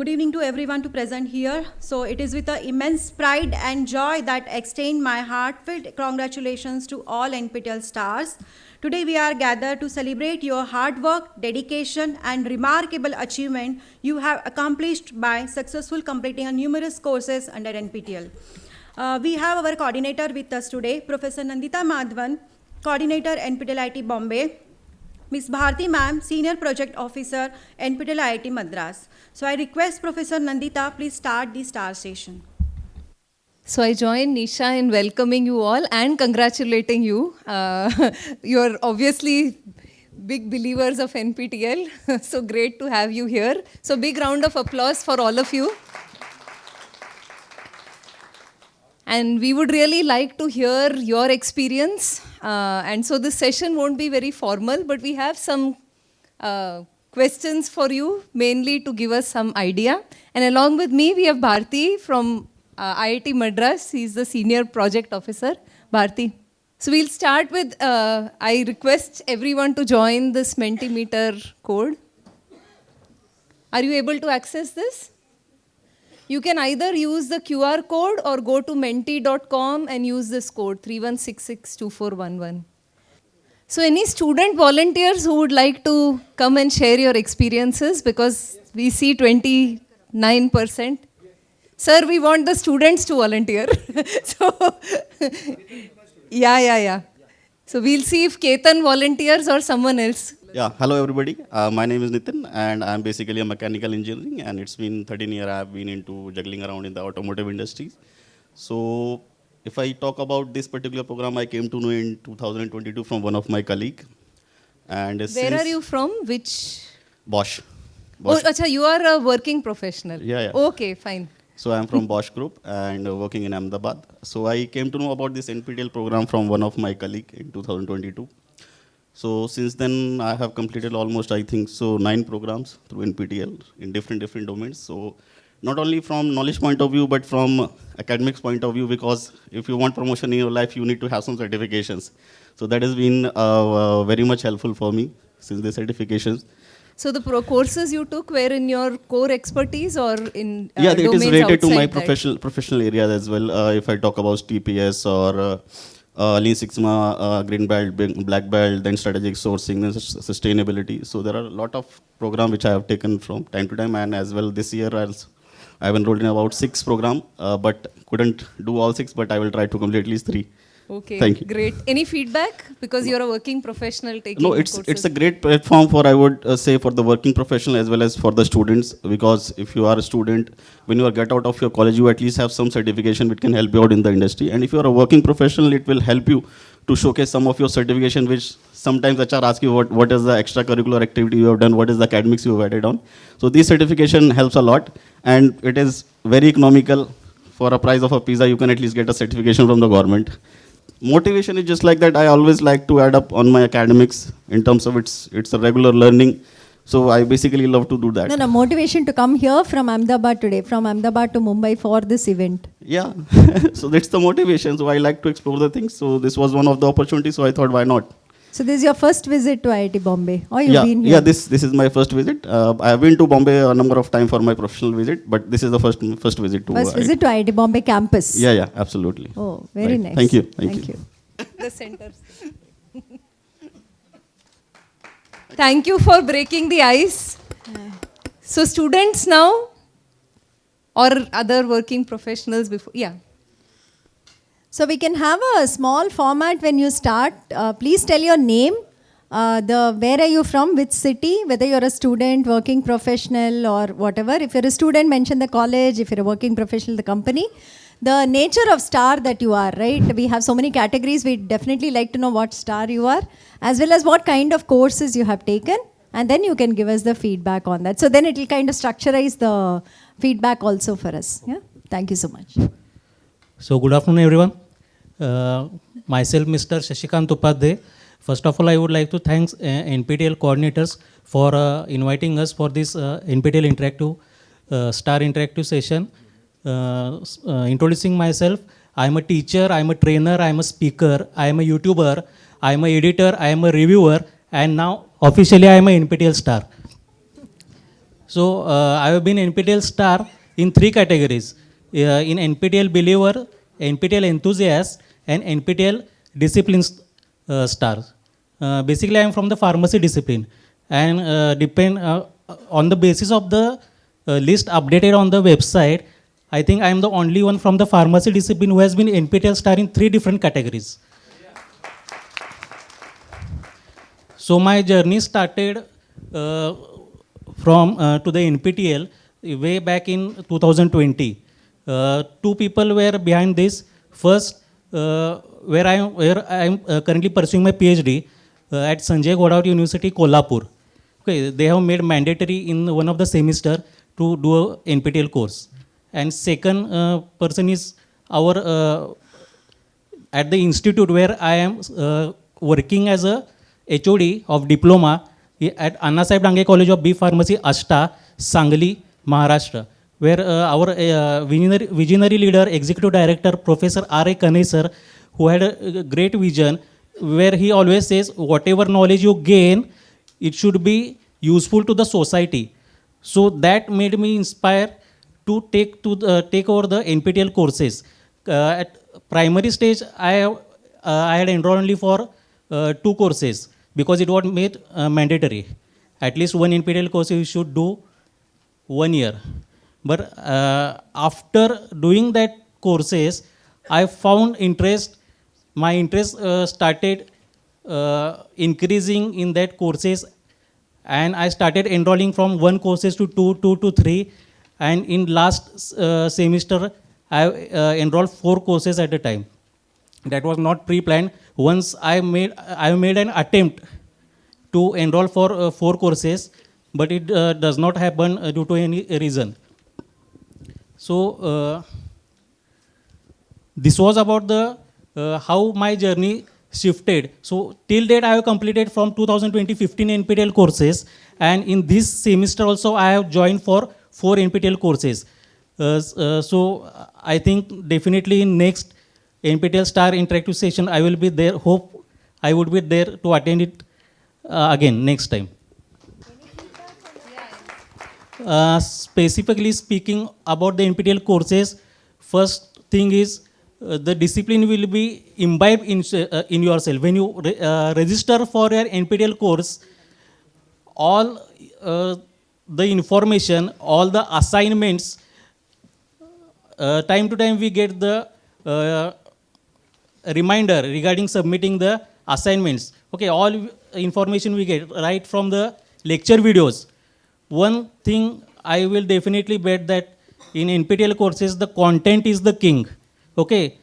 good evening to everyone to present here. So it is with immense pride and joy that I extend my heartfelt congratulations to all NPTEL stars. Today we are gathered to celebrate your hard work, dedication and remarkable achievement you have accomplished by successfully completing numerous courses under NPTEL. We have our coordinator with us today, Professor Nandita Madhavan, Coordinator NPTEL IIT Bombay, Ms. Bharti Ma'am, Senior Project Officer, NPTEL IIT Madras. So I request Professor Nandita, please start the star session. So I join Nisha in welcoming you all and congratulating you. You're obviously big believers of NPTEL. So great to have you here. So big round of applause for all of you. And we would really like to hear your experience. And so this session won't be very formal, but we have some questions for you, mainly to give us some idea. And along with me, we have Bharti from IIT Madras. He's the Senior Project Officer. Bharti. So we'll start with, I request everyone to join this Mentimeter code. Are you able to access this? You can either use the QR code or go to menti.com and use this code 31662411. So any student volunteers who would like to come and share your experiences, because we see 29%. Sir, we want the students to volunteer. So, yeah. So we'll see if Ketan volunteers or someone else. Yeah, hello everybody. My name is Nitin and I'm basically a mechanical engineering, and it's been 13 years I've been into juggling around in the automotive industry. So if I talk about this particular program, I came to know in 2022 from one of my colleague. And where are you from? Which? Bosch. Oh, achha, you are a working professional. Yeah. Okay, fine. So I'm from Bosch Group and working in Ahmedabad. So I came to know about this NPTEL program from one of my colleague in 2022. So since then, I have completed almost, I think, 9 programs through NPTEL in different domains. So not only from knowledge point of view, but from academics point of view, because if you want promotion in your life, you need to have some certifications. So that has been very much helpful for me since the certifications. So the courses you took were in your core expertise or in yeah, it is related to my that? professional areas as well. If I talk about TPS or Lean Six Sigma, Green Belt, Black Belt, then strategic sourcing, then sustainability. So there are a lot of programs which I have taken from time to time, and as well this year I have enrolled in about 6 programs, but couldn't do all 6, but I will try to complete at least 3. Okay, thank you. Great. Any feedback? Because you're a working professional taking courses. It's a great platform for, I would say, for the working professional as well as for the students, because if you are a student, when you get out of your college, you at least have some certification which can help you out in the industry. And if you are a working professional, it will help you to showcase some of your certification, which sometimes HR asks you what is the extracurricular activity you have done, what is the academics you have added on. So this certification helps a lot, and it is very economical. For a price of a pizza, you can at least get a certification from the government. Motivation is just like that. I always like to add up on my academics in terms of it's a regular learning. So I basically love to do that. No, motivation to come here from Ahmedabad today, from Ahmedabad to Mumbai for this event. Yeah, so that's the motivation. So I like to explore the things. So this was one of the opportunities, so I thought, why not? So this is your first visit to IIT Bombay, or you've been here? Yeah, this is my first visit. I have been to Bombay a number of times for my professional visit, but this is the first visit to First visit to IIT Bombay campus. Yeah, absolutely. Oh, very nice. Thank you. Thank you. The centers. Thank you for breaking the ice. So students now, or other working professionals before, yeah. So we can have a small format when you start. Please tell your name, where are you from, which city, whether you're a student, working professional or whatever. If you're a student, mention the college. If you're a working professional, the company. The nature of star that you are, right? We have so many categories. We'd definitely like to know what star you are, as well as what kind of courses you have taken. And then you can give us the feedback on that. So then it will kind of structurize the feedback also for us. Yeah. Thank you so much. So good afternoon, everyone. Myself, Mr. Shashikant Upadhyay. First of all, I would like to thank NPTEL coordinators for inviting us for this NPTEL Interactive Star Interactive session. Introducing myself, I am a teacher, I am a trainer, I am a speaker, I am a YouTuber, I am an editor, I am a reviewer, and now officially I am a NPTEL star. So I have been NPTEL star in 3 categories, in NPTEL Believer, NPTEL Enthusiast, and NPTEL Discipline star. Basically, I am from the pharmacy discipline, and depend on the basis of the list updated on the website, I think I am the only one from the pharmacy discipline who has been NPTEL star in 3 different categories. So my journey started from to the NPTEL way back in 2020. 2 people were behind this. First, where I am currently pursuing my PhD at Sanjay Godavat University, Kolhapur. Okay, they have made mandatory in one of the semester to do a NPTEL course. And second person is our at the institute where I am working as a HOD of diploma at Anna Sahib Dange College of B Pharmacy, Ashta, Sangli, Maharashtra, where our visionary leader, executive director, Professor R.A. Kanai sir, who had a great vision, where he always says, whatever knowledge you gain, it should be useful to the society. So that made me inspire to take over the NPTEL courses. At primary stage, I had enrolled only for 2 courses because it was made mandatory. At least one NPTEL course you should do 1 year. But after doing that courses, I found interest. My interest started increasing in that courses, and I started enrolling from 1 courses to 2, 2 to 3, and in last semester I enrolled 4 courses at a time. That was not pre-planned. Once I made an attempt to enroll for 4 courses, but it does not happen due to any reason. So this was about the how my journey shifted. So till date I have completed from 2020 15 NPTEL courses, and in this semester also I have joined for 4 NPTEL courses. So I think definitely in next NPTEL Star Interactive Session I will be there. Hope I would be there to attend it again next time. Specifically speaking about the NPTEL courses, first thing is the discipline will be imbibed in yourself. When you register for your NPTEL course, all the information, all the assignments, time to time we get the reminder regarding submitting the assignments. Okay, all information we get right from the lecture videos. One thing I will definitely bet that in NPTEL courses, the content is the king. Okay,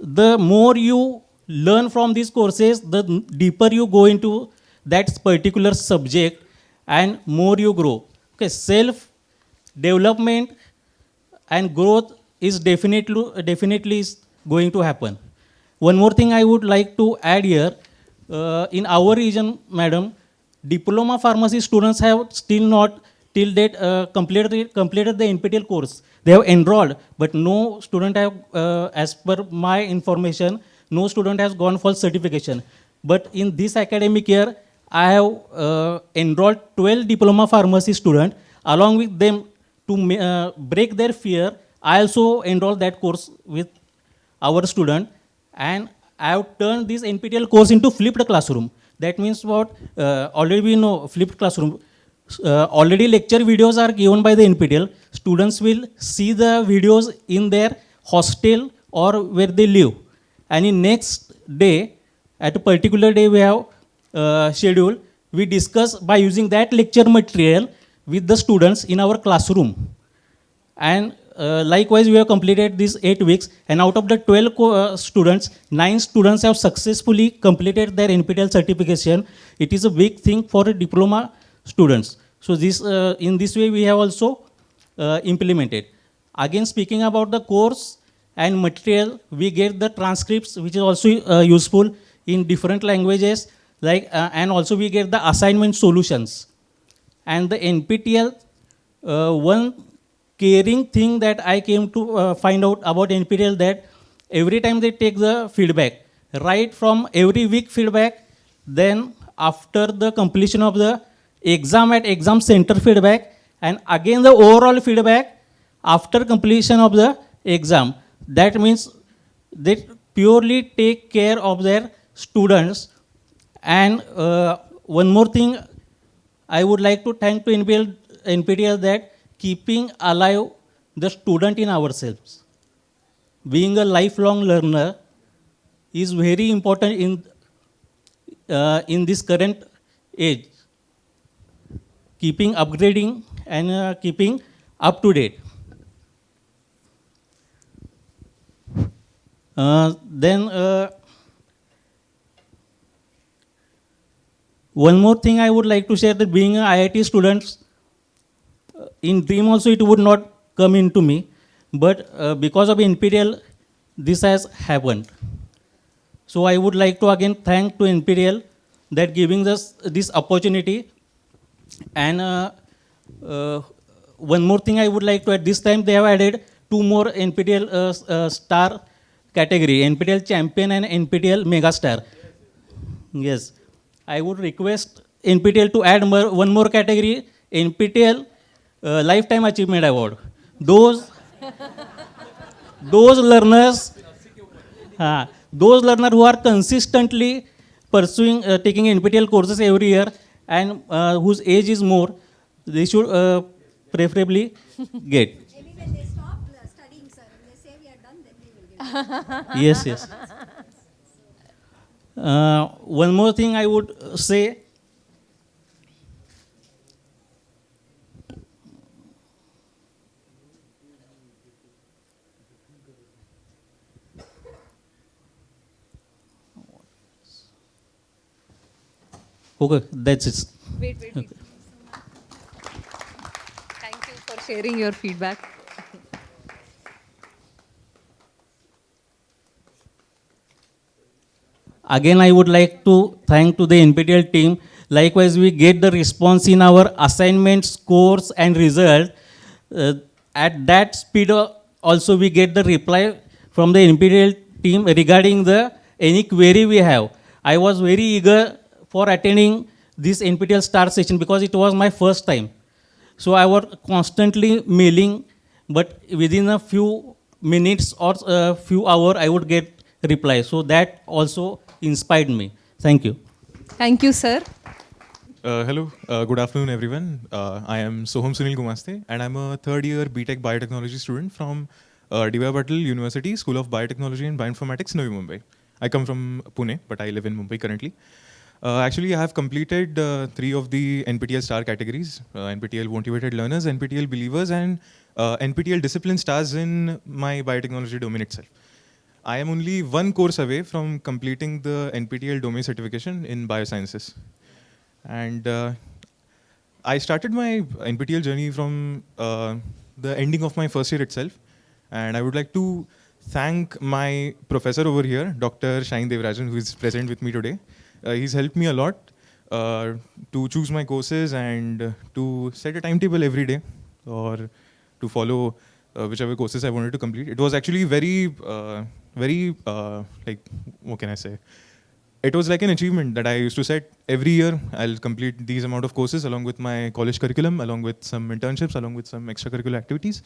the more you learn from these courses, the deeper you go into that particular subject and more you grow. Okay, self-development and growth is definitely is going to happen. One more thing I would like to add here, in our region, madam, diploma pharmacy students have still not till date completed the NPTEL course. They have enrolled, but no student have, as per my information, no student has gone for certification. But in this academic year, I have enrolled 12 diploma pharmacy students. Along with them, to break their fear, I also enrolled that course with our student, and I have turned this NPTEL course into flipped classroom. That means what? Already we know flipped classroom. Already lecture videos are given by the NPTEL. Students will see the videos in their hostel or where they live. And in next day, at a particular day we have schedule, we discuss by using that lecture material with the students in our classroom. And likewise, we have completed these 8 weeks, and out of the 12 students, 9 students have successfully completed their NPTEL certification. It is a big thing for diploma students. So this, in this way, we have also implemented. Again, speaking about the course and material, we get the transcripts, which is also useful in different languages, like, and also we get the assignment solutions. And the NPTEL, one caring thing that I came to find out about NPTEL, that every time they take the feedback, right from every week feedback, then after the completion of the exam at exam center feedback, and again the overall feedback after completion of the exam. That means they purely take care of their students. And one more thing, I would like to thank to NPTEL that keeping alive the student in ourselves. Being a lifelong learner is very important in this current age. Keeping upgrading and keeping up to date. Then one more thing I would like to share, that being an IIT student, in dream also it would not come into me, but because of NPTEL, this has happened. So I would like to again thank to NPTEL that giving us this opportunity. And one more thing I would like to add, this time they have added 2 more NPTEL star category, NPTEL Champion and NPTEL Megastar. Yes. I would request NPTEL to add one more category, NPTEL Lifetime Achievement Award. Those learners who are consistently pursuing, taking NPTEL courses every year and whose age is more, they should preferably get. Maybe when they stop studying, sir, and they say we are done, then we will get. Yes, yes. One more thing I would say, okay, that's it. Wait. Thank you for sharing your feedback. Again, I would like to thank to the NPTEL team. Likewise, we get the response in our assignment scores and result. At that speed, also we get the reply from the NPTEL team regarding any query we have. I was very eager for attending this NPTEL Star session because it was my first time. So I was constantly mailing, but within a few minutes or a few hours, I would get reply. So that also inspired me. Thank you. Thank you, sir. Hello, good afternoon everyone. I am Soham Sunil Gumaste and I'm a third year BTech Biotechnology student from D.Y. Patil University, School of Biotechnology and Bioinformatics, Navi Mumbai. I come from Pune, but I live in Mumbai currently. Actually, I have completed 3 of the NPTEL star categories, NPTEL Motivated Learners, NPTEL Believers and NPTEL Discipline Stars in my biotechnology domain itself. I am only 1 course away from completing the NPTEL domain certification in biosciences. And I started my NPTEL journey from the ending of my first year itself. And I would like to thank my professor over here, Dr. Shine Devarajan, who is present with me today. He's helped me a lot to choose my courses and to set a timetable every day or to follow whichever courses I wanted to complete. It was actually very, like, what can I say? It was like an achievement that I used to set every year. I'll complete these amount of courses along with my college curriculum, along with some internships, along with some extracurricular activities.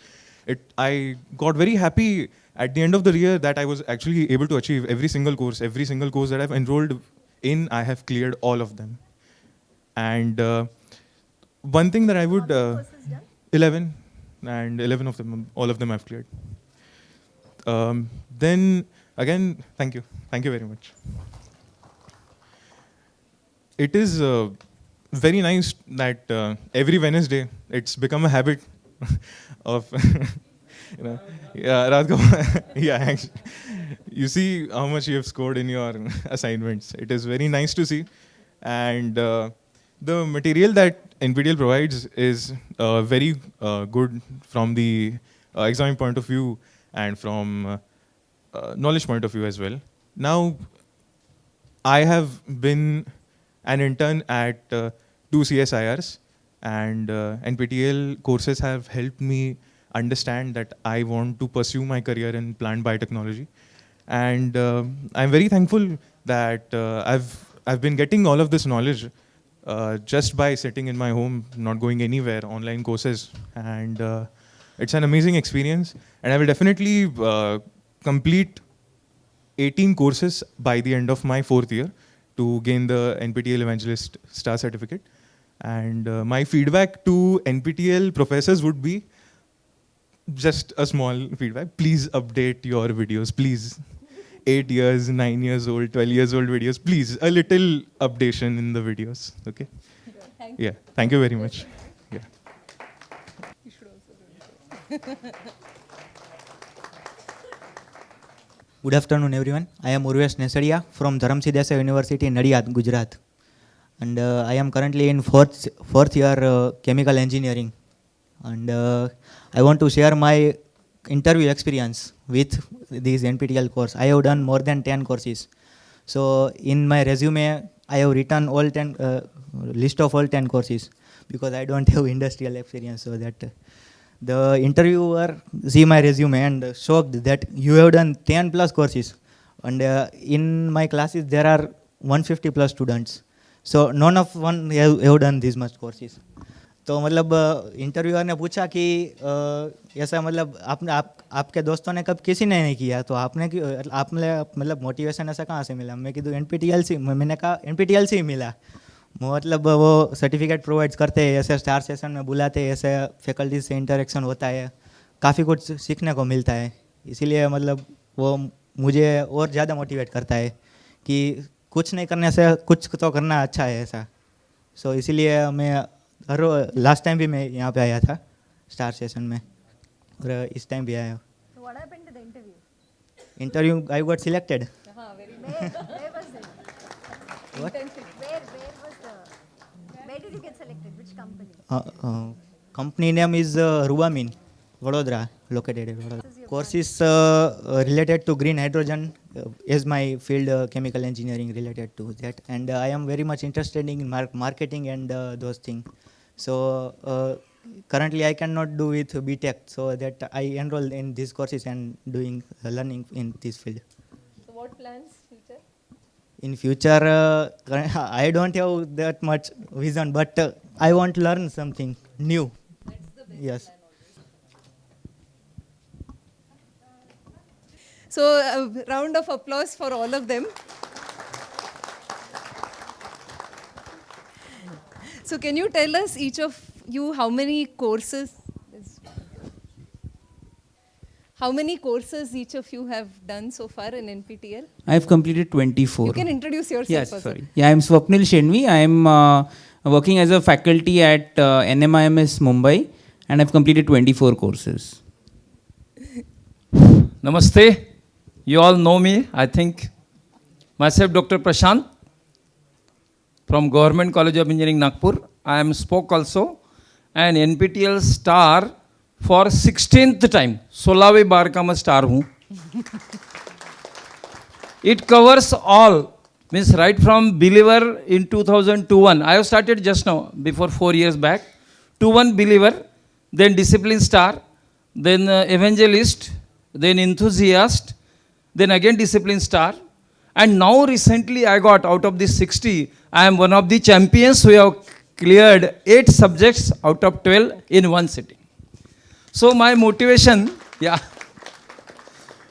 I got very happy at the end of the year that I was actually able to achieve every single course that I've enrolled in, I have cleared all of them. And one thing that I would, 11, and 11 of them, all of them I've cleared. Then again, thank you very much. It is very nice that every Wednesday it's become a habit of, yeah, Radhika, yeah, actually, you see how much you have scored in your assignments. It is very nice to see, and the material that NPTEL provides is very good from the exam point of view and from knowledge point of view as well. Now, I have been an intern at 2 CSIRs, and NPTEL courses have helped me understand that I want to pursue my career in plant biotechnology. And I'm very thankful that I've been getting all of this knowledge just by sitting in my home, not going anywhere, online courses. And it's an amazing experience. And I will definitely complete 18 courses by the end of my 4th year to gain the NPTEL Evangelist Star Certificate. And my feedback to NPTEL professors would be just a small feedback. Please update your videos, please. 8 years, 9 years old, 12 years old videos, please, a little updation in the videos, okay? Yeah, thank you very much. Yeah. Good afternoon, everyone. I am Urvesh Nesadia from Dharamsી Desai University, Nadiad, Gujarat. And I am currently in fourth year chemical engineering. And I want to share my interview experience with this NPTEL course. I have done more than 10 courses. So in my resume, I have written all 10 list of all 10 courses because I don't have industrial experience. So that the interviewer see my resume and shocked that you have done 10 plus courses. And in my classes there are 150 plus students. So none of one have done this much courses. तो मतलब interviewer ने पूछा कि ऐसा मतलब आपके दोस्तों ने कब किसी ने नहीं किया तो आपने मतलब मोटिवेशन ऐसा कहाँ से मिला मैं कीधु NPTEL से मैंने कहा NPTEL से ही मिला मतलब वो सर्टिफिकेट प्रोवाइड करते हैं ऐसे स्टार सेशन में बुलाते हैं ऐसे फैकल्टी से इंटरेक्शन होता है काफ़ी कुछ सीखने को मिलता है इसीलिए मतलब वो मुझे और ज़्यादा मोटिवेट करता है कि कुछ नहीं करने से कुछ तो करना अच्छा है ऐसा सो इसीलिए मैं हर लास्ट टाइम भी मैं यहाँ पे आया था स्टार सेशन में और इस टाइम भी आया हूँ interview I got selected company name is Rubamin Vadodara located in Vadodara. Course is related to green hydrogen is my field chemical engineering related to that and I am very much interested in marketing and those things. So currently I cannot do with BTech so that I enrolled in these courses and doing learning in this field. So what plans future? In future I don't have that much vision but I want to learn something new. That's the best Yes. plan. So a round of applause for all of them. So can you tell us each of you how many courses each of you have done so far in NPTEL? I have completed 24. You can introduce yourself. Yes, also. sorry. Yeah, I am Swapnil Shenvi. I am working as a faculty at NMIMS Mumbai and I have completed 24 courses. Namaste. You all know me, I think. Myself, Dr. Prashant from Government College of Engineering, Nagpur. I am spoke also and NPTEL star for 16th time. 16वीं बार का मैं star हूँ. It covers all, means right from believer in 2002-1. I have started just now, before 4 years back. 2-1 believer, then discipline star, then evangelist, then enthusiast, then again discipline star. And now recently I got out of this 60, I am one of the champions who have cleared 8 subjects out of 12 in one sitting. So my motivation,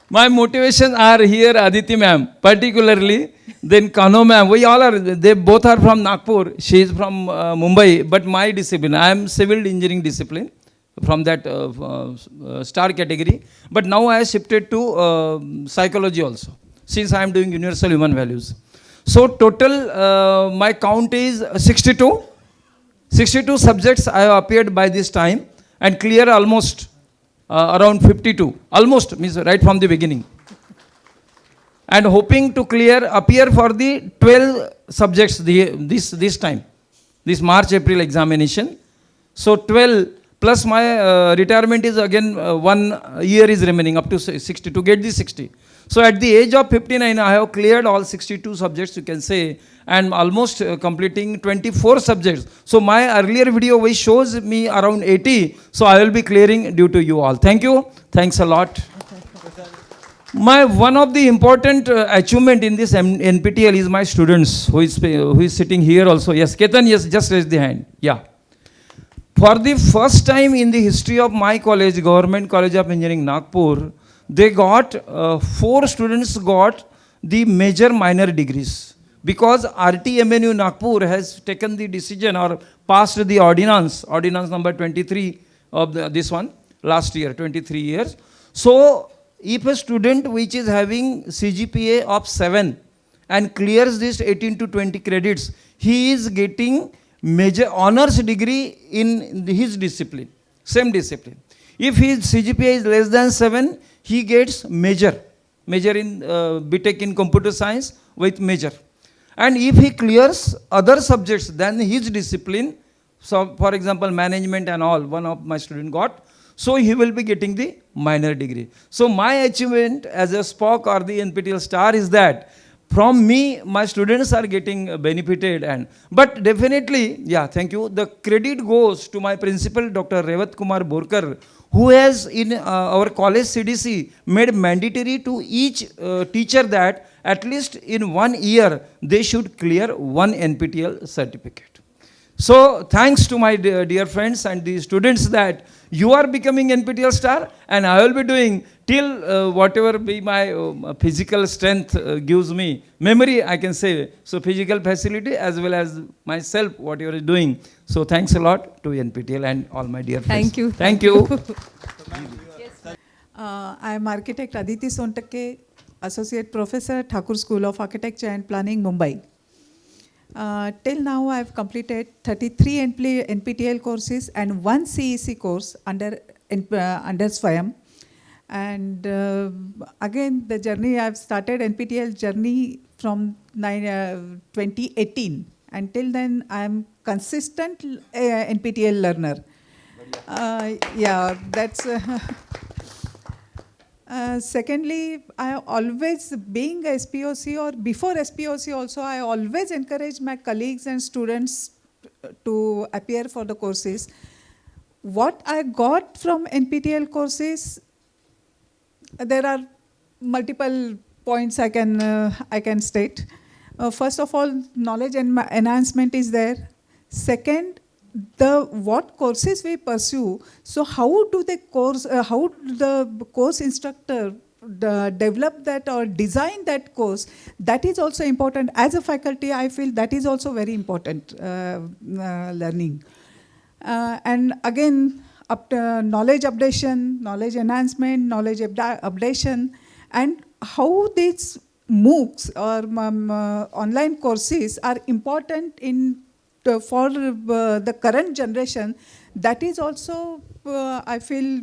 my motivation are here Aditi ma'am, particularly, then Kano ma'am, we all are, they both are from Nagpur, she is from Mumbai, but my discipline, I am civil engineering discipline from that star category, but now I have shifted to psychology also, since I am doing universal human values. So total my count is 62. 62 subjects I have appeared by this time and clear almost around 52. Almost means right from the beginning. And hoping to appear for the 12 subjects this time, this March-April examination. So 12 plus my retirement is again 1 year is remaining up to 60 to get the 60. So at the age of 59, I have cleared all 62 subjects, you can say, and almost completing 24 subjects. So my earlier video which shows me around 80, so I will be clearing due to you all. Thank you. Thanks a lot. My one of the important achievement in this NPTEL is my students who is sitting here also. Yes, Ketan, yes, just raise the hand. Yeah. For the first time in the history of my college, Government College of Engineering, Nagpur, they got 4 students got the major minor degrees, because RTMNU Nagpur has taken the decision or passed the ordinance number 23 of this one last year, 23 years. So if a student which is having CGPA of 7 and clears this 18 to 20 credits, he is getting major honors degree in his discipline, same discipline. If his CGPA is less than 7, he gets major in BTech in computer science with major. And if he clears other subjects than his discipline, so for example management and all, one of my student got, so he will be getting the minor degree. So my achievement as a SPOC or the NPTEL star is that from me, my students are getting benefited. But definitely, yeah, thank you. The credit goes to my principal, Dr. Revat Kumar Borkar, who has in our college CDC made mandatory to each teacher that at least in 1 year, they should clear 1 NPTEL certificate. So thanks to my dear friends and the students that you are becoming NPTEL star, and I will be doing till whatever be my physical strength gives me, memory I can say, so physical facility as well as myself, what you are doing. So thanks a lot to NPTEL and all my dear friends. Thank you. Thank you. I am architect Aditi Sontake, Associate Professor, Thakur School of Architecture and Planning, Mumbai. Till now, I have completed 33 NPTEL courses and 1 CEC course under SWAYAM. And again, the journey, I have started NPTEL journey from 2018. Until then, I am consistent NPTEL learner. Yeah, that's... secondly, I always, being a SPOC or before SPOC also, I always encourage my colleagues and students to appear for the courses. What I got from NPTEL courses, there are multiple points I can state. First of all, knowledge enhancement is there. Second, what courses we pursue, so how do the course instructor develop that or design that course, that is also important. As a faculty, I feel that is also very important learning. And again, knowledge updation, knowledge enhancement, knowledge updation, and how these MOOCs or online courses are important for the current generation. That is also, I feel,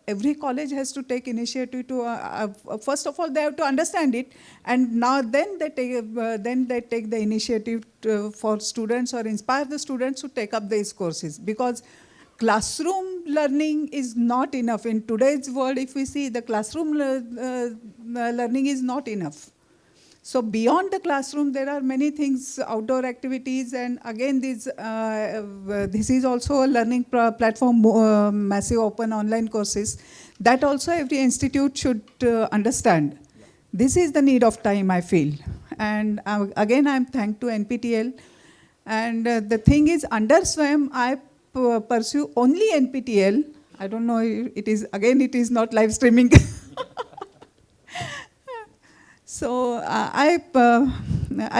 every college has to take initiative to, first of all, they have to understand it, and now then they take the initiative for students or inspire the students to take up these courses, because classroom learning is not enough. In today's world, if we see, the classroom learning is not enough. So beyond the classroom, there are many things, outdoor activities, and again, this is also a learning platform, massive open online courses, that also every institute should understand. This is the need of time, I feel. And again, I'm thankful to NPTEL. And the thing is, under SWAYAM, I pursue only NPTEL. I don't know, it is not live streaming. So I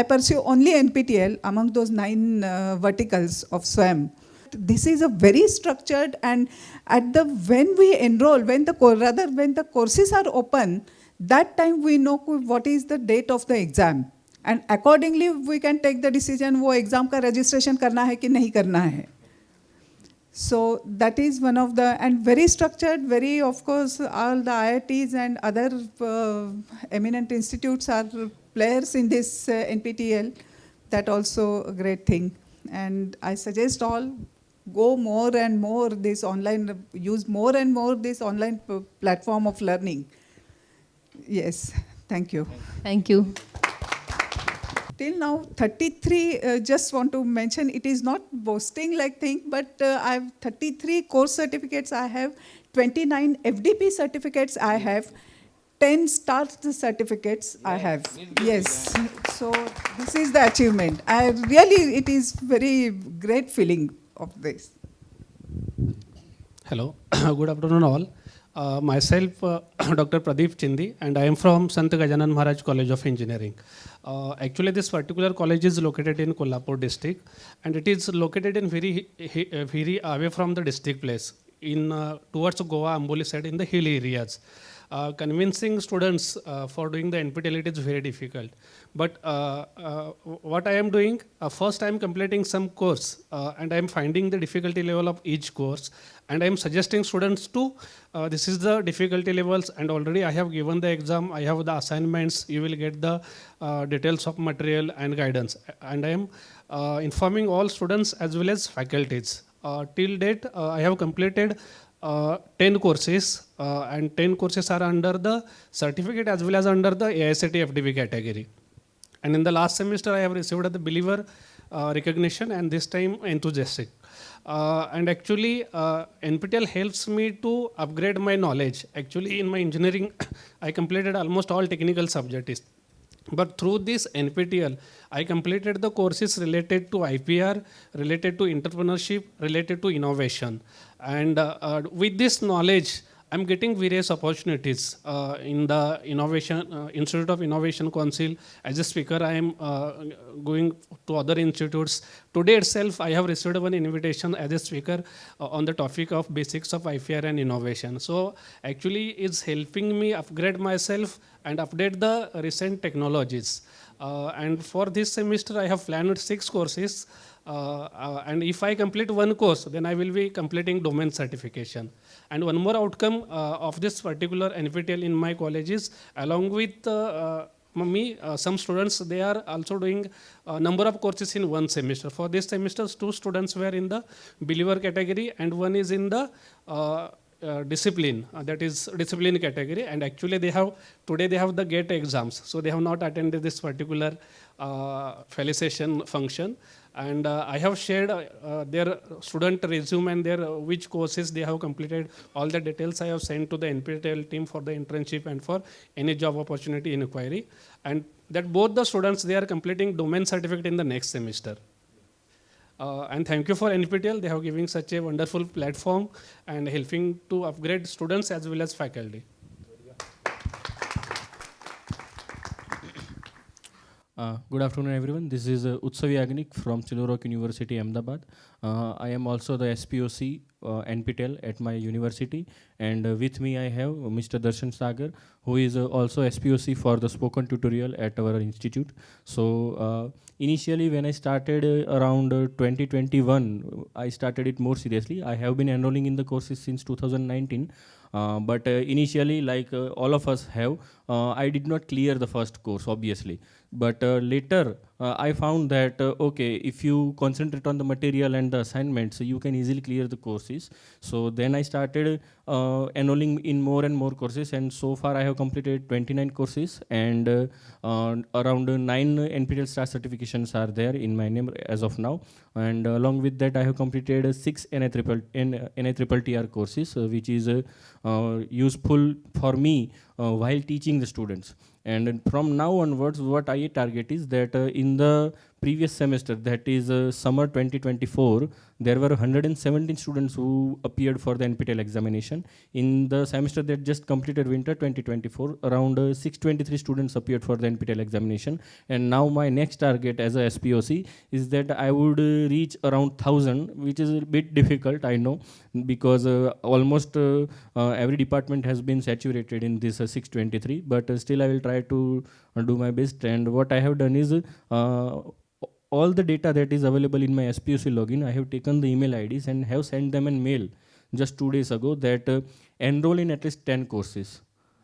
pursue only NPTEL among those 9 verticals of SWAYAM. This is a very structured, and when we enroll, when the courses are open, that time we know what is the date of the exam, and accordingly we can take the decision वो exam का registration करना है कि नहीं करना है. So that is one of the, and very structured, very, of course, all the IITs and other eminent institutes are players in this NPTEL. That also a great thing. And I suggest all go more and more this online, use more and more this online platform of learning. Yes, thank you. Thank you. Till now, 33, just want to mention, it is not boasting like thing, but I have 33 course certificates I have, 29 FDP certificates I have, 10 star certificates I have. Yes. So this is the achievement. It is very great feeling of this. Hello, good afternoon all. Myself, Dr. Pradeep Chindi, and I am from Sant Gajanan Maharaj College of Engineering. Actually, this particular college is located in Kolhapur district, and it is located in very away from the district place, in towards Goa, Amboli side, in the hill areas. Convincing students for doing the NPTEL, it is very difficult. But what I am doing, first I am completing some course and I am finding the difficulty level of each course, and I am suggesting students to, this is the difficulty levels, and already I have given the exam, I have the assignments, you will get the details of material and guidance. And I am informing all students as well as faculties. Till date, I have completed 10 courses, and 10 courses are under the certificate as well as under the AICTE FDB category. And in the last semester, I have received the believer recognition, and this time enthusiastic. And actually, NPTEL helps me to upgrade my knowledge. Actually, in my engineering, I completed almost all technical subjects. But through this NPTEL, I completed the courses related to IPR, related to entrepreneurship, related to innovation. And with this knowledge, I'm getting various opportunities in the Institute of Innovation Council. As a speaker, I am going to other institutes. Today itself, I have received one invitation as a speaker on the topic of basics of IPR and innovation. So actually, it's helping me upgrade myself and update the recent technologies. And for this semester, I have planned 6 courses. And if I complete one course, then I will be completing domain certification. And one more outcome of this particular NPTEL in my college is, along with some students, they are also doing a number of courses in one semester. For this semester, 2 students were in the believer category, and one is in the discipline, that is discipline category. And actually today they have the GATE exams, so they have not attended this particular felicitation function. And I have shared their student resume and their which courses they have completed. All the details I have sent to the NPTEL team for the internship and for any job opportunity inquiry. And that both the students, they are completing domain certificate in the next semester. And thank you for NPTEL. They have given such a wonderful platform and helping to upgrade students as well as faculty. Good afternoon, everyone. This is Utsav Yagnik from Silurok University, Ahmedabad. I am also the SPOC NPTEL at my university, and with me I have Mr. Darshan Sagar, who is also SPOC for the spoken tutorial at our institute. So initially, when I started around 2021, I started it more seriously. I have been enrolling in the courses since 2019. But initially, like all of us have, I did not clear the first course, obviously. But later, I found that, okay, if you concentrate on the material and the assignments, you can easily clear the courses. So then I started enrolling in more and more courses, and so far I have completed 29 courses, and around 9 NPTEL Star certifications are there in my name as of now. And along with that, I have completed 6 NITTR courses, which is useful for me while teaching the students. And from now onwards, what I target is that in the previous semester, that is summer 2024, there were 117 students who appeared for the NPTEL examination. In the semester that just completed, winter 2024, around 623 students appeared for the NPTEL examination. And now my next target as a SPOC is that I would reach around 1,000, which is a bit difficult, I know, because almost every department has been saturated in this 623, but still I will try to do my best. And what I have done is all the data that is available in my SPOC login, I have taken the email IDs and have sent them an mail just 2 days ago that enroll in at least 10 courses.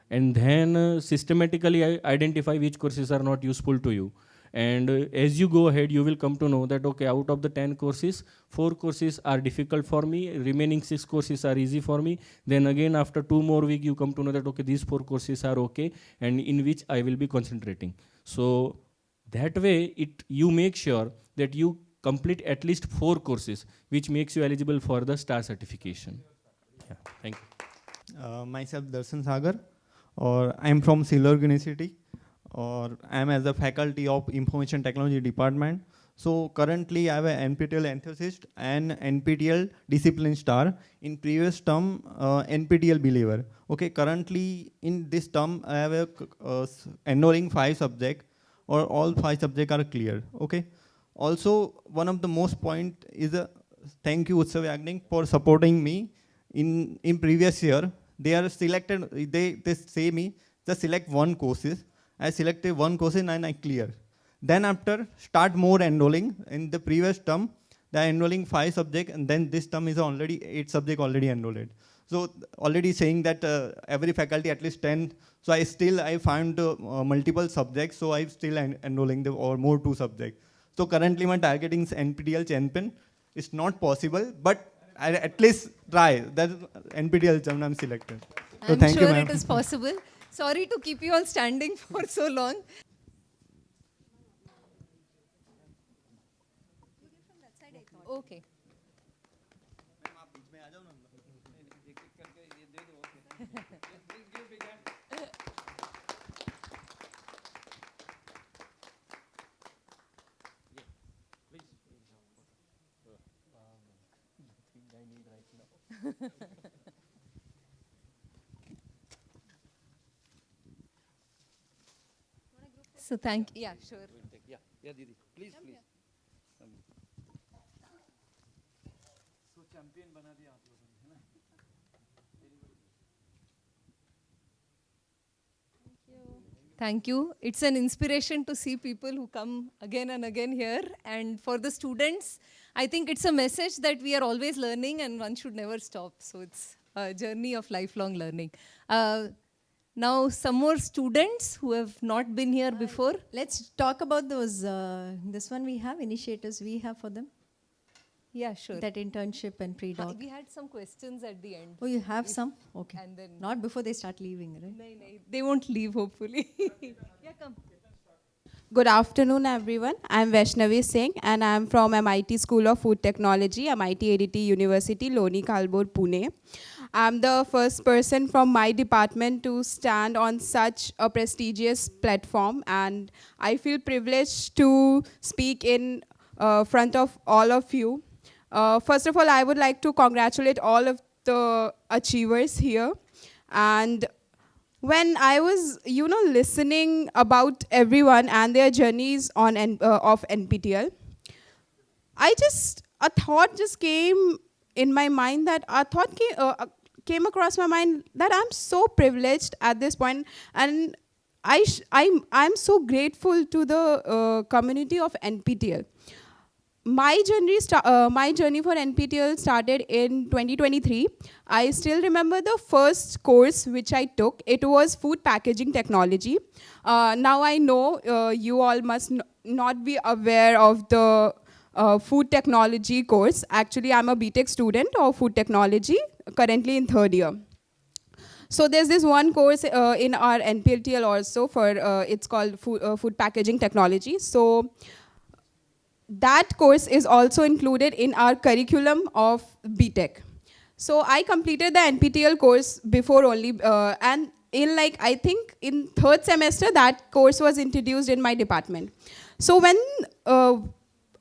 And then systematically identify which courses are not useful to you. And as you go ahead, you will come to know that, okay, out of the 10 courses, 4 courses are difficult for me, remaining 6 courses are easy for me. Then again, after 2 more weeks, you come to know that, okay, these 4 courses are okay, and in which I will be concentrating. So that way, you make sure that you complete at least 4 courses, which makes you eligible for the STAR certification. Yeah, thank you. Myself, Darshan Sagar. or I'm from Silver University, or I'm as a faculty of Information Technology Department. So currently I have an NPTEL enthusiast and NPTEL discipline star. In previous term, NPTEL believer. Okay, currently in this term I have a enrolling 5 subjects, or all 5 subjects are clear. Okay. Also, one of the most point is thank you Utsav Yagnik for supporting me. In previous year, they are selected. They say me just select one courses. I selected one course and I clear. Then after start more enrolling. In the previous term, they are enrolling 5 subjects, and then this term is already 8 subjects already enrolled. So already saying that every faculty at least 10. So I found multiple subjects. So I'm still enrolling the or more 2 subjects. So currently my targeting is NPTEL champion. It's not possible, but I at least try. That NPTEL champion I'm selected. So I'm thank sure you, ma'am. it is possible. Sorry to keep you all standing for so long. Okay. So yeah, sure. Yeah, Didi. Please, please. So champion bana diya aap logon ne, hai na? Thank you. It's an inspiration to see people who come again and again here. And for the students, I think it's a message that we are always learning and one should never stop. So it's a journey of lifelong learning. Now, some more students who have not been here before. Let's talk about those, this one we have, initiatives we have for them. Yeah, sure. That internship and pre-doc. We had some questions at the end. Oh, you have some? Okay. And then Not before they start leaving, right? they won't leave, hopefully. Yeah, come. Good afternoon, everyone. I'm Vaishnavi Singh, and I'm from MIT School of Food Technology, MIT ADT University, Loni Khalbur, Pune. I'm the first person from my department to stand on such a prestigious platform, and I feel privileged to speak in front of all of you. First of all, I would like to congratulate all of the achievers here. And when I was, listening about everyone and their journeys on of NPTEL, a thought just came in my mind that came across my mind that I'm so privileged at this point, and I'm so grateful to the community of NPTEL. My journey for NPTEL started in 2023. I still remember the first course which I took. It was food packaging technology. Now I know you all must not be aware of the food technology course. Actually, I'm a BTech student of food technology, currently in 3rd year. So there's this one course in our NPTEL also for, it's called food packaging technology. So that course is also included in our curriculum of BTech. So I completed the NPTEL course before only, and I think in 3rd semester, that course was introduced in my department. So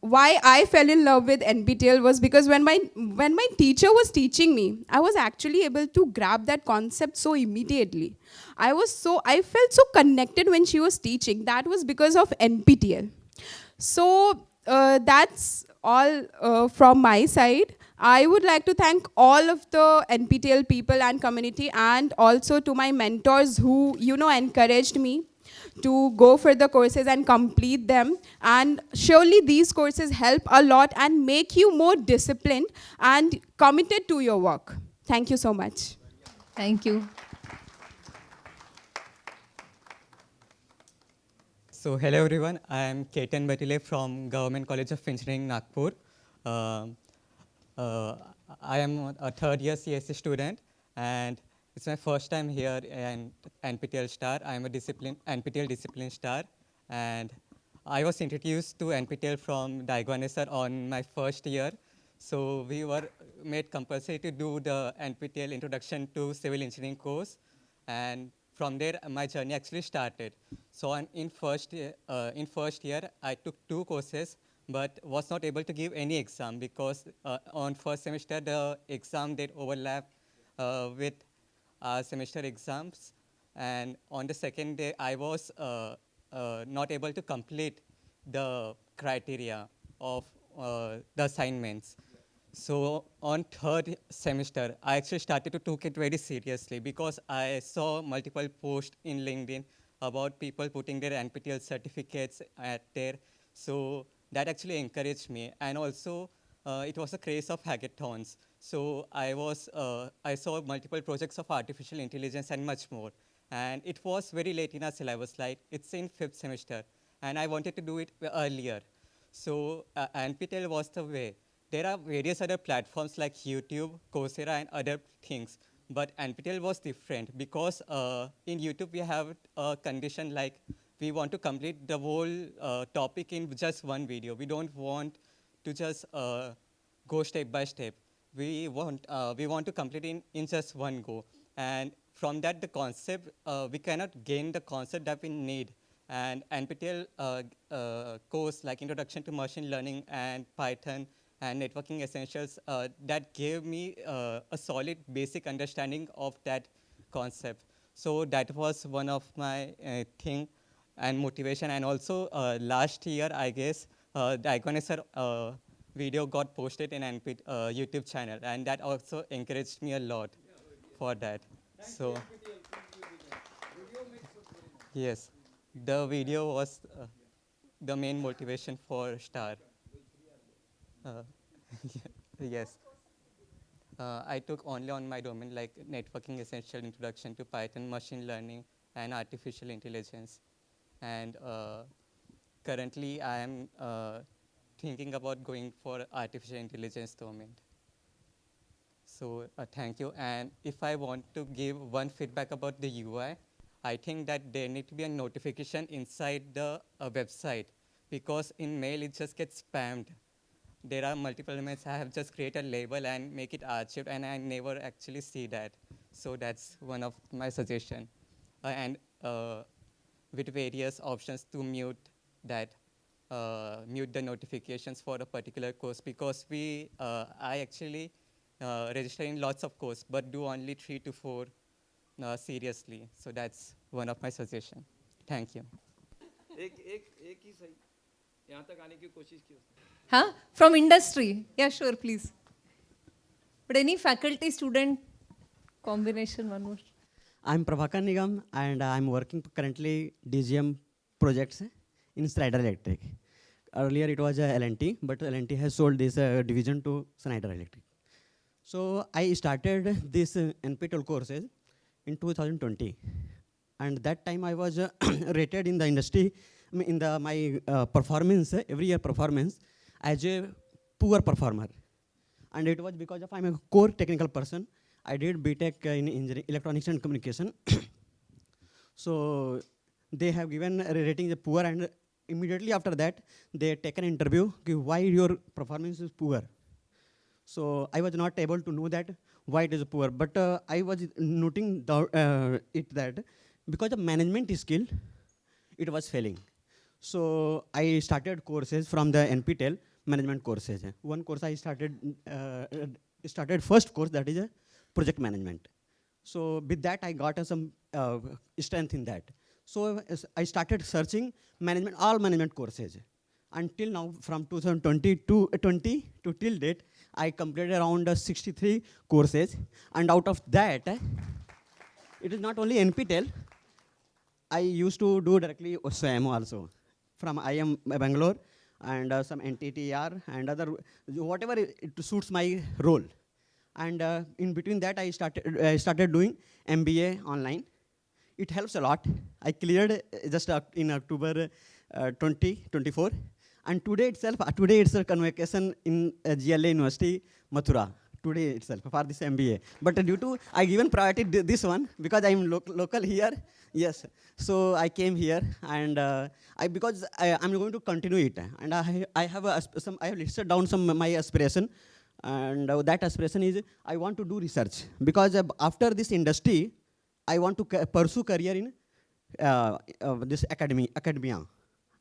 why I fell in love with NPTEL was because when my teacher was teaching me, I was actually able to grab that concept so immediately. I felt so connected when she was teaching. That was because of NPTEL. So that's all from my side. I would like to thank all of the NPTEL people and community, and also to my mentors who, encouraged me to go for the courses and complete them. And surely these courses help a lot and make you more disciplined and committed to your work. Thank you so much. Thank you. So hello everyone, I am Ketan Batile from Government College of Engineering, Nagpur. I am a 3rd year CSE student, and it's my first time here in NPTEL Star. I am a NPTEL Discipline Star, and I was introduced to NPTEL from Daigwane sir on my 1st year. So we were made compulsory to do the NPTEL Introduction to Civil Engineering course, and from there my journey actually started. So in first year I took 2 courses, but was not able to give any exam because on first semester the exam did overlap with semester exams, and on the second day I was not able to complete the criteria of the assignments. So on third semester, I actually started to take it very seriously because I saw multiple posts in LinkedIn about people putting their NPTEL certificates at there. So that actually encouraged me. And also, it was a craze of hackathons. So I saw multiple projects of artificial intelligence and much more. And it was very late in our syllabus, like it's in 5th semester. And I wanted to do it earlier. So NPTEL was the way. There are various other platforms like YouTube, Coursera, and other things. But NPTEL was different because in YouTube we have a condition like we want to complete the whole topic in just one video. We don't want to just go step by step. We want to complete in just one go. And from that, the concept, we cannot gain the concept that we need. And NPTEL course like Introduction to Machine Learning and Python and Networking Essentials, that gave me a solid basic understanding of that concept. So that was one of my thing and motivation. And also last year, I guess, the Iconosphere video got posted in YouTube channel, and that also encouraged me a lot for that. So yes, the video was the main motivation for STAR. Yes. I took only on my domain like Networking Essential, Introduction to Python, Machine Learning, and Artificial Intelligence. And currently I am thinking about going for Artificial Intelligence domain. So thank you. And if I want to give one feedback about the UI, I think that there need to be a notification inside the website, because in mail it just gets spammed. There are multiple emails. I have just created a label and make it archived, and I never actually see that. So that's one of my suggestion. And with various options to mute that, mute the notifications for a particular course, because I actually register in lots of courses, but do only 3 to 4 seriously. So that's one of my suggestion. Thank you. Huh? From industry? Yeah, sure, please. But any faculty student combination, one more. I'm Prabhakar Nigam, and I'm working currently DGM projects in Schneider Electric. Earlier it was L&T, but L&T has sold this division to Schneider Electric. So I started this NPTEL courses in 2020. And that time I was rated in the industry, in my performance, every year performance, as a poor performer. And it was because of I'm a core technical person. I did BTech in engineering, electronics and communication. So they have given a rating as poor, and immediately after that, they take an interview, why your performance is poor. So I was not able to know that why it is poor, but I was noting that because of management skill, it was failing. So I started courses from the NPTEL management courses. One course I started first course, that is project management. So with that I got some strength in that. So I started searching all management courses. Until now, from 2020 to till date, I completed around 63 courses. And out of that, it is not only NPTEL, I used to do directly SWAYAM also, from IIM Bangalore, and some NTTR and other, whatever it suits my role. And in between that, I started doing MBA online. It helps a lot. I cleared just in October 2024. And today it's a convocation in GLA University, Mathura. Today itself for this MBA. But due to, I given priority this one because I'm local here. Yes. So I came here, and because I'm going to continue it. And I have listed down some my aspiration. And that aspiration is I want to do research, because after this industry, I want to pursue career in this academia.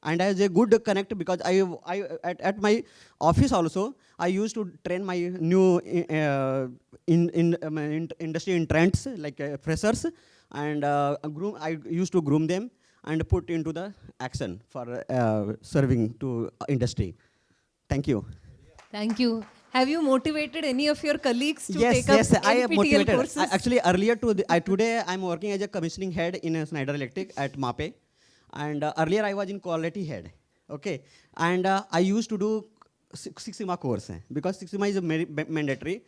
And as a good connect, because at my office also, I used to train my new industry in trends like freshers, and I used to groom them and put into the action for serving to industry. Thank you. Thank you. Have you motivated any of your colleagues to Yes, take yes, up I am NPTEL motivated. courses? Actually, earlier today, I'm working as a commissioning head in Schneider Electric at MAPE, and earlier I was in quality head. Okay, and I used to do Six Sigma course because Six Sigma is mandatory.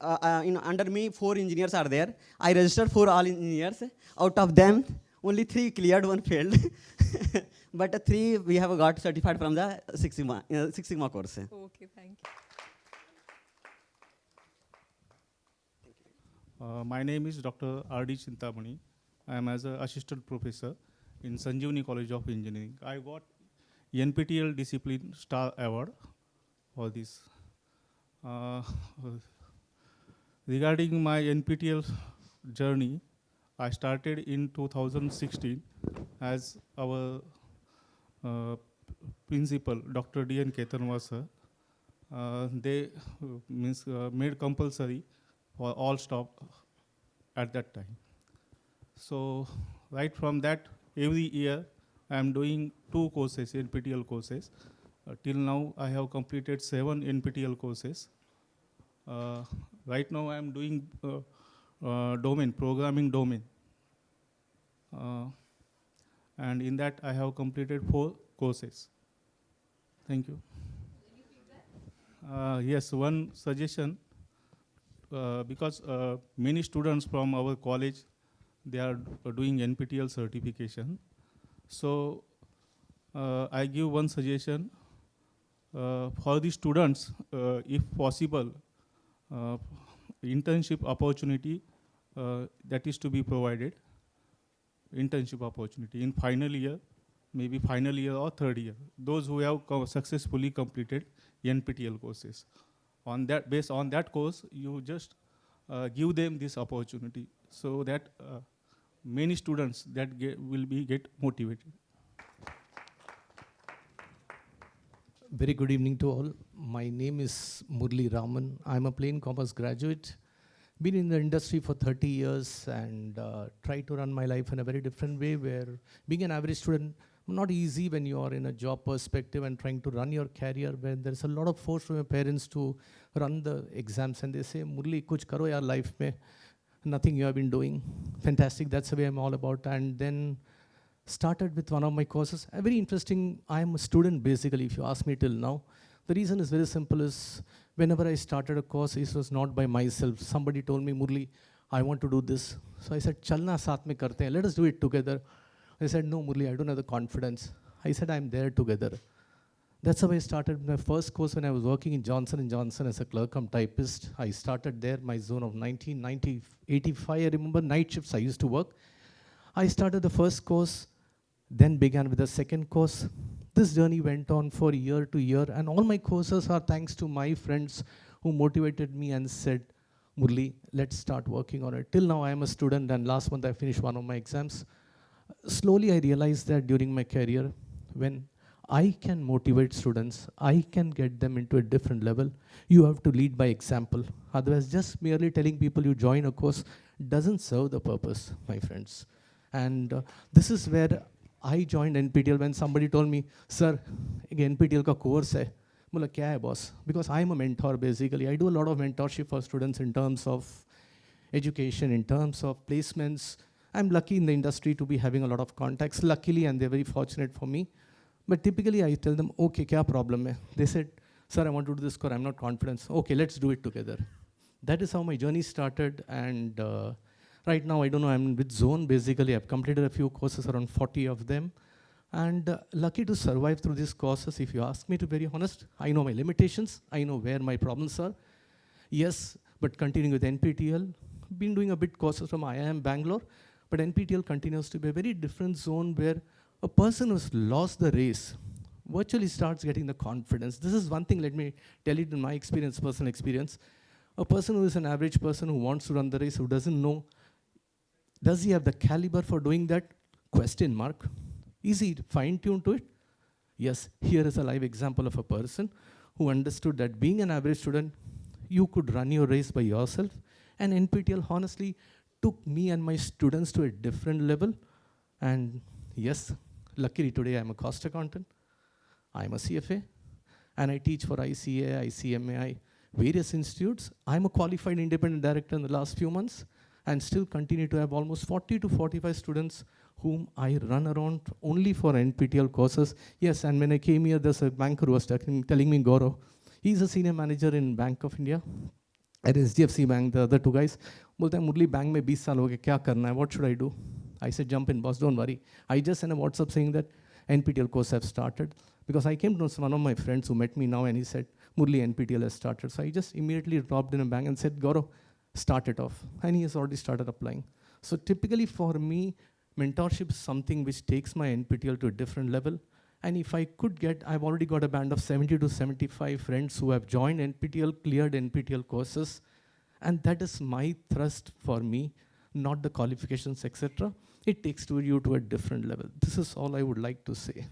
Under me 4 engineers are there. I registered for all engineers. Out of them, only 3 cleared, 1 failed. But 3 we have got certified from the Six Sigma course. Okay, thank you. My name is Dr. R.D. Chintamani. I am as an assistant professor in Sanjeevani College of Engineering. I got NPTEL Discipline Star Award for this. Regarding my NPTEL journey, I started in 2016 as our principal, Dr. D.N. Ketanwar sir. They made compulsory for all staff at that time. So right from that, every year I am doing 2 courses, NPTEL courses. Till now I have completed 7 NPTEL courses. Right now I am doing programming domain. And in that I have completed 4 courses. Thank you. Yes, one suggestion. Because many students from our college, they are doing NPTEL certification. So I give one suggestion for the students, if possible, internship opportunity that is to be provided. Internship opportunity in final year, maybe final year or 3rd year. Those who have successfully completed NPTEL courses. Based on that course, you just give them this opportunity so that many students that will get motivated. Very good evening to all. My name is Murli Raman. I'm a plain commerce graduate. Been in the industry for 30 years and try to run my life in a very different way, where being an average student, not easy when you are in a job perspective and trying to run your career, when there's a lot of force from your parents to run the exams, and they say, Murli, kuch karo yaar life mein, nothing you have been doing. Fantastic, that's the way I'm all about. And then started with one of my courses. Very interesting, I'm a student basically, if you ask me till now. The reason is very simple, is whenever I started a course, it was not by myself. Somebody told me, Murli, I want to do this. So I said, chalna saath mein karte hain, let us do it together. I said, no, Murli, I don't have the confidence. I said, I'm there together. That's how I started my first course when I was working in Johnson & Johnson as a clerk cum typist. I started there, my zone of 1985. I remember night shifts I used to work. I started the first course, then began with the second course. This journey went on for year to year, and all my courses are thanks to my friends who motivated me and said, Murli, let's start working on it. Till now I am a student, and last month I finished one of my exams. Slowly I realized that during my career, when I can motivate students, I can get them into a different level, you have to lead by example. Otherwise, just merely telling people you join a course doesn't serve the purpose, my friends. And this is where I joined NPTEL when somebody told me, sir, NPTEL ka course hai. Mula, kya hai, boss? Because I'm a mentor basically. I do a lot of mentorship for students in terms of education, in terms of placements. I'm lucky in the industry to be having a lot of contacts, luckily, and they're very fortunate for me. But typically I tell them, okay, kya problem hai? They said, sir, I want to do this course, I'm not confident. Okay, let's do it together. That is how my journey started, and right now, I don't know, I'm with Zone basically. I've completed a few courses, around 40 of them. And lucky to survive through these courses. If you ask me to be very honest, I know my limitations. I know where my problems are. Yes, but continuing with NPTEL, been doing a bit courses from IIM Bangalore, but NPTEL continues to be a very different zone where a person who's lost the race virtually starts getting the confidence. This is one thing, let me tell it in my experience, personal experience. A person who is an average person who wants to run the race, who doesn't know Does he have the caliber for doing that? Question mark. Is he fine-tuned to it? Yes, here is a live example of a person who understood that being an average student, you could run your race by yourself. And NPTEL honestly took me and my students to a different level. And yes, luckily today I'm a cost accountant, I'm a CFA, and I teach for ICA, ICMAI, various institutes. I'm a qualified independent director in the last few months, and still continue to have almost 40 to 45 students whom I run around only for NPTEL courses. Yes, and when I came here, there's a banker who was telling me, Gaurav, he's a senior manager in Bank of India, at SDFC Bank, the other two guys. बोलते हैं मुरली bank में 20 साल हो गए, क्या करना है? What should I do? I said, jump in, boss, don't worry. I just sent a WhatsApp saying that NPTEL course have started. Because I came to one of my friends who met me now and he said, Murli, NPTEL has started. So I just immediately dropped in a bank and said, Gaurav, start it off. And he has already started applying. So typically for me, mentorship is something which takes my NPTEL to a different level. And if I could get, I've already got a band of 70 to 75 friends who have joined NPTEL, cleared NPTEL courses. And that is my thrust for me, not the qualifications, etc. It takes you to a different level. This is all I would like to say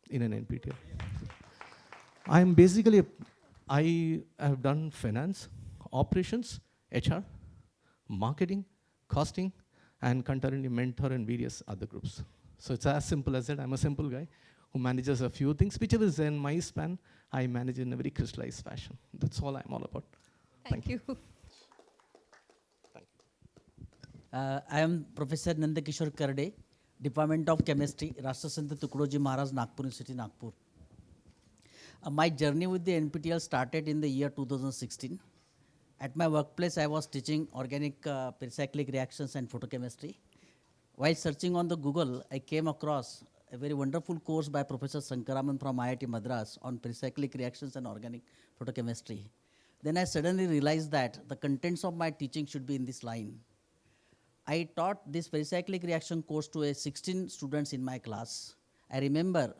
in an NPTEL. I am basically, I have done finance, operations, HR, marketing, costing, and concurrently mentor in various other groups. So it's as simple as that. I'm a simple guy who manages a few things. Whichever is in my span, I manage in a very crystallized fashion. That's all I'm all about. Thank you. I am Professor Nandakishore Karde, Department of Chemistry, Rashtrasant Tukroji Maharaj, Nagpur University, Nagpur. My journey with the NPTEL started in the year 2016. At my workplace, I was teaching organic pericyclic reactions and photochemistry. While searching on the Google, I came across a very wonderful course by Professor Sankaraman from IIT Madras on pericyclic reactions and organic photochemistry. Then I suddenly realized that the contents of my teaching should be in this line. I taught this pericyclic reaction course to 16 students in my class. I remember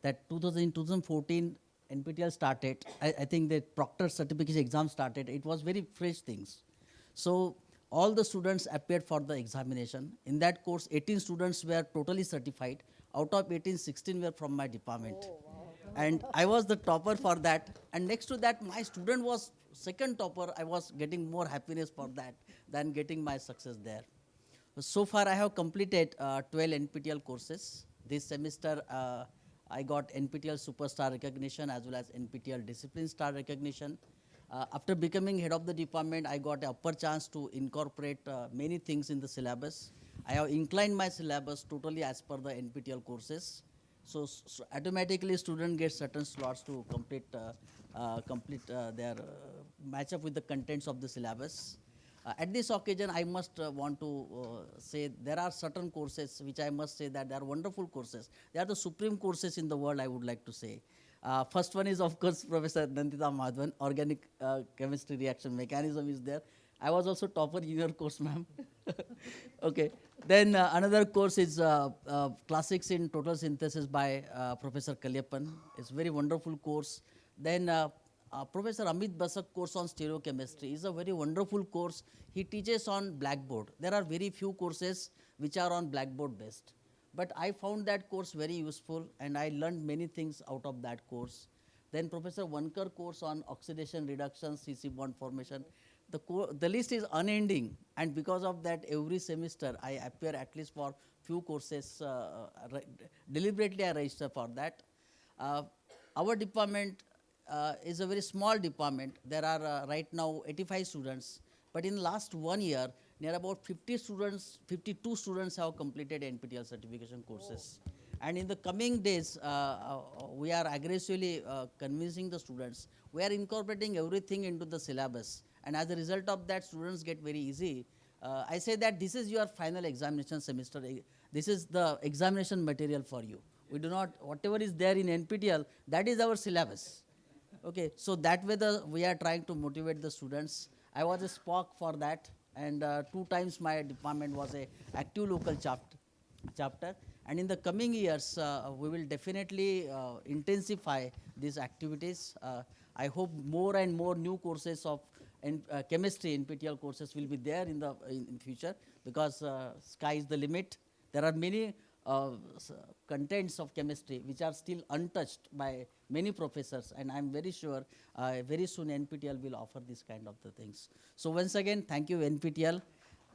that in 2014, NPTEL started. I think the Proctor certification exam started. It was very fresh things. So all the students appeared for the examination. In that course, 18 students were totally certified. Out of 18, 16 were from my department. Oh, wow. And I was the topper for that. And next to that, my student was second topper. I was getting more happiness for that than getting my success there. So far, I have completed 12 NPTEL courses. This semester, I got NPTEL Superstar recognition as well as NPTEL Discipline Star recognition. After becoming head of the department, I got an upper chance to incorporate many things in the syllabus. I have inclined my syllabus totally as per the NPTEL courses. So automatically, student gets certain slots to complete their match up with the contents of the syllabus. At this occasion, I must want to say there are certain courses which I must say that they are wonderful courses. They are the supreme courses in the world, I would like to say. First one is, of course, Professor Nandita Madhavan, Organic Chemistry Reaction Mechanism is there. I was also topper in your course, ma'am. Okay. Then another course is Classics in Total Synthesis by Professor Kalyapan. It's a very wonderful course. Then Professor Amit Basak course on stereochemistry is a very wonderful course. He teaches on Blackboard. There are very few courses which are on Blackboard based. But I found that course very useful and I learned many things out of that course. Then Professor Vankar course on oxidation reduction, CC bond formation. The list is unending, and because of that, every semester I appear at least for few courses. Deliberately I register for that. Our department is a very small department. There are right now 85 students, but in the last 1 year, near about 52 students have completed NPTEL certification courses. And in the coming days, we are aggressively convincing the students. We are incorporating everything into the syllabus. And as a result of that, students get very easy. I say that this is your final examination semester. This is the examination material for you. We do not, whatever is there in NPTEL, that is our syllabus. Okay, so that way we are trying to motivate the students. I was a SPOC for that, and 2 times my department was a active local chapter. And in the coming years, we will definitely intensify these activities. I hope more and more new courses of chemistry NPTEL courses will be there in the in future, because sky is the limit. There are many contents of chemistry which are still untouched by many professors, and I'm very sure very soon NPTEL will offer this kind of the things. So once again, thank you NPTEL.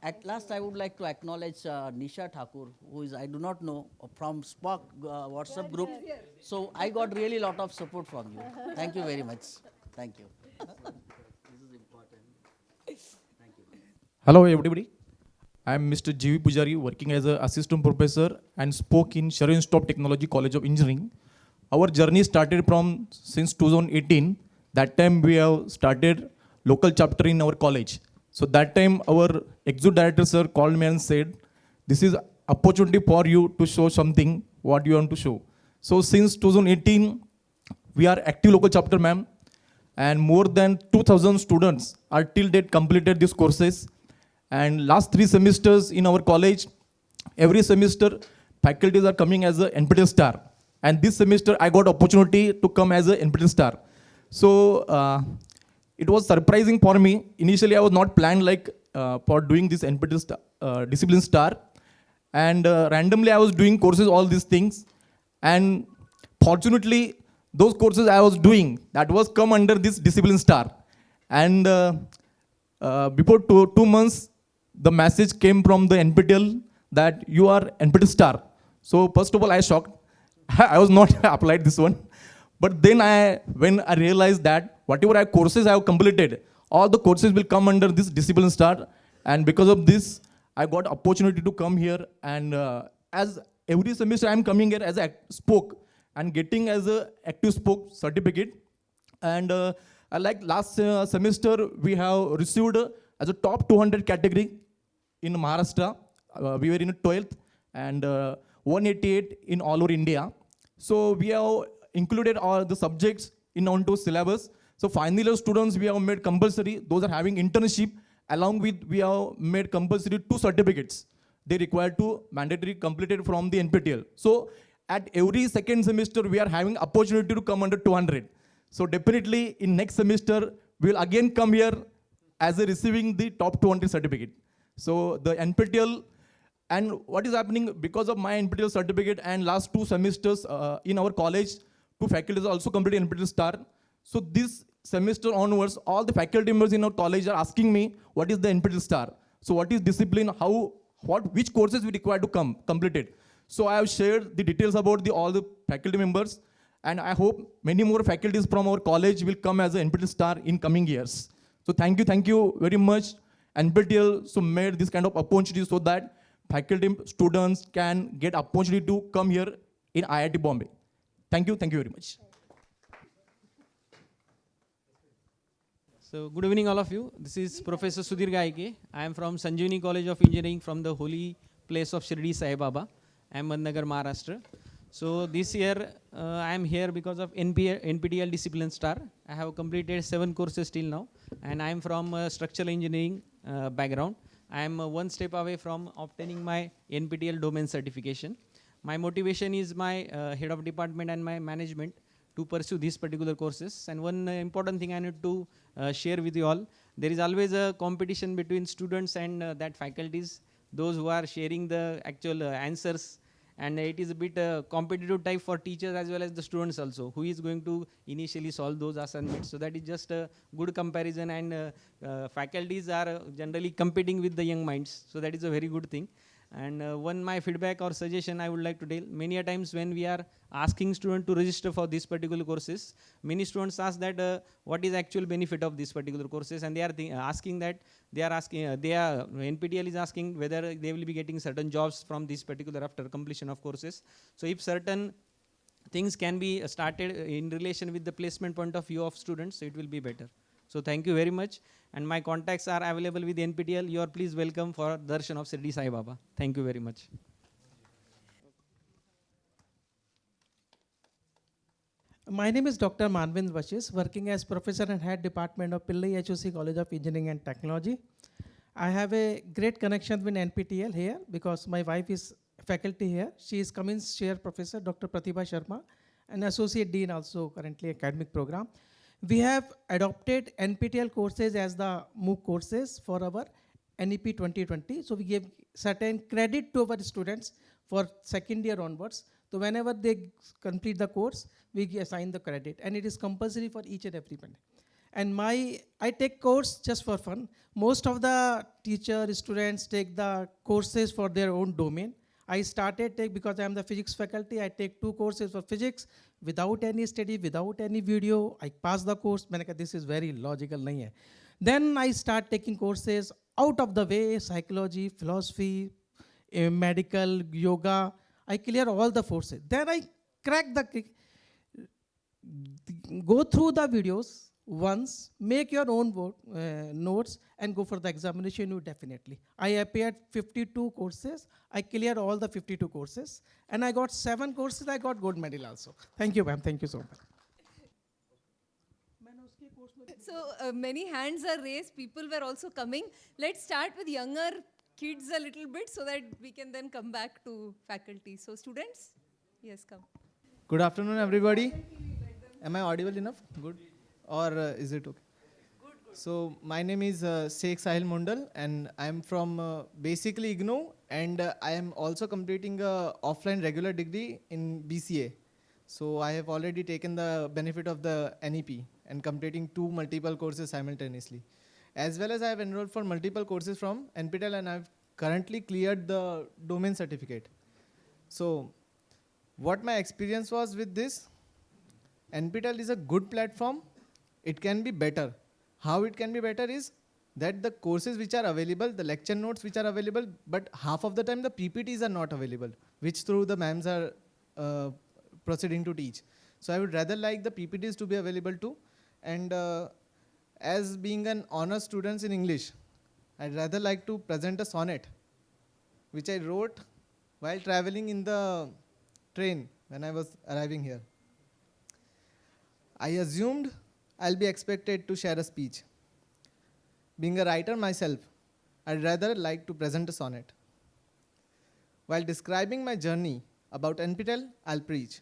At last, I would like to acknowledge Nisha Thakur, who is, I do not know, from Spock WhatsApp group. So I got really lot of support from you. Thank you very much. Thank you. This is important. Thank you. Hello everybody. I am Mr. G.V. Pujari, working as an assistant professor and spoke in Sharon Stop Technology College of Engineering. Our journey started from since 2018. That time we have started local chapter in our college. So that time our executive director sir called me and said, this is opportunity for you to show something what you want to show. So since 2018, we are active local chapter, ma'am, and more than 2,000 students are till date completed these courses. And last 3 semesters in our college, every semester faculties are coming as a NPTEL star. And this semester I got opportunity to come as a NPTEL star. So it was surprising for me. Initially I was not planned like for doing this NPTEL discipline star. And randomly I was doing courses, all these things. And fortunately, those courses I was doing, that was come under this discipline star. And before 2 months, the message came from the NPTEL that you are NPTEL star. So first of all, I shocked. I was not applied this one. But then when I realized that whatever courses I have completed, all the courses will come under this discipline star. And because of this, I got opportunity to come here. And as every semester I am coming here as a spoke and getting as a active spoke certificate. And like last semester, we have received as a top 200 category in Maharashtra. We were in 12th and 188 in all over India. So we have included all the subjects in onto syllabus. So final year students we have made compulsory. Those are having internship. Along with we have made compulsory 2 certificates. They require to mandatory completed from the NPTEL. So at every second semester we are having opportunity to come under 200. So definitely in next semester we will again come here as a receiving the top 200 certificate. So the NPTEL, and what is happening because of my NPTEL certificate and last 2 semesters in our college, 2 faculties also completed NPTEL star. So this semester onwards, all the faculty members in our college are asking me, what is the NPTEL star? So what is discipline, which courses we require to complete it. So I have shared the details about all the faculty members, and I hope many more faculties from our college will come as an NPTEL star in coming years. So thank you very much. NPTEL so made this kind of opportunity so that faculty students can get opportunity to come here in IIT Bombay. Thank you very much. So good evening all of you. This is Professor Sudhir Gaike. I am from Sanjeevani College of Engineering from the holy place of Shirdi Sai Baba, Ahmednagar, Maharashtra. So this year I am here because of NPTEL Discipline Star. I have completed 7 courses till now, and I am from structural engineering background. I am one step away from obtaining my NPTEL domain certification. My motivation is my head of department and my management to pursue these particular courses. And one important thing I need to share with you all, there is always a competition between students and that faculties, those who are sharing the actual answers, and it is a bit competitive type for teachers as well as the students also, who is going to initially solve those assignments. So that is just a good comparison, and faculties are generally competing with the young minds. So that is a very good thing. And one my feedback or suggestion I would like to tell, many a times when we are asking students to register for these particular courses, many students ask that what is actual benefit of these particular courses, and they are asking that NPTEL is asking whether they will be getting certain jobs from this particular after completion of courses. So if certain things can be started in relation with the placement point of view of students, so it will be better. So thank you very much. And my contacts are available with NPTEL. You are please welcome for Darshan of Shirdi Sai Baba. Thank you very much. My name is Dr. Manvind Vashis, working as Professor and Head Department of Pillai HOC College of Engineering and Technology. I have a great connection with NPTEL here because my wife is faculty here. She is Cummins Chair Professor, Dr. Pratibha Sharma, and Associate Dean also currently academic program. We have adopted NPTEL courses as the MOOC courses for our NEP 2020. So we give certain credit to our students for second year onwards. So whenever they complete the course, we assign the credit, and it is compulsory for each and everyone. And I take course just for fun. Most of the students take the courses for their own domain. I started because I am the physics faculty. I take 2 courses for physics without any study, without any video. I pass the course. मैंने कहा this is very logical नहीं है. Then I start taking courses out of the way, psychology, philosophy, medical, yoga. I clear all the courses. Then I go through the videos once, make your own notes, and go for the examination. You definitely. I appeared 52 courses. I cleared all the 52 courses, and I got 7 courses. I got gold medal also. Thank you, ma'am. Thank you so much. So many hands are raised. People were also coming. Let's start with younger kids a little bit so that we can then come back to faculty. So students, yes, come. Good afternoon, everybody. Am I audible enough? Good. Or is it okay? Good. So my name is Sheikh Sahil Mundal, and I am from basically IGNOU, and I am also completing a offline regular degree in BCA. So I have already taken the benefit of the NEP and completing 2 multiple courses simultaneously. As well as I have enrolled for multiple courses from NPTEL, and I have currently cleared the domain certificate. So what my experience was with this, NPTEL is a good platform. It can be better. How it can be better is that the courses which are available, the lecture notes which are available, but half of the time the PPTs are not available, which through the ma'ams are proceeding to teach. So I would rather like the PPTs to be available too. And as being an honor student in English, I'd rather like to present a sonnet, which I wrote while traveling in the train when I was arriving here. I assumed I'll be expected to share a speech. Being a writer myself, I'd rather like to present a sonnet. While describing my journey about NPTEL, I'll preach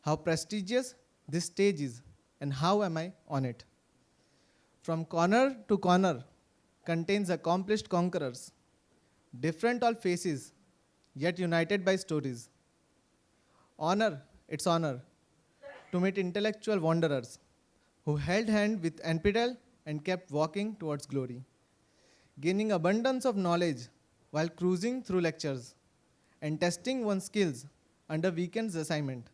how prestigious this stage is and how am I on it. From corner to corner contains accomplished conquerors, different all faces, yet united by stories. Honor, it's honor to meet intellectual wanderers who held hand with NPTEL and kept walking towards glory, gaining abundance of knowledge while cruising through lectures and testing one's skills under weekend's assignment,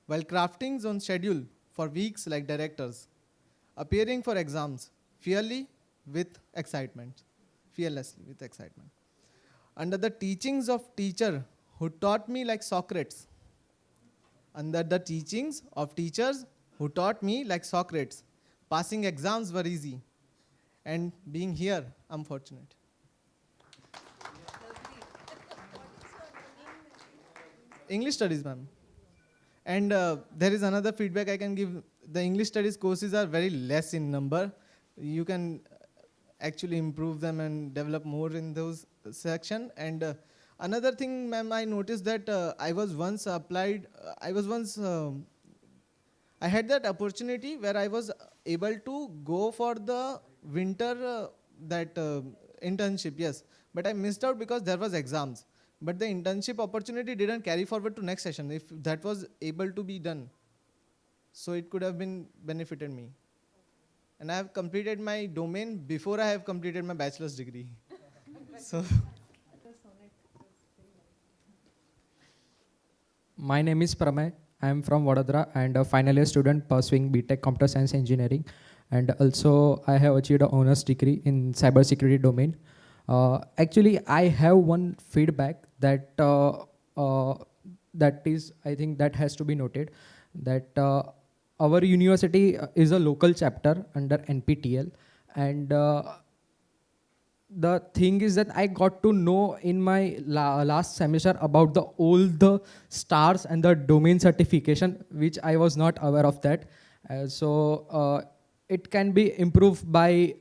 while crafting one's schedule for weeks like directors, appearing for exams fearlessly with excitement. Under the teachings of teacher who taught me like Socrates, passing exams were easy, and being here, I'm fortunate. English studies, ma'am. And there is another feedback I can give. The English studies courses are very less in number. You can actually improve them and develop more in those section. And another thing, ma'am, I noticed that I had that opportunity where I was able to go for the winter internship, yes. But I missed out because there was exams. But the internship opportunity didn't carry forward to next session if that was able to be done. So it could have been benefited me. And I have completed my domain before I have completed my bachelor's degree. So. My name is Pramay. I am from Vadodara and a final year student pursuing BTech Computer Science Engineering. And also I have achieved an honors degree in cybersecurity domain. Actually, I have one feedback that is, I think that has to be noted, that our university is a local chapter under NPTEL, and the thing is that I got to know in my last semester about all the stars and the domain certification, which I was not aware of that. So it can be improved by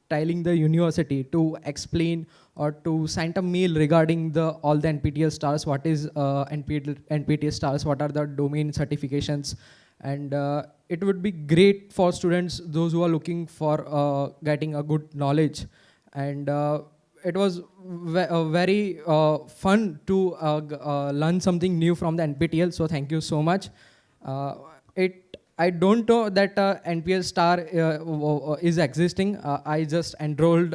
telling the university to explain or to send a mail regarding all the NPTEL stars, what is NPTEL stars, what are the domain certifications, and it would be great for students, those who are looking for getting a good knowledge. And it was very fun to learn something new from the NPTEL. So thank you so much. I don't know that NPL Star is existing. I just enrolled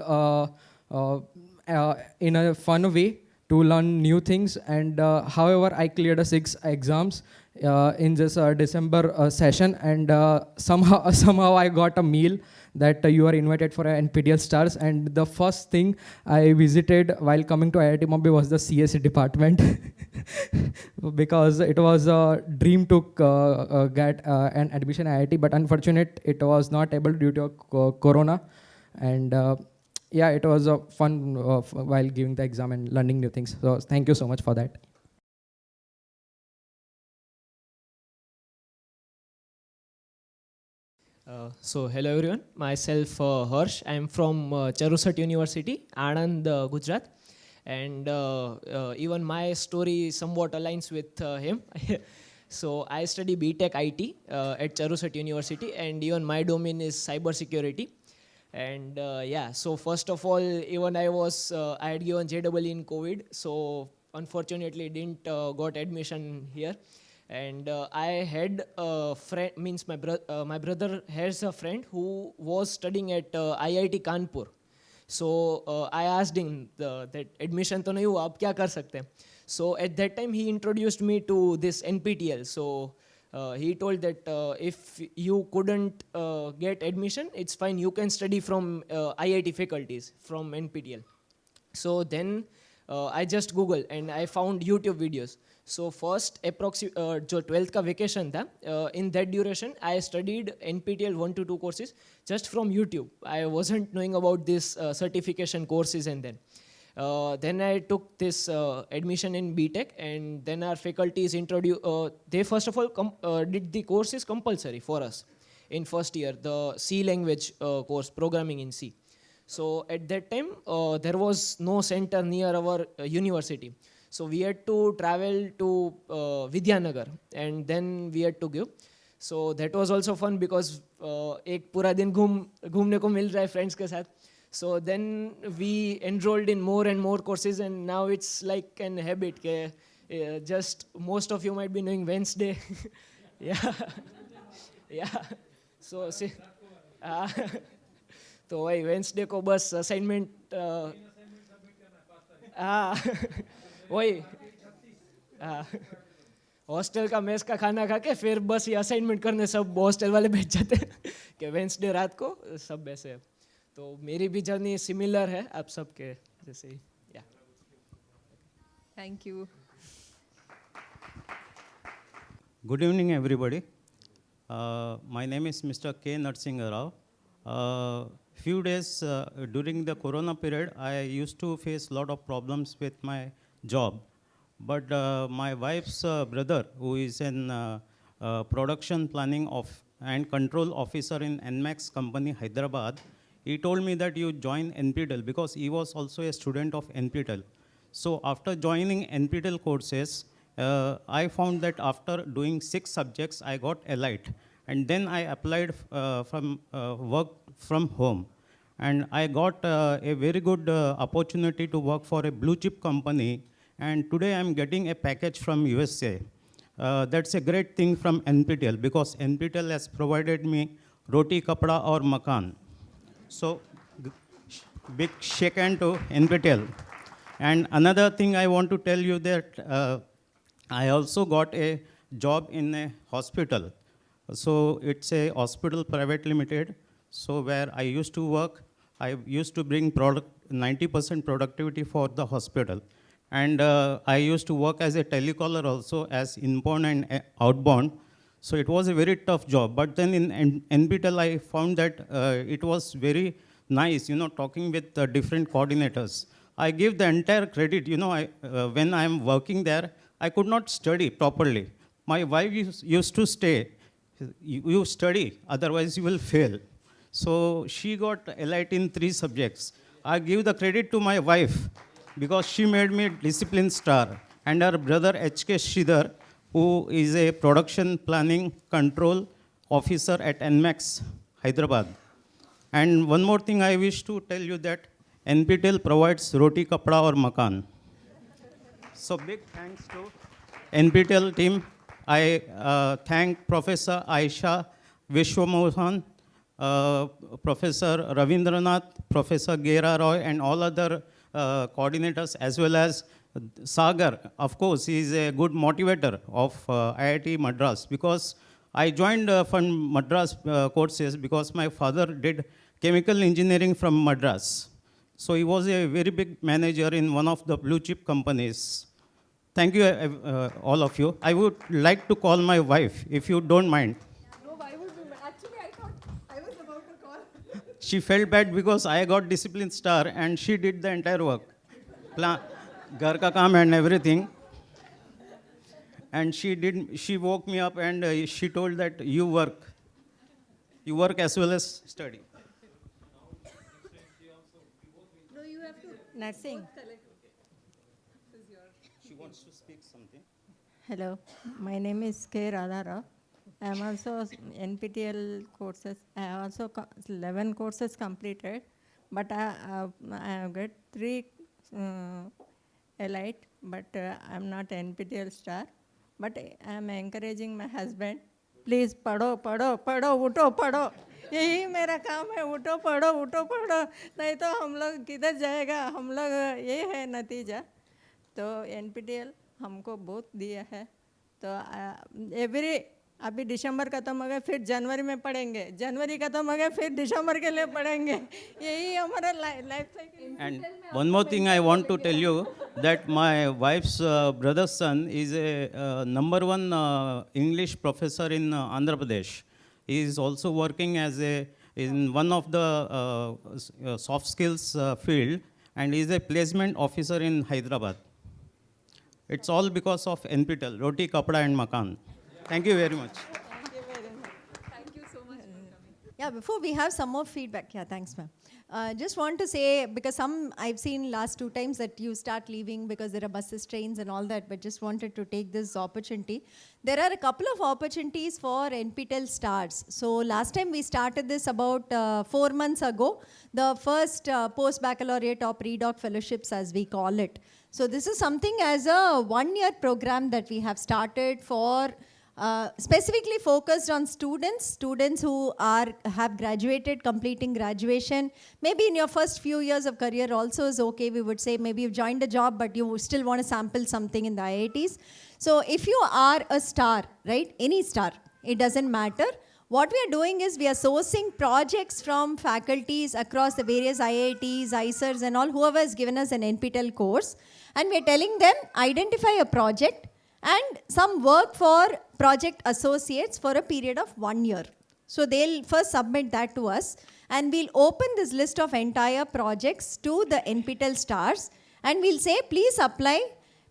in a fun way to learn new things. And however, I cleared 6 exams in this December session. And somehow I got a mail that you are invited for an NPTEL Stars. And the first thing I visited while coming to IIT Bombay was the CSE department. Because it was a dream to get an admission at IIT, but unfortunate it was not able due to Corona. And yeah, it was fun while giving the exam and learning new things. So thank you so much for that. So hello everyone, myself Harsh. I am from Charusat University, Anand, Gujarat. And even my story somewhat aligns with him. So I study BTech IT at Charusat University, and even my domain is cybersecurity. And yeah, so first of all, even I had given JEE in COVID, so unfortunately didn't got admission here. And I had a friend, means my brother has a friend who was studying at IIT Kanpur. So I asked him that admission to nahi hua, aap kya kar sakte hain? So at that time he introduced me to this NPTEL. So he told that if you couldn't get admission, it's fine, you can study from IIT faculties, from NPTEL. So then I just Googled and I found YouTube videos. So first जो 12th का vacation था, in that duration I studied NPTEL 1 to 2 courses just from YouTube. I wasn't knowing about this certification courses, and then I took this admission in BTech, and then our faculties introduced, they first of all did the courses compulsory for us in first year, the C language course, programming in C. So at that time, there was no center near our university. So we had to travel to Vidyanagar, and then we had to give. So that was also fun because एक पूरा दिन घूमने को मिल रहा है friends के साथ. So then we enrolled in more and more courses, and now it's like an habit. Just most of you might be knowing Wednesday. Yeah. Yeah. So see, तो वही Wednesday को बस assignment वही हॉस्टल का mess का खाना खा के फिर बस ये असाइनमेंट करने सब हॉस्टल वाले बैठ जाते हैं कि वेंसडे रात को सब ऐसे. तो मेरी भी जर्नी सिमिलर है आप सबके जैसे ही. या thank you. Good evening, everybody. My name is Mr. K. Narsingha Rao. Few days during the Corona period, I used to face a lot of problems with my job. But my wife's brother, who is in production planning and control officer in NMAX company, Hyderabad, he told me that you join NPTEL because he was also a student of NPTEL. So after joining NPTEL courses, I found that after doing 6 subjects, I got elite. And then I applied from work from home. And I got a very good opportunity to work for a blue chip company. And today I'm getting a package from USA. That's a great thing from NPTEL because NPTEL has provided me roti, kapda or makan. So big shake hand to NPTEL. And another thing I want to tell you that I also got a job in a hospital. So it's a hospital private limited. So where I used to work, I used to bring 90% productivity for the hospital. And I used to work as a telecaller also, as inbound and outbound. So it was a very tough job. But then in NPTEL, I found that it was very nice, talking with different coordinators. I give the entire credit, when I'm working there, I could not study properly. My wife used to say, you study, otherwise you will fail. So she got elite in 3 subjects. I give the credit to my wife because she made me discipline star. And her brother H.K. Sridhar, who is a production planning control officer at NMAX, Hyderabad. And one more thing I wish to tell you that NPTEL provides roti, kapda or makan. So big thanks to NPTEL team. I thank Professor Aisha Vishwamohan, Professor Ravindranath, Professor Gera Roy, and all other coordinators, as well as Sagar. Of course, he is a good motivator of IIT Madras, because I joined from Madras courses because my father did chemical engineering from Madras. So he was a very big manager in one of the blue chip companies. Thank you, all of you. I would like to call my wife, if you don't mind. No, I would be, actually, I thought I was about to call. She felt bad because I got discipline star and she did the entire work. Ghar ka kaam and everything. And she woke me up and she told that you work as well as study. No, you have to. Nursing. She wants to speak something. Hello, my name is K. Radhara. I am also NPTEL courses. I have also 11 courses completed, but I have got 3 elite, but I am not NPTEL star. But I am encouraging my husband, please पढ़ो पढ़ो पढ़ो उठो पढ़ो, यही मेरा काम है, उठो पढ़ो, नहीं तो हम लोग किधर जाएगा, हम लोग ये है नतीजा. तो NPTEL हमको बहुत दिया है. तो अभी दिसंबर खत्म हो गया, फिर जनवरी में पढ़ेंगे, जनवरी खत्म हो गया, फिर दिसंबर के लिए पढ़ेंगे, यही हमारा life cycle. And one more thing I want to tell you, that my wife's brother's son is a #1 English professor in Andhra Pradesh. He is also working as in one of the soft skills field, and he is a placement officer in Hyderabad. It's all because of NPTEL, roti, kapda and makan. Thank you very much. Thank you very much. Thank you so much for coming. Yeah, before we have some more feedback. Yeah, thanks, ma'am. Just want to say, because I've seen last 2 times that you start leaving because there are buses, trains and all that, but just wanted to take this opportunity. There are a couple of opportunities for NPTEL stars. So last time we started this about 4 months ago, the first post-baccalaureate or pre-doc fellowships as we call it. So this is something as a 1-year program that we have started for specifically focused on students who have graduated, completing graduation. Maybe in your first few years of career also is okay. We would say maybe you've joined a job, but you still want to sample something in the IITs. So if you are a star, right, any star, it doesn't matter. What we are doing is we are sourcing projects from faculties across the various IITs, ICERs and all, whoever has given us an NPTEL course. And we are telling them, identify a project and some work for project associates for a period of 1 year. So they'll first submit that to us, and we'll open this list of entire projects to the NPTEL stars, and we'll say, please apply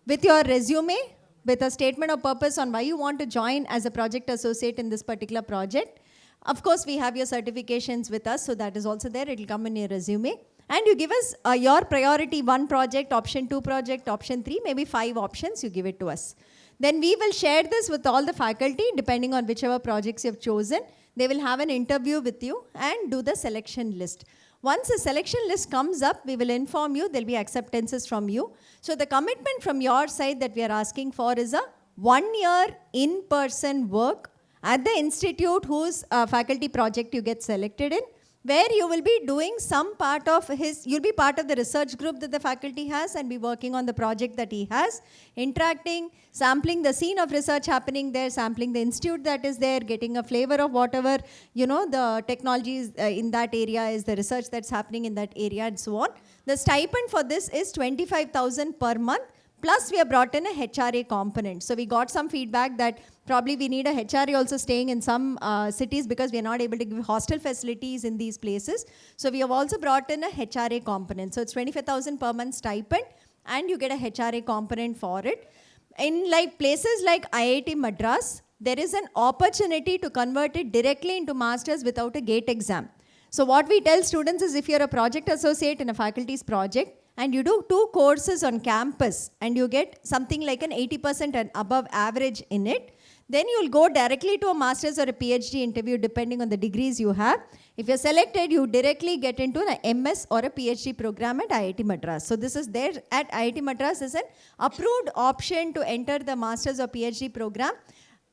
with your resume, with a statement of purpose on why you want to join as a project associate in this particular project. Of course, we have your certifications with us, so that is also there. It will come in your resume. And you give us your priority 1 project, option 2 project, option 3, maybe 5 options, you give it to us. Then we will share this with all the faculty, depending on whichever projects you have chosen. They will have an interview with you and do the selection list. Once the selection list comes up, we will inform you, there will be acceptances from you. So the commitment from your side that we are asking for is a 1-year in-person work at the institute whose faculty project you get selected in, where you will be doing some part of you'll be part of the research group that the faculty has and be working on the project that he has, interacting, sampling the scene of research happening there, sampling the institute that is there, getting a flavor of whatever, the technologies in that area is, the research that's happening in that area and so on. The stipend for this is 25,000 per month. Plus, we have brought in a HRA component. So we got some feedback that probably we need a HRA also staying in some cities because we are not able to give hostel facilities in these places. So we have also brought in a HRA component. So it's 25,000 per month stipend, and you get a HRA component for it. In places like IIT Madras, there is an opportunity to convert it directly into masters without a GATE exam. So what we tell students is, if you're a project associate in a faculty's project, and you do 2 courses on campus, and you get something like an 80% and above average in it, Then you'll go directly to a master's or a PhD interview depending on the degrees you have. If you're selected, you directly get into an MS or a PhD program at IIT Madras. So this is there at IIT Madras is an approved option to enter the master's or PhD program.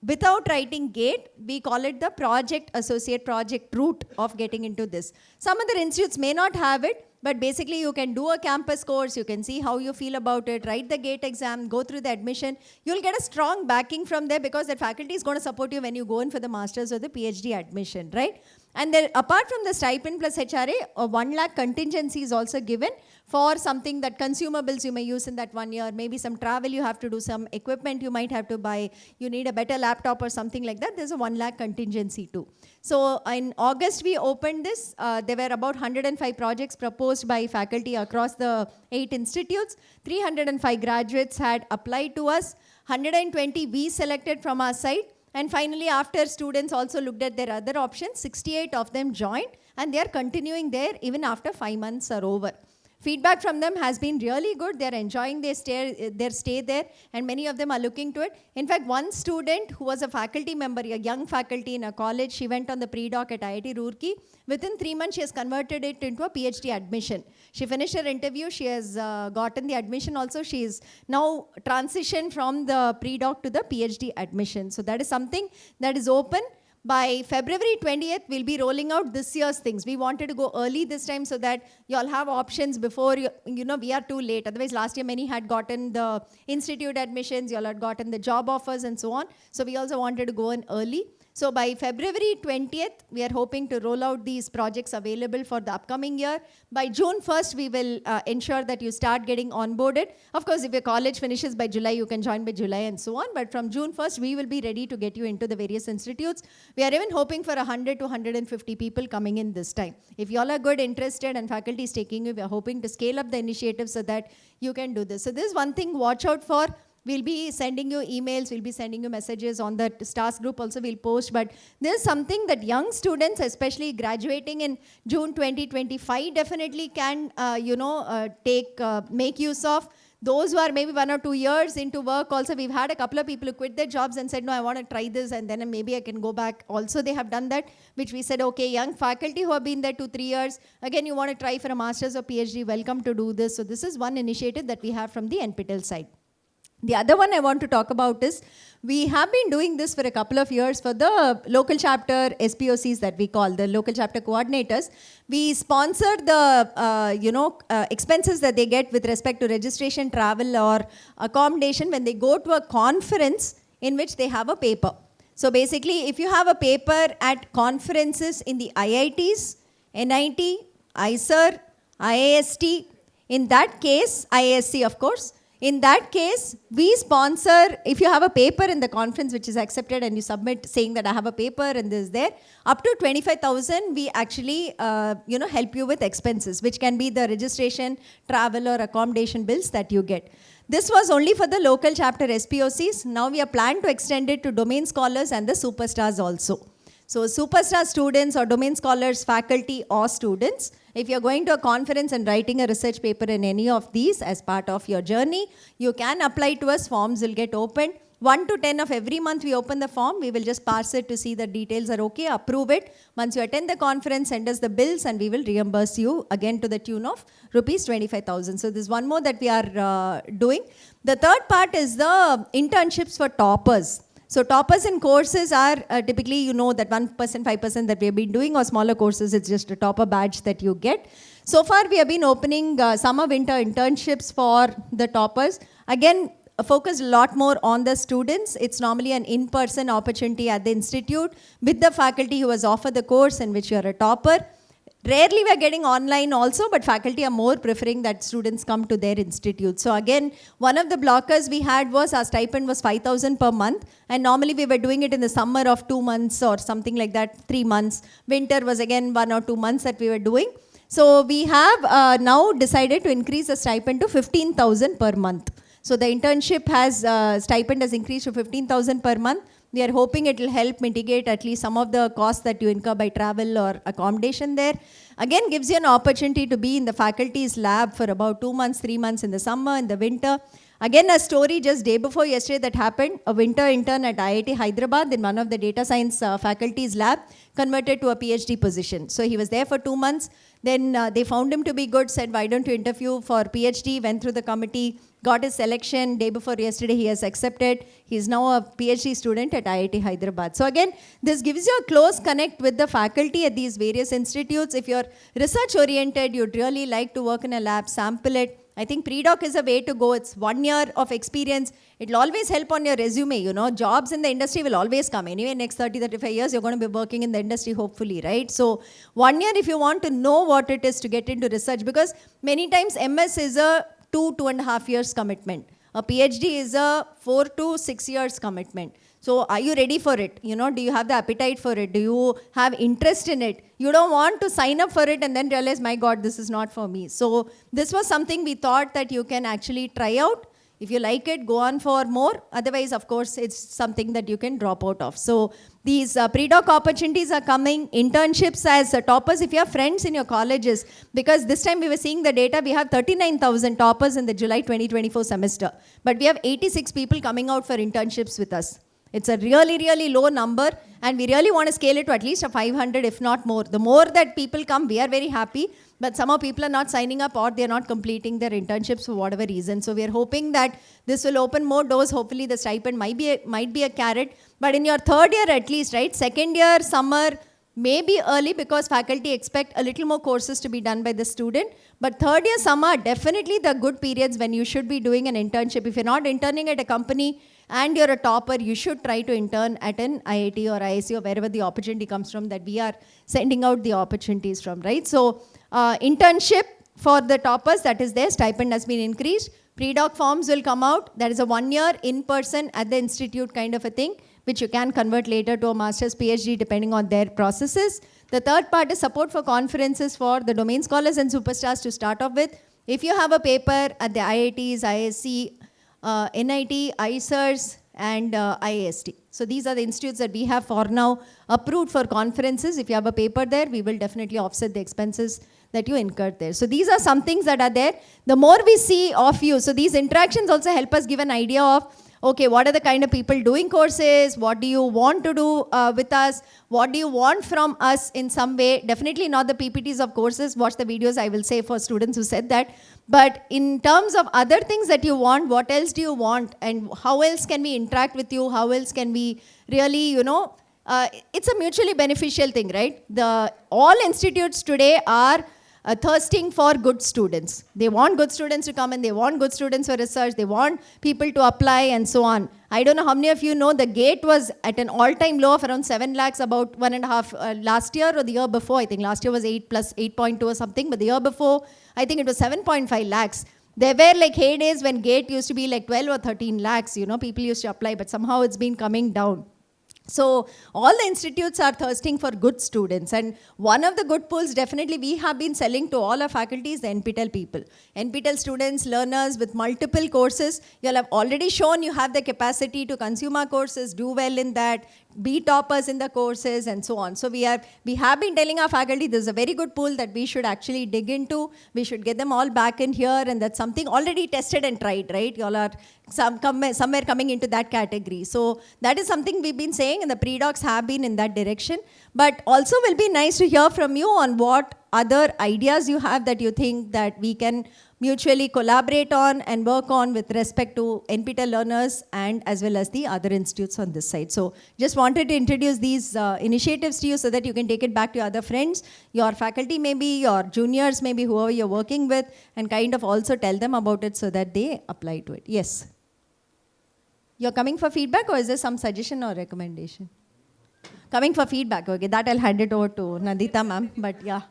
Without writing GATE, we call it the project associate project route of getting into this. Some other institutes may not have it, but basically you can do a campus course, you can see how you feel about it, write the GATE exam, go through the admission. You'll get a strong backing from there because that faculty is going to support you when you go in for the master's or the PhD admission, right? And then apart from the stipend plus HRA, a 1 lakh contingency is also given for something that consumables you may use in that 1 year, maybe some travel you have to do, some equipment you might have to buy, you need a better laptop or something like that, there's a 1 lakh contingency too. So in August we opened this, there were about 105 projects proposed by faculty across the 8 institutes, 305 graduates had applied to us, 120 we selected from our side, and finally after students also looked at their other options, 68 of them joined and they are continuing there even after 5 months are over. Feedback from them has been really good. They're enjoying their stay there, and many of them are looking to it. In fact, one student who was a faculty member, a young faculty in a college, she went on the pre-doc at IIT Roorkee. Within 3 months, she has converted it into a PhD admission. She finished her interview. She has gotten the admission also. She is now transitioned from the pre-doc to the PhD admission. So that is something that is open. By February 20th, we'll be rolling out this year's things. We wanted to go early this time so that you all have options before, you know, we are too late. Otherwise, last year, many had gotten the institute admissions, you all had gotten the job offers and so on. So we also wanted to go in early. So by February 20th, we are hoping to roll out these projects available for the upcoming year. By June 1st, we will ensure that you start getting onboarded. Of course, if your college finishes by July, you can join by July and so on. But from June 1st, we will be ready to get you into the various institutes. We are even hoping for 100 to 150 people coming in this time. If you all are good, interested, and faculty is taking you, we are hoping to scale up the initiative so that you can do this. So this is one thing, watch out for. We'll be sending you emails, we'll be sending you messages on the STARS group also we'll post, but there's something that young students, especially graduating in June 2025, definitely can, make use of. Those who are maybe 1 or 2 years into work also, we've had a couple of people who quit their jobs and said, no, I want to try this and then maybe I can go back. Also, they have done that, which we said, okay, young faculty who have been there 2-3 years, again, you want to try for a master's or PhD, welcome to do this. So this is one initiative that we have from the NPTEL side. The other one I want to talk about is, we have been doing this for a couple of years for the local chapter SPOCs that we call, the local chapter coordinators. We sponsor the expenses that they get with respect to registration, travel or accommodation when they go to a conference in which they have a paper. So basically, if you have a paper at conferences in the IITs, NIT, ISER, IIST, in that case, IISc of course, in that case, we sponsor, if you have a paper in the conference which is accepted and you submit saying that I have a paper and this is there, up to 25,000 we actually help you with expenses, which can be the registration, travel or accommodation bills that you get. This was only for the local chapter SPOCs. Now we are planned to extend it to domain scholars and the superstars also. So superstar students or domain scholars, faculty or students, if you're going to a conference and writing a research paper in any of these as part of your journey, you can apply to us, forms will get opened. 1 to 10 of every month we open the form, we will just parse it to see the details are okay, approve it. Once you attend the conference, send us the bills and we will reimburse you again to the tune of rupees 25,000. So there's one more that we are doing. The third part is the internships for toppers. So toppers in courses are typically, you know, that 1%, 5% that we have been doing, or smaller courses, it's just a topper badge that you get. So far, we have been opening summer-winter internships for the toppers. Again, focus a lot more on the students. It's normally an in-person opportunity at the institute with the faculty who has offered the course in which you are a topper. Rarely we are getting online also, but faculty are more preferring that students come to their institute. So again, one of the blockers we had was our stipend was 5,000 per month, and normally we were doing it in the summer of 2 months or something like that, 3 months. Winter was again 1 or 2 months that we were doing. So we have now decided to increase the stipend to 15,000 per month. So the internship has, stipend has increased to 15,000 per month. We are hoping it will help mitigate at least some of the costs that you incur by travel or accommodation there. Again, gives you an opportunity to be in the faculty's lab for about 2 months, 3 months in the summer, in the winter. Again, a story just day before yesterday that happened. A winter intern at IIT Hyderabad in one of the data science faculty's lab converted to a PhD position. So he was there for 2 months. Then they found him to be good, said, why don't you interview for PhD, went through the committee, got his selection. Day before yesterday, he has accepted. He's now a PhD student at IIT Hyderabad. So again, this gives you a close connect with the faculty at these various institutes. If you're research oriented, you'd really like to work in a lab, sample it. I think pre-doc is a way to go. It's 1 year of experience. It'll always help on your resume, you know. Jobs in the industry will always come. Anyway, next 30, 35 years, you're going to be working in the industry, hopefully, right? So 1 year, if you want to know what it is to get into research, because many times MS is a 2.5 years commitment. A PhD is a 4 to 6 years commitment. So are you ready for it? You know, do you have the appetite for it? Do you have interest in it? You don't want to sign up for it and then realize, my God, this is not for me. So this was something we thought that you can actually try out. If you like it, go on for more. Otherwise, of course, it's something that you can drop out of. So these pre-doc opportunities are coming. Internships as toppers, if you have friends in your colleges, because this time we were seeing the data, we have 39,000 toppers in the July 2024 semester. But we have 86 people coming out for internships with us. It's a really, really low number, and we really want to scale it to at least a 500, if not more. The more that people come, we are very happy, but somehow people are not signing up or they're not completing their internships for whatever reason. So we are hoping that this will open more doors. Hopefully the stipend might be a carrot. But in your third year at least, right? Second year, summer, maybe early because faculty expect a little more courses to be done by the student. But third year, summer, definitely the good periods when you should be doing an internship. If you're not interning at a company, and you're a topper, you should try to intern at an IIT or IIC or wherever the opportunity comes from that we are sending out the opportunities from, right? So internship for the toppers, that is there, stipend has been increased. Pre-doc forms will come out. That is a 1 year in-person at the institute kind of a thing, which you can convert later to a master's, PhD, depending on their processes. The third part is support for conferences for the domain scholars and superstars to start off with. If you have a paper at the IITs, ISC, NIT, ICERS, and IAST. So these are the institutes that we have for now approved for conferences. If you have a paper there, we will definitely offset the expenses that you incurred there. So these are some things that are there. The more we see of you, so these interactions also help us give an idea of, okay, what are the kind of people doing courses? What do you want to do with us? What do you want from us in some way? Definitely not the PPTs of courses. Watch the videos, I will say, for students who said that. But in terms of other things that you want, what else do you want? And how else can we interact with you? How else can we really, you know, it's a mutually beneficial thing, right? All institutes today are thirsting for good students. They want good students to come in, they want good students for research, they want people to apply and so on. I don't know how many of you know the GATE was at an all-time low of around 7 lakhs about 1.5 last year or the year before. I think last year was 8 plus 8.2 or something, but the year before, I think it was 7.5 lakhs. There were like heydays when GATE used to be like 12 or 13 lakhs, you know, people used to apply, but somehow it's been coming down. So all the institutes are thirsting for good students, and one of the good pools definitely we have been selling to all our faculty is the NPTEL people. NPTEL students, learners with multiple courses, you'll have already shown you have the capacity to consume our courses, do well in that, be toppers in the courses and so on. So we have been telling our faculty this is a very good pool that we should actually dig into. We should get them all back in here, and that's something already tested and tried, right? You all are somewhere coming into that category. So that is something we've been saying, and the pre-docs have been in that direction. But also will be nice to hear from you on what other ideas you have that you think that we can mutually collaborate on and work on with respect to NPTEL learners and as well as the other institutes on this side. So just wanted to introduce these initiatives to you so that you can take it back to your other friends, your faculty maybe, your juniors maybe, whoever you're working with, and kind of also tell them about it so that they apply to it. Yes? You're coming for feedback, or is there some suggestion or recommendation? Coming for feedback, okay, that I'll hand it over to Nandita ma'am, but yeah.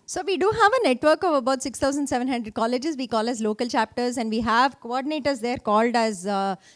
So we do have a network of about 6,700 colleges we call as local chapters, and we have coordinators there called as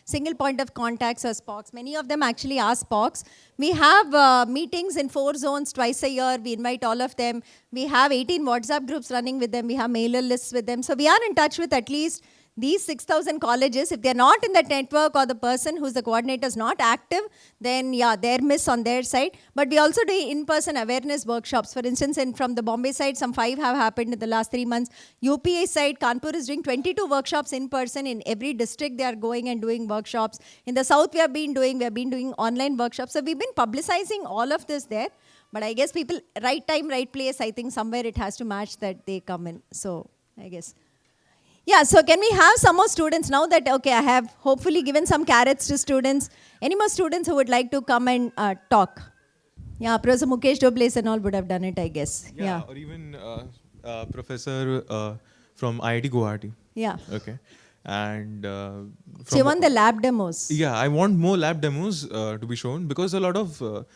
single point of contacts or SPOCs. Many of them actually are SPOCs. We have meetings in 4 zones twice a year. We invite all of them. We have 18 WhatsApp groups running with them. We have mailer lists with them. So we are in touch with at least these 6,000 colleges, if they're not in that network or the person who's the coordinator is not active, then yeah, they're miss on their side. But we also do in-person awareness workshops. For instance, from the Bombay side, some 5 have happened in the last 3 months. UPA side, Kanpur is doing 22 workshops in person. In every district, they are going and doing workshops. In the south, we have been doing online workshops. So we've been publicizing all of this there. But I guess people, right time, right place, I think somewhere it has to match that they come in. So I guess. Yeah, so can we have some more students now that, okay, I have hopefully given some carrots to students. Any more students who would like to come and talk? Yeah, Professor Mukesh Dobles and all would have done it, I guess. Yeah. Or even Professor from IIT Guwahati. Yeah. Okay. And So you want the lab demos? Yeah, I want more lab demos to be shown, because a lot of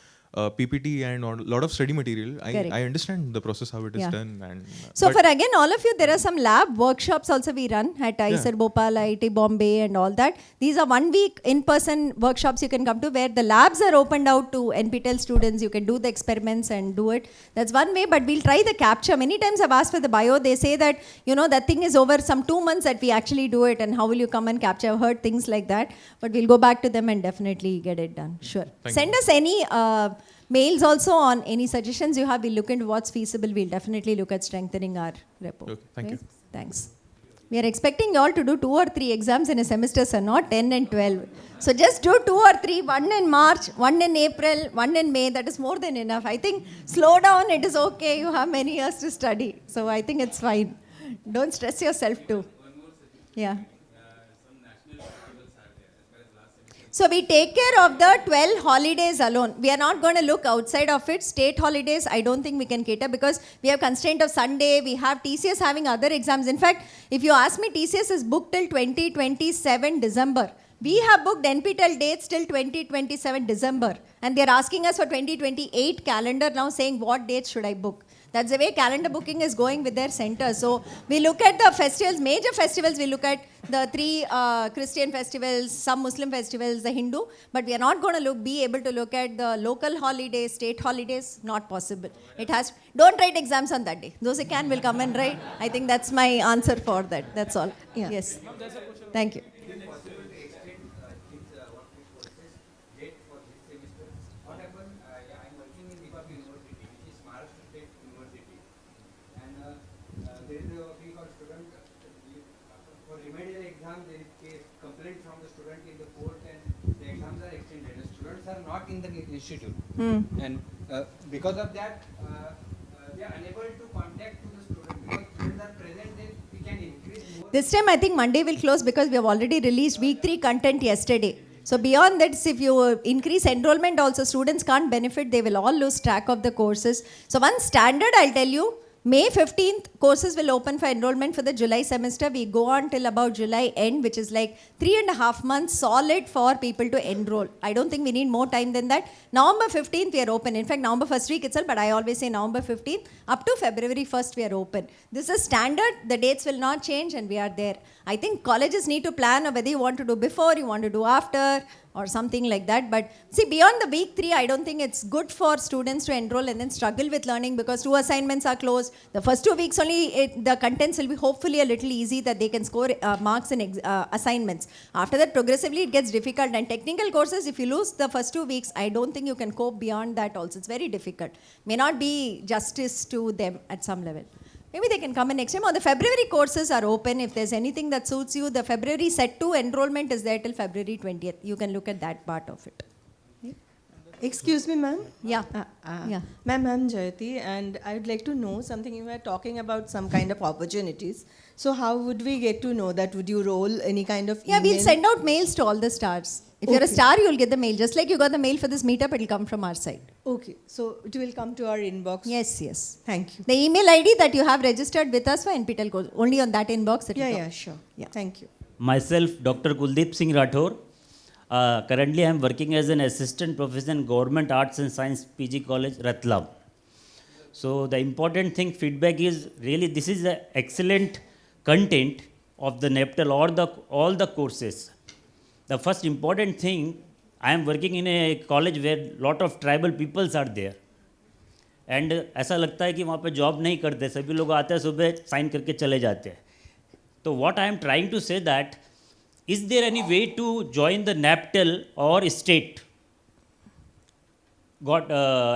PPT and a lot of study material, I understand the process, how it is done. And so for again, all of you, there are some lab workshops also we run at IISER Bhopal, IIT Bombay and all that. These are 1 week in-person workshops you can come to, where the labs are opened out to NPTEL students. You can do the experiments and do it. That's one way, but we'll try the capture. Many times I've asked for the bio, they say that, you know, that thing is over some 2 months that we actually do it, and how will you come and capture? I've heard things like that, but we'll go back to them and definitely get it done. Sure. Send us any mails also on any suggestions you have. We'll look into what's feasible. We'll definitely look at strengthening our report. Okay, thank you. Thanks. We are expecting you all to do 2 or 3 exams in a semester, sir, not 10 and 12. So just do 2 or 3, 1 in March, 1 in April, 1 in May. That is more than enough. I think slow down, it is okay. You have many years to study. So I think it's fine. Don't stress yourself too. Yeah. So we take care of the 12 holidays alone. We are not going to look outside of it. State holidays, I don't think we can cater, because we have constraint of Sunday. We have TCS having other exams. In fact, if you ask me, TCS is booked till 2027 December. We have booked NPTEL dates till 2027 December. And they're asking us for 2028 calendar now, saying what dates should I book. That's the way calendar booking is going with their centers. So we look at the festivals, major festivals. We look at the 3 Christian festivals, some Muslim festivals, the Hindu. But we are not going to be able to look at the local holidays, state holidays. Not possible. It has. Don't write exams on that day. Those who can will come and write. I think that's my answer for that. That's all. Yeah. Yes. Thank you. Not in the institute, and because of that, they are unable to contact to the student, because students are present, then we can increase more. This time I think Monday will close, because we have already released week 3 content yesterday. So beyond that, if you increase enrollment also, students can't benefit. They will all lose track of the courses. So one standard, I'll tell you, May 15th, courses will open for enrollment for the July semester. We go on till about July end, which is like 3.5 months solid for people to enroll. I don't think we need more time than that. November 15th, we are open. In fact, November 1st week itself, but I always say November 15th. Up to February 1st, we are open. This is standard. The dates will not change, and we are there. I think colleges need to plan whether you want to do before, you want to do after, or something like that. But see, beyond the week 3, I don't think it's good for students to enroll and then struggle with learning, because 2 assignments are closed. The first 2 weeks only, the contents will be hopefully a little easy, that they can score marks in assignments. After that, progressively it gets difficult. And technical courses, if you lose the first 2 weeks, I don't think you can cope beyond that also. It's very difficult. May not be justice to them at some level. Maybe they can come in next time. Or the February courses are open. If there's anything that suits you, the February set 2 enrollment is there till February 20th. You can look at that part of it. Excuse me, ma'am. Yeah. Yeah. Ma'am, I'm Jayati, and I'd like to know something. You were talking about some kind of opportunities. So how would we get to know that? Would you roll any kind of email? Yeah, we'll send out mails to all the stars. If you're a star, you'll get the mail. Just like you got the mail for this meetup, it'll come from our side. Okay. So it will come to our inbox? Yes, yes. Thank you. The email ID that you have registered with us for NPTEL course, only on that inbox. That Yeah, sure. Yeah. Thank you. Myself, Dr. Kuldeep Singh Rathore. Currently, I am working as an assistant professor in Government Arts and Science PG College, Ratlam. So the important thing, feedback is really this is the excellent content of the NPTEL or all the courses. The first important thing, I am working in a college where lot of tribal peoples are there. And ऐसा लगता है कि वहाँ पे job नहीं करते, सभी लोग आते हैं सुबह साइन करके चले जाते हैं. So what I am trying to say that, is there any way to join the NAPTEL or state? Got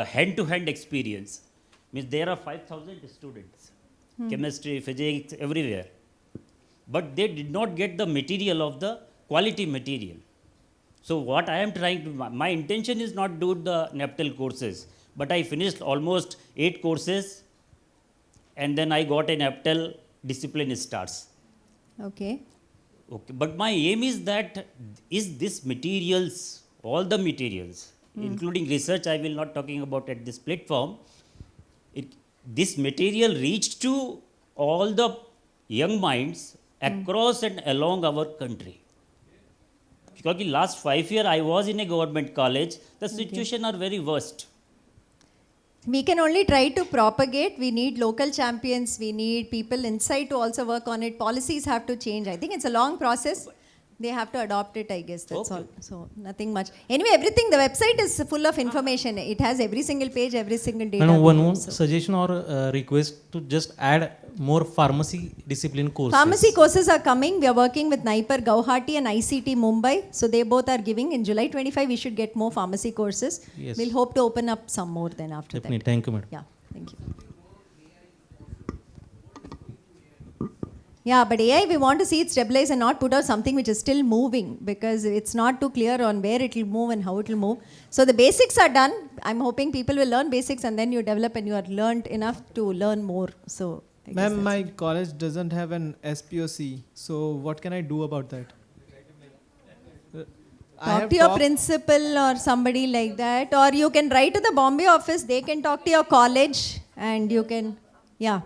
hand-to-hand experience. Means there are 5,000 students, chemistry, physics, everywhere. But they did not get the material of the quality material. So what I am trying to, my intention is not do the NAPTEL courses, but I finished almost 8 courses and then I got a NAPTEL discipline stars. Okay. Okay, but my aim is that, is this materials, all the materials, including research, I will not talking about at this platform, this material reached to all the young minds across and along our country. Because in last 5 years I was in a government college, the situation are very worst. We can only try to propagate. We need local champions. We need people inside to also work on it. Policies have to change. I think it's a long process. They have to adopt it, I guess. That's all. So nothing much. Anyway, everything, the website is full of information. It has every single page, every single data. And one more suggestion or request to just add more pharmacy discipline courses. Pharmacy courses are coming. We are working with NIPER Guwahati and ICT Mumbai. So they both are giving. In July 25, we should get more pharmacy courses. Yes. We'll hope to open up some more then after Definitely. that. Thank you, madam. Yeah, thank you. Yeah, but AI, we want to see it stabilize and not put out something which is still moving, because it's not too clear on where it will move and how it will move. So the basics are done. I'm hoping people will learn basics and then you develop and you are learned enough to learn more. So, ma'am, my college doesn't have an SPOC. So what can I do about that? Talk to your principal or somebody like that. Or you can write to the Bombay office. They can talk to your college and you can, yeah.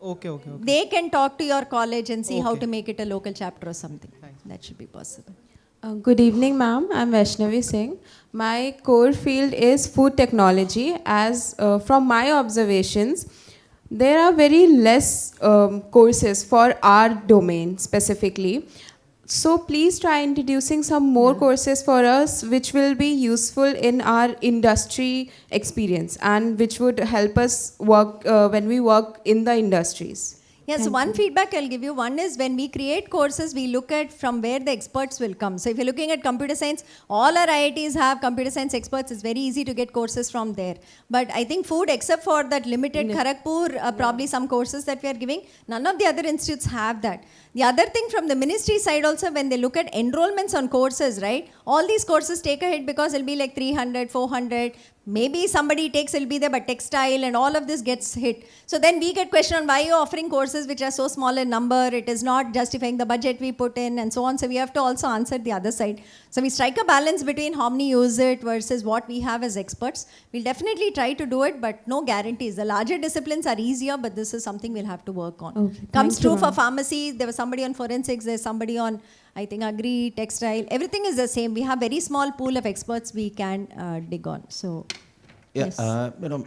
Okay. They can talk to your college and see how Okay. to make it a local chapter or something. That should be possible. Good evening, ma'am. I'm Vaishnavi Singh. My core field is food technology. As from my observations, there are very less courses for our domain specifically. So please try introducing some more courses for us which will be useful in our industry experience and which would help us work when we work in the industries. Yes, Thank one you. feedback I'll give you. One is when we create courses, we look at from where the experts will come. So if you're looking at computer science, all our IITs have computer science experts. It's very easy to get courses from there. But I think food, except for that limited Kharagpur, probably some courses that we are giving, none of the other institutes have that. The other thing from the ministry side also, when they look at enrollments on courses, right? All these courses take a hit because it'll be like 300, 400. Maybe somebody takes, it'll be there, but textile and all of this gets hit. So then we get questioned on why you're offering courses which are so small in number, it is not justifying the budget we put in and so on. So we have to also answer the other side. So we strike a balance between how many use it versus what we have as experts. We'll definitely try to do it, but no guarantees. The larger disciplines are easier, but this is something we'll have to work on. Okay, Comes thank you, true for ma'am. pharmacy, there was somebody on forensics, there's somebody on, I think, agri, textile, everything is the same. We have very small pool of experts we can dig on. So. Yeah, Yes.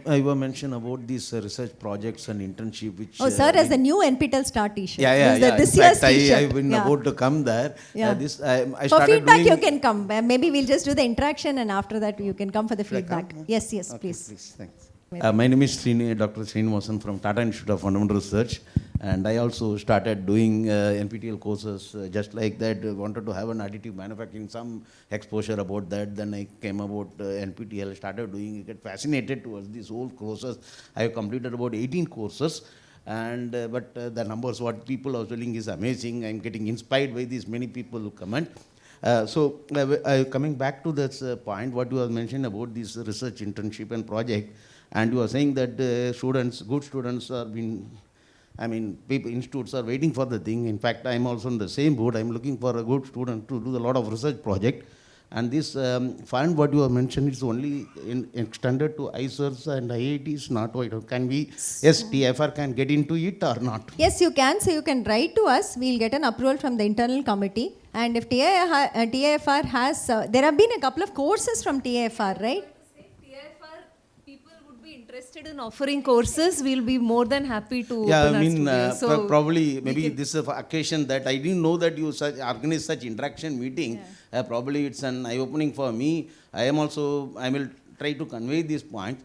you were mentioned about these research projects and internship, which. Oh, sir, as the new NPTEL Star T-shirt. Yeah. This In year's fact, T-shirt. I've been Yeah. about to come there. Yeah. I For started feedback, doing. you can come. Maybe we'll just do the interaction, and after that, you can come for the Should I come? feedback. Yes, Okay, please. thanks. My name is Dr. Srinivasan from Tata Institute of Fundamental Research, and I also started doing NPTEL courses just like that. Wanted to have an additive manufacturing, some exposure about that. Then I came about NPTEL, started doing it, get fascinated towards these whole courses. I have completed about 18 courses. And but the numbers what people are telling is amazing. I'm getting inspired by these many people who comment. Coming back to this point, what you have mentioned about this research internship and project, and you are saying that students, good students are being, people, institutes are waiting for the thing. In fact, I'm also in the same boat. I'm looking for a good student to do a lot of research project. And this fund, what you have mentioned, is only extended to ISERs and IITs, not wide. Can we, yes, TFR can get into it or not? Yes, you can. So you can write to us. We'll get an approval from the internal committee. And if TIFR has, there have been a couple of courses from TIFR, right? Interested in offering courses, we'll be more than happy to Yeah, open I our mean, studio. So probably, maybe this is an occasion that I didn't know that you organize such interaction meeting. Probably it's an eye-opening for me. I will try to convey these points.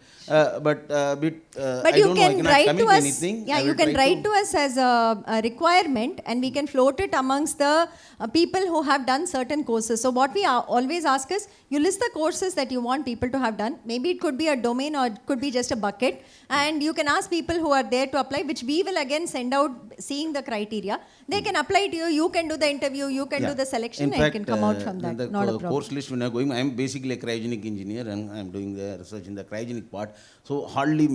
But But I you don't know, I can cannot write commit to us. anything. Yeah, I you will can try write to us as a requirement, and we can float it amongst the people who have done certain courses. So what we always ask is, you list the courses that you want people to have done. Maybe it could be a domain or it could be just a bucket, and you can ask people who are there to apply, which we will again send out, seeing the criteria. They can apply to you. You can do the interview. You can do the selection, In and fact, you can come out from that. the Not a problem. course list when I'm going, I'm basically a cryogenic engineer and I'm doing the research in the cryogenic part. So hardly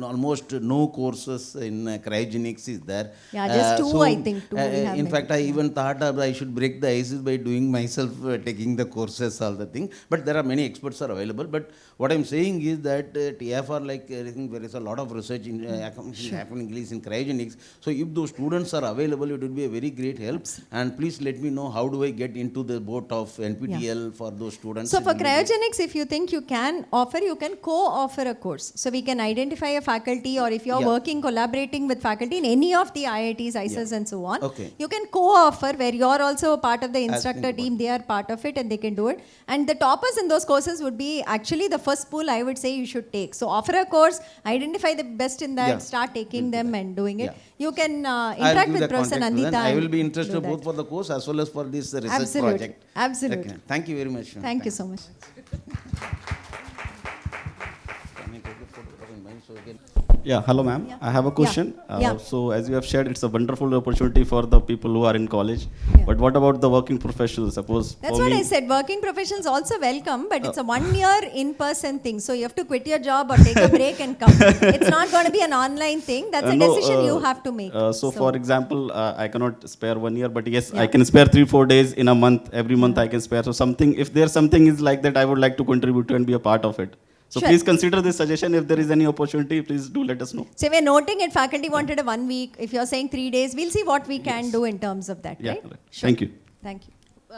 almost no courses in cryogenics is there. Yeah, just two, so, I think. Two we have in fact, I mentioned. even thought I should break the ice by doing myself, taking the courses, all the thing. But there are many experts are available. But what I'm saying is that TFR, like I think there is a lot of research in happening in cryogenics. So if those students are available, it would be a very great help. And please let me know how do I get into the boat of NPTEL for those students. So for cryogenics, if you think you can offer, you can co-offer a course. So we can identify a faculty, or if you're working, collaborating with faculty in any of the IITs, IISers and so on, you can co-offer where you're also a part of the instructor team, they are part of it and they can do it. And the toppers in those courses would be actually the first pool I would say you should take. So offer a course, identify the best in that, start taking them and doing it. You can interact with Professor Nandita. I will be interested both for the course as well as for this research project. Absolutely. Okay. Thank you very much. Thank you so much. Yeah, hello ma'am. Yeah. I have a question. Yeah. So as you have shared, it's a wonderful opportunity for the people who are in college. But what about the working professionals? Suppose That's what I said. Working professionals also welcome, but it's a 1 year in-person thing. So you have to quit your job or take a break and come. It's not going to be an online thing. That's a decision you have to make. So for example, I cannot spare 1 year, but yes, I can spare 3-4 days in a month. Every month I can spare. So something, if there's something is like that, I would like to contribute to and be a part of it. So please consider this suggestion. If there is any opportunity, please do let us know. So we're noting it. Faculty wanted a 1 week. If you're saying 3 days, we'll see what we can do in terms of that. Yeah, right? Sure. Thank you. Thank you.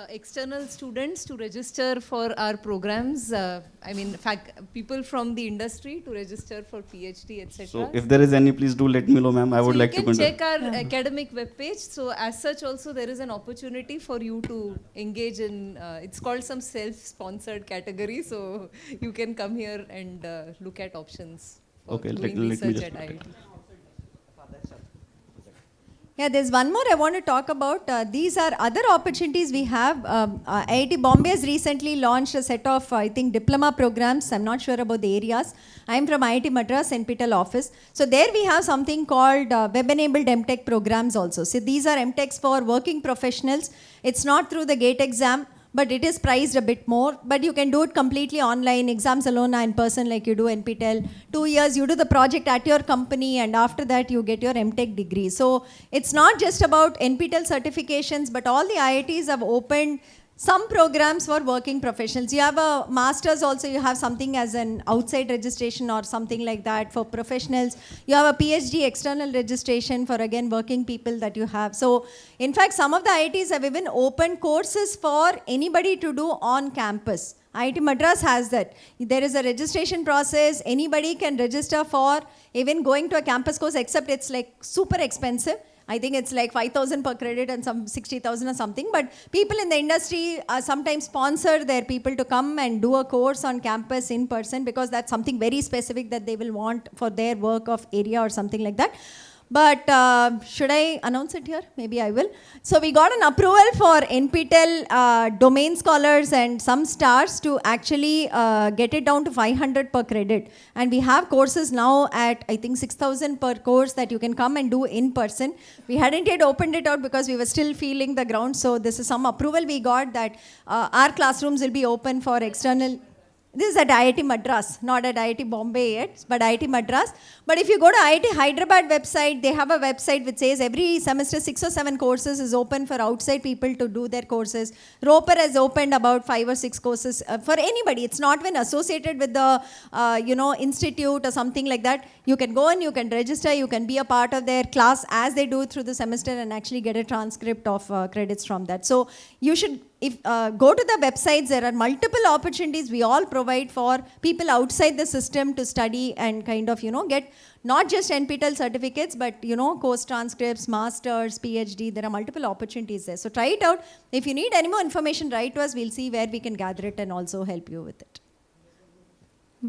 External students to register for our programs. I mean, people from the industry to register for PhD, etc. So if there is any, please do let me know, ma'am. I would like to You can contribute. check our academic webpage. So as such, also there is an opportunity for you to engage in. It's called some self-sponsored category. So you can come here and look at options for doing research at IIT. Yeah, there's one more I want to talk about. These are other opportunities we have. IIT Bombay has recently launched a set of, I think, diploma programs. I'm not sure about the areas. I'm from IIT Madras NPTEL office. So there we have something called web-enabled MTech programs also. So these are MTechs for working professionals. It's not through the GATE exam, but it is priced a bit more. But you can do it completely online, exams alone are in person like you do NPTEL. 2 years, you do the project at your company, and after that you get your MTech degree. So it's not just about NPTEL certifications, but all the IITs have opened some programs for working professionals. You have a master's also, you have something as an outside registration or something like that for professionals. You have a PhD external registration for, again, working people that you have. So in fact, some of the IITs have even opened courses for anybody to do on campus. IIT Madras has that. There is a registration process. Anybody can register for even going to a campus course, except it's like super expensive. I think it's like 5,000 per credit and some 60,000 or something. But people in the industry sometimes sponsor their people to come and do a course on campus in person, because that's something very specific that they will want for their work of area or something like that. But should I announce it here? Maybe I will. So we got an approval for NPTEL domain scholars and some stars to actually get it down to 500 per credit. And we have courses now at, I think, 6,000 per course that you can come and do in person. We hadn't yet opened it out because we were still feeling the ground. So this is some approval we got that our classrooms will be open for external. This is at IIT Madras, not at IIT Bombay yet, but IIT Madras. But if you go to IIT Hyderabad website, they have a website which says every semester 6 or 7 courses is open for outside people to do their courses. Roper has opened about 5 or 6 courses for anybody. It's not when associated with the institute or something like that. You can go and you can register, you can be a part of their class as they do through the semester and actually get a transcript of credits from that. So you should go to the websites. There are multiple opportunities we all provide for people outside the system to study and kind of, get not just NPTEL certificates, but, course transcripts, masters, PhD. There are multiple opportunities there. So try it out. If you need any more information, write to us. We'll see where we can gather it and also help you with it.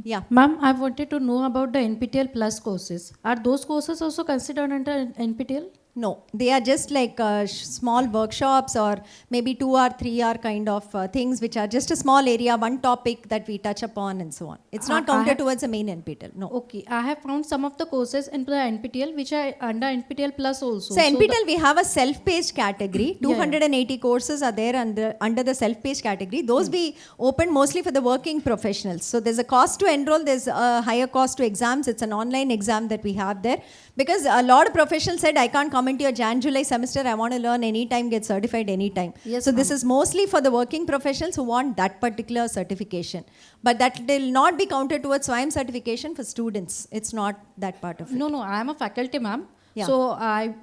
Yeah. Ma'am, I wanted to know about the NPTEL Plus courses. Are those courses also considered under NPTEL? No, they are just like small workshops or maybe 2 or 3 hour kind of things which are just a small area, one topic that we touch upon and so on. It's not counted towards the main NPTEL. No. Okay, I have found some of the courses in the NPTEL which are under NPTEL Plus also. So NPTEL, we have a self-paced category. 280 courses are there under the self-paced category. Those we open mostly for the working professionals. So there's a cost to enroll, there's a higher cost to exams. It's an online exam that we have there. Because a lot of professionals said, I can't come into your Jan-July semester, I want to learn anytime, get certified anytime. Yes, So this is mostly for the working professionals who want that particular certification. But that will not be counted towards SWAYAM certification for students. It's not that part of it. No, I am a faculty, ma'am. Yeah. So I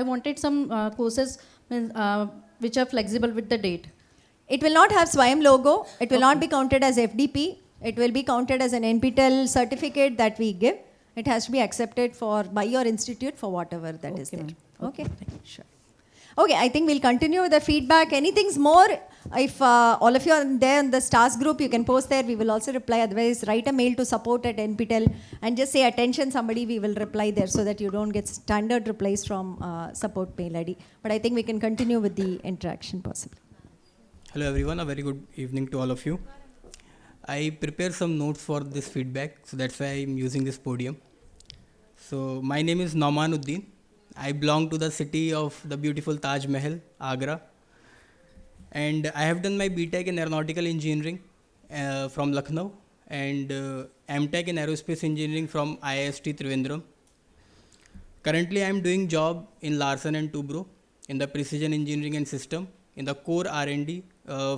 wanted some courses which are flexible with the date. It will not have SWAYAM logo. It will not be counted as FDP. It will be counted as an NPTEL certificate that we give. It has to be accepted by your institute for whatever that is there. Okay, sure. Okay, I think we'll continue with the feedback. Anything more? If all of you are there in the STARS group, you can post there. We will also reply. Otherwise, write a mail to support@nptel and just say attention somebody. We will reply there so that you don't get standard replies from support mail ID. But I think we can continue with the interaction possibly. Hello everyone, a very good evening to all of you. I prepared some notes for this feedback, so that's why I'm using this podium. So my name is Naumanuddin. I belong to the city of the beautiful Taj Mahal, Agra. And I have done my BTech in Aeronautical Engineering from Lucknow and MTech in Aerospace Engineering from IIST Trivandrum. Currently I'm doing job in Larsen & Toubro in the Precision Engineering and System in the core R&D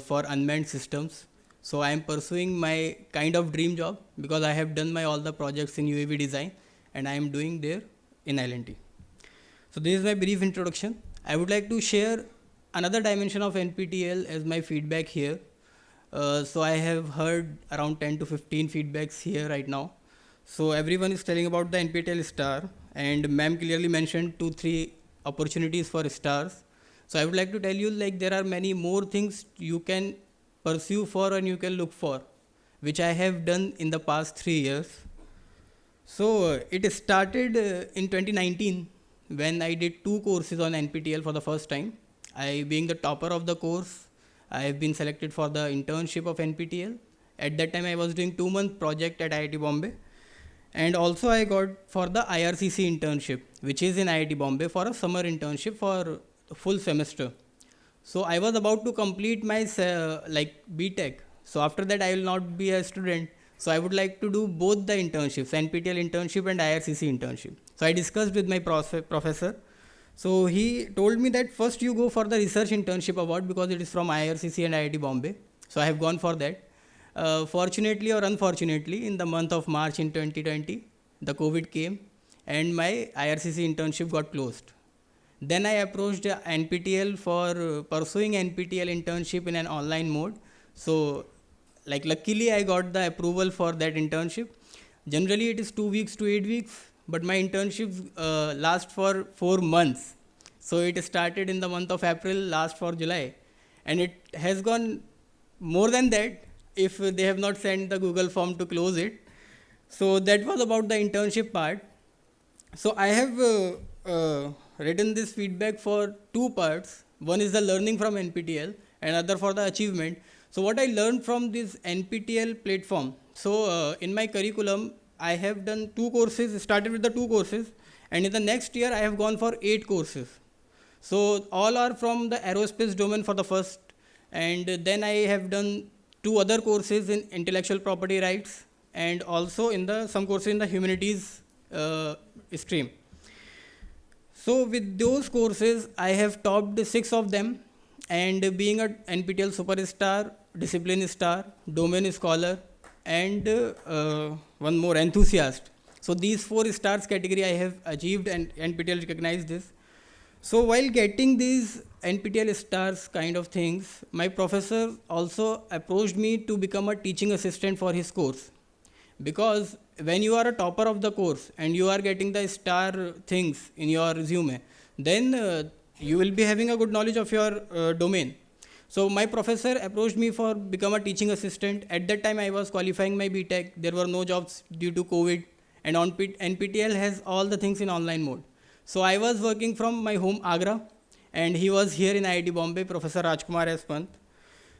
for unmanned systems. So I am pursuing my kind of dream job because I have done all the projects in UAV design and I am doing there in L&T. So this is my brief introduction. I would like to share another dimension of NPTEL as my feedback here. So I have heard around 10 to 15 feedbacks here right now. So everyone is telling about the NPTEL STAR and ma'am clearly mentioned 2-3 opportunities for stars. So I would like to tell you there are many more things you can pursue for and you can look for, which I have done in the past 3 years. So it started in 2019 when I did 2 courses on NPTEL for the first time. I, being the topper of the course, I have been selected for the internship of NPTEL. At that time I was doing 2-month project at IIT Bombay. And also I got for the IRCC internship, which is in IIT Bombay for a summer internship for a full semester. So I was about to complete my BTech. So after that I will not be a student. So I would like to do both the internships, NPTEL internship and IRCC internship. So I discussed with my professor. So he told me that first you go for the research internship award because it is from IRCC and IIT Bombay. So I have gone for that. Fortunately or unfortunately, in the month of March in 2020, the COVID came and my IRCC internship got closed. Then I approached NPTEL for pursuing NPTEL internship in an online mode. So luckily I got the approval for that internship. Generally it is 2 weeks to 8 weeks, but my internships last for 4 months. So it started in the month of April, last for July. And it has gone more than that if they have not sent the Google form to close it. So that was about the internship part. So I have written this feedback for 2 parts. One is the learning from NPTEL and other for the achievement. So what I learned from this NPTEL platform. So in my curriculum, I have done 2 courses, started with the 2 courses, and in the next year I have gone for 8 courses. So all are from the aerospace domain for the first, and then I have done 2 other courses in intellectual property rights and also in some courses in the humanities stream. So with those courses, I have topped 6 of them, and being a NPTEL superstar, discipline star, domain scholar, and one more, enthusiast. So these 4 stars category I have achieved and NPTEL recognized this. So while getting these NPTEL stars kind of things, my professor also approached me to become a teaching assistant for his course. Because when you are a topper of the course and you are getting the star things in your resume, then you will be having a good knowledge of your domain. So my professor approached me for become a teaching assistant. At that time I was qualifying my BTech. There were no jobs due to COVID, and NPTEL has all the things in online mode. So I was working from my home Agra, and he was here in IIT Bombay, Professor Rajkumar S. Pant.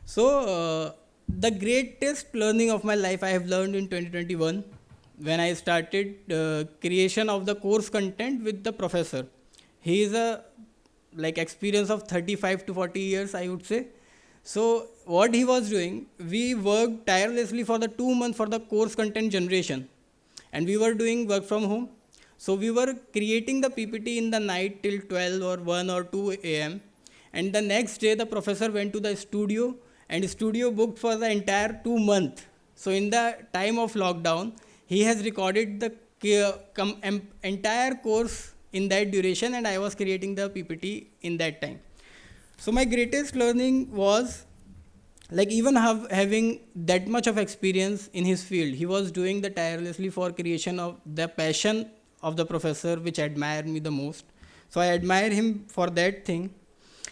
So the greatest learning of my life I have learned in 2021 when I started creation of the course content with the professor. He is a experience of 35 to 40 years, I would say. So what he was doing, we worked tirelessly for the 2 months for the course content generation, and we were doing work from home. So we were creating the PPT in the night till 12 or 1 or 2 a.m. And the next day the professor went to the studio, and studio booked for the entire 2 months. So in the time of lockdown, he has recorded the entire course in that duration, and I was creating the PPT in that time. So my greatest learning was even having that much of experience in his field, he was doing the tirelessly for creation of the passion of the professor, which admired me the most. So I admire him for that thing.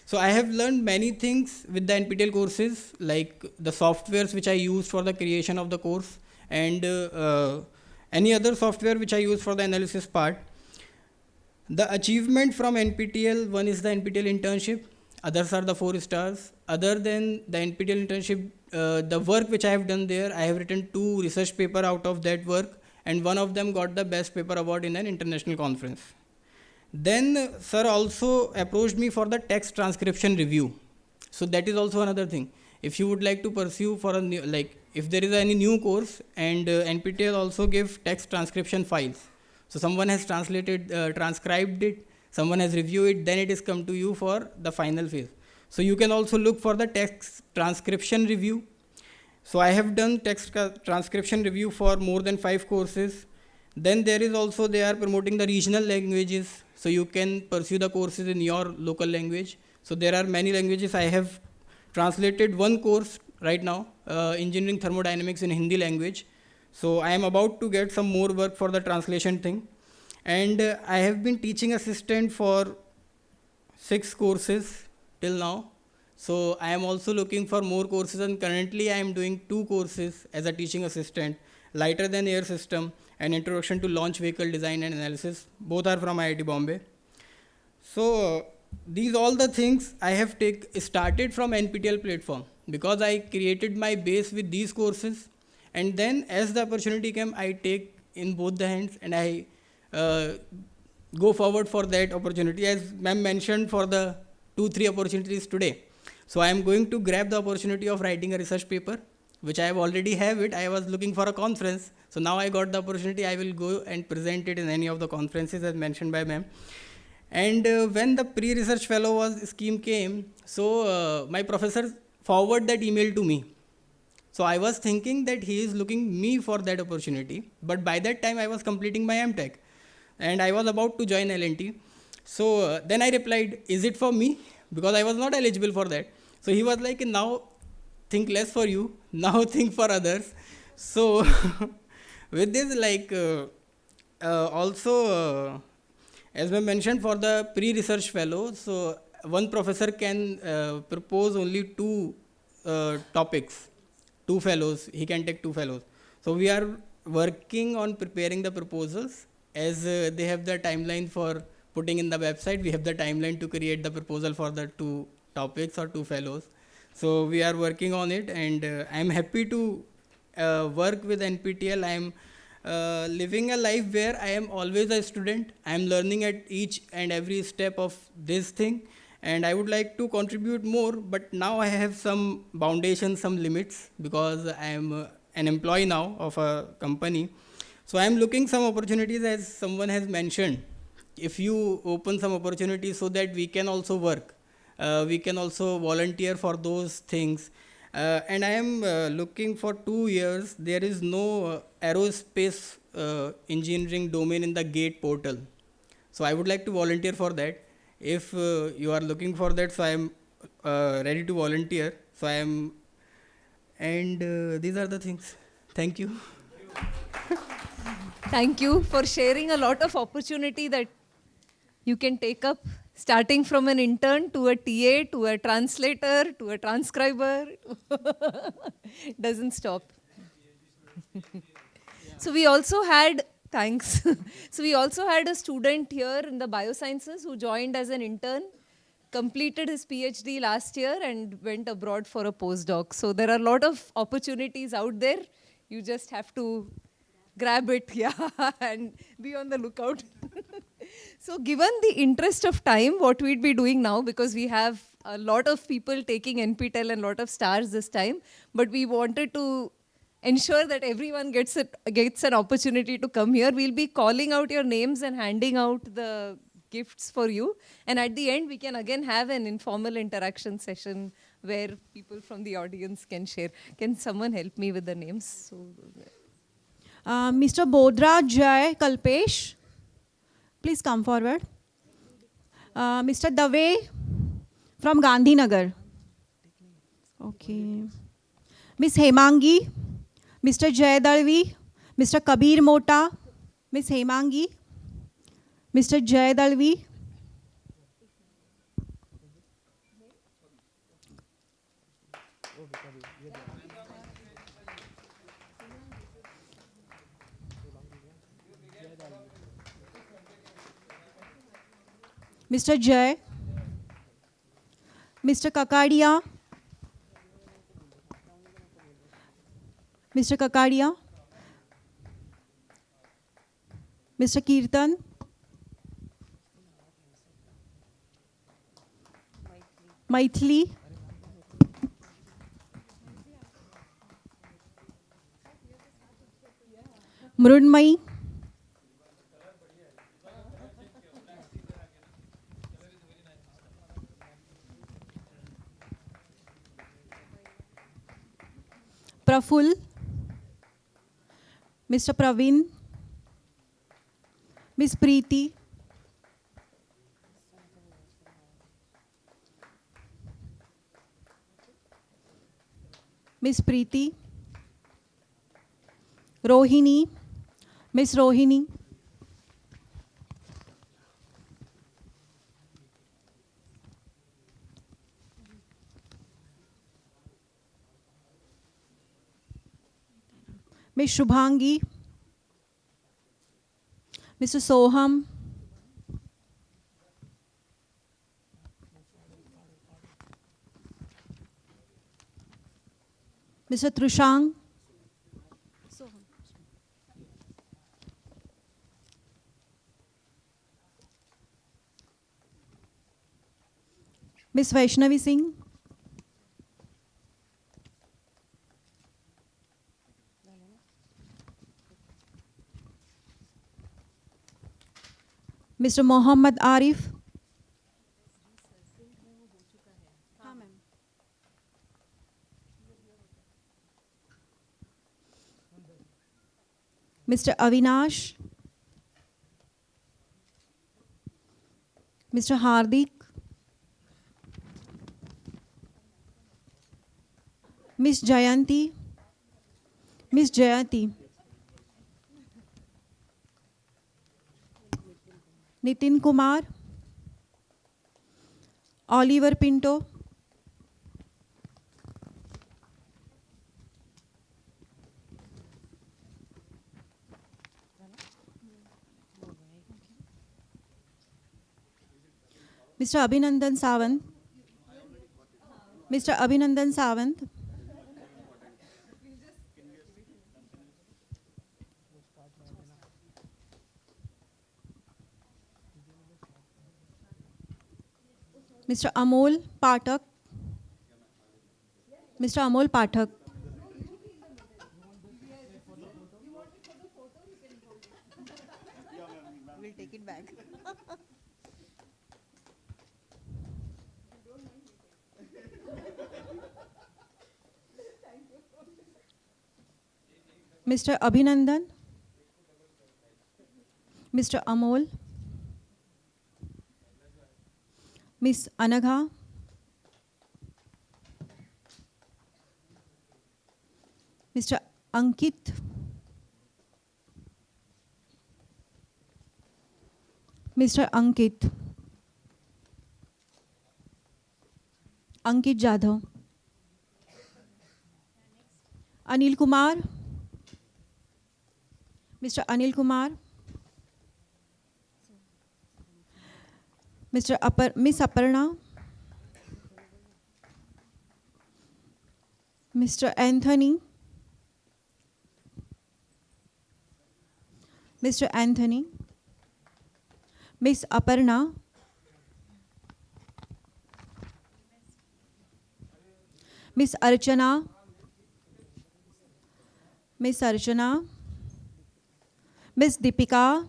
So I have learned many things with the NPTEL courses, like the softwares which I used for the creation of the course, and any other software which I use for the analysis part. The achievement from NPTEL, one is the NPTEL internship, others are the 4 stars. Other than the NPTEL internship, the work which I have done there, I have written 2 research papers out of that work, and one of them got the best paper award in an international conference. Then sir also approached me for the text transcription review. So that is also another thing. If you would like to pursue for a new, if there is any new course, and NPTEL also give text transcription files. So someone has translated, transcribed it, someone has reviewed it, then it is come to you for the final phase. So you can also look for the text transcription review. So I have done text transcription review for more than 5 courses. Then there is also, they are promoting the regional languages. So you can pursue the courses in your local language. So there are many languages. I have translated 1 course right now, engineering thermodynamics in Hindi language. So I am about to get some more work for the translation thing. And I have been teaching assistant for 6 courses till now. So I am also looking for more courses, and currently I am doing 2 courses as a teaching assistant, lighter than air system and introduction to launch vehicle design and analysis. Both are from IIT Bombay. So these all the things I have started from NPTEL platform, because I created my base with these courses, and then as the opportunity came, I take in both the hands and I go forward for that opportunity, as ma'am mentioned, for the 2-3 opportunities today. So I am going to grab the opportunity of writing a research paper, which I have already have it. I was looking for a conference. So now I got the opportunity. I will go and present it in any of the conferences as mentioned by ma'am. And when the pre-research fellow scheme came, so my professor forwarded that email to me. So I was thinking that he is looking me for that opportunity. But by that time I was completing my MTech, and I was about to join L&T. So then I replied, is it for me? Because I was not eligible for that. So he was like, now think less for you, now think for others. So with this, also, as I mentioned, for the pre-research fellow, so one professor can propose only 2 topics, 2 fellows, he can take 2 fellows. So we are working on preparing the proposals, as they have the timeline for putting in the website. We have the timeline to create the proposal for the 2 topics or 2 fellows. So we are working on it, and I am happy to work with NPTEL. I am living a life where I am always a student. I am learning at each and every step of this thing, and I would like to contribute more, but now I have some foundations, some limits, because I am an employee now of a company. So I am looking some opportunities, as someone has mentioned. If you open some opportunities so that we can also work, we can also volunteer for those things. And I am looking for 2 years. There is no aerospace engineering domain in the GATE portal. So I would like to volunteer for that. If you are looking for that, so I am ready to volunteer. So I am, and these are the things. Thank you. Thank you for sharing a lot of opportunity that you can take up starting from an intern to a TA to a translator to a transcriber. Doesn't stop. So we also had, thanks. So we also had a student here in the biosciences who joined as an intern, completed his PhD last year and went abroad for a postdoc. So there are a lot of opportunities out there. You just have to grab it, yeah, and be on the lookout. So given the interest of time, what we'd be doing now, because we have a lot of people taking NPTEL and a lot of stars this time, but we wanted to ensure that everyone gets an opportunity to come here. We'll be calling out your names and handing out the gifts for you. And at the end, we can again have an informal interaction session where people from the audience can share. Can someone help me with the names? So, Mr. Bodra Jai Kalpesh, please come forward. Mr. Dave from Gandhinagar. Okay. Miss Hemangi, Mr. Jay Dalvi, Mr. Kabir Mota, Miss Hemangi, Mr. Jay Dalvi. Mr. Jay, Mr. Kakadia, Mr. Kakadia, Mr. Kirtan, Maithili, Mrunmai, Praful, Mr. Praveen, Miss Preeti, Miss Preeti, Rohini, Miss Rohini, Miss Shubhangi, Mr. Soham, Mr. Trushang, Miss Vaishnavi Singh, Mr. Mohammad Arif, Mr. Avinash, Mr. Hardik, Miss Jayanti, Miss Jayati, Nitin Kumar, Oliver Pinto, Mr. Abhinandan Sawant, Mr. Abhinandan Sawant, Mr. Amol Pathak, Mr. Amol Pathak, We'll take it back. Mr. Abhinandan, Mr. Amol, Miss Anagha, Mr. Ankit, Mr. Ankit, Ankit Jadhav. Anil Kumar. Mr. Anil Kumar. Miss Aparna. Mr. Anthony. Mr. Anthony. Miss Aparna. Miss Archana. Miss Archana. Miss Deepika.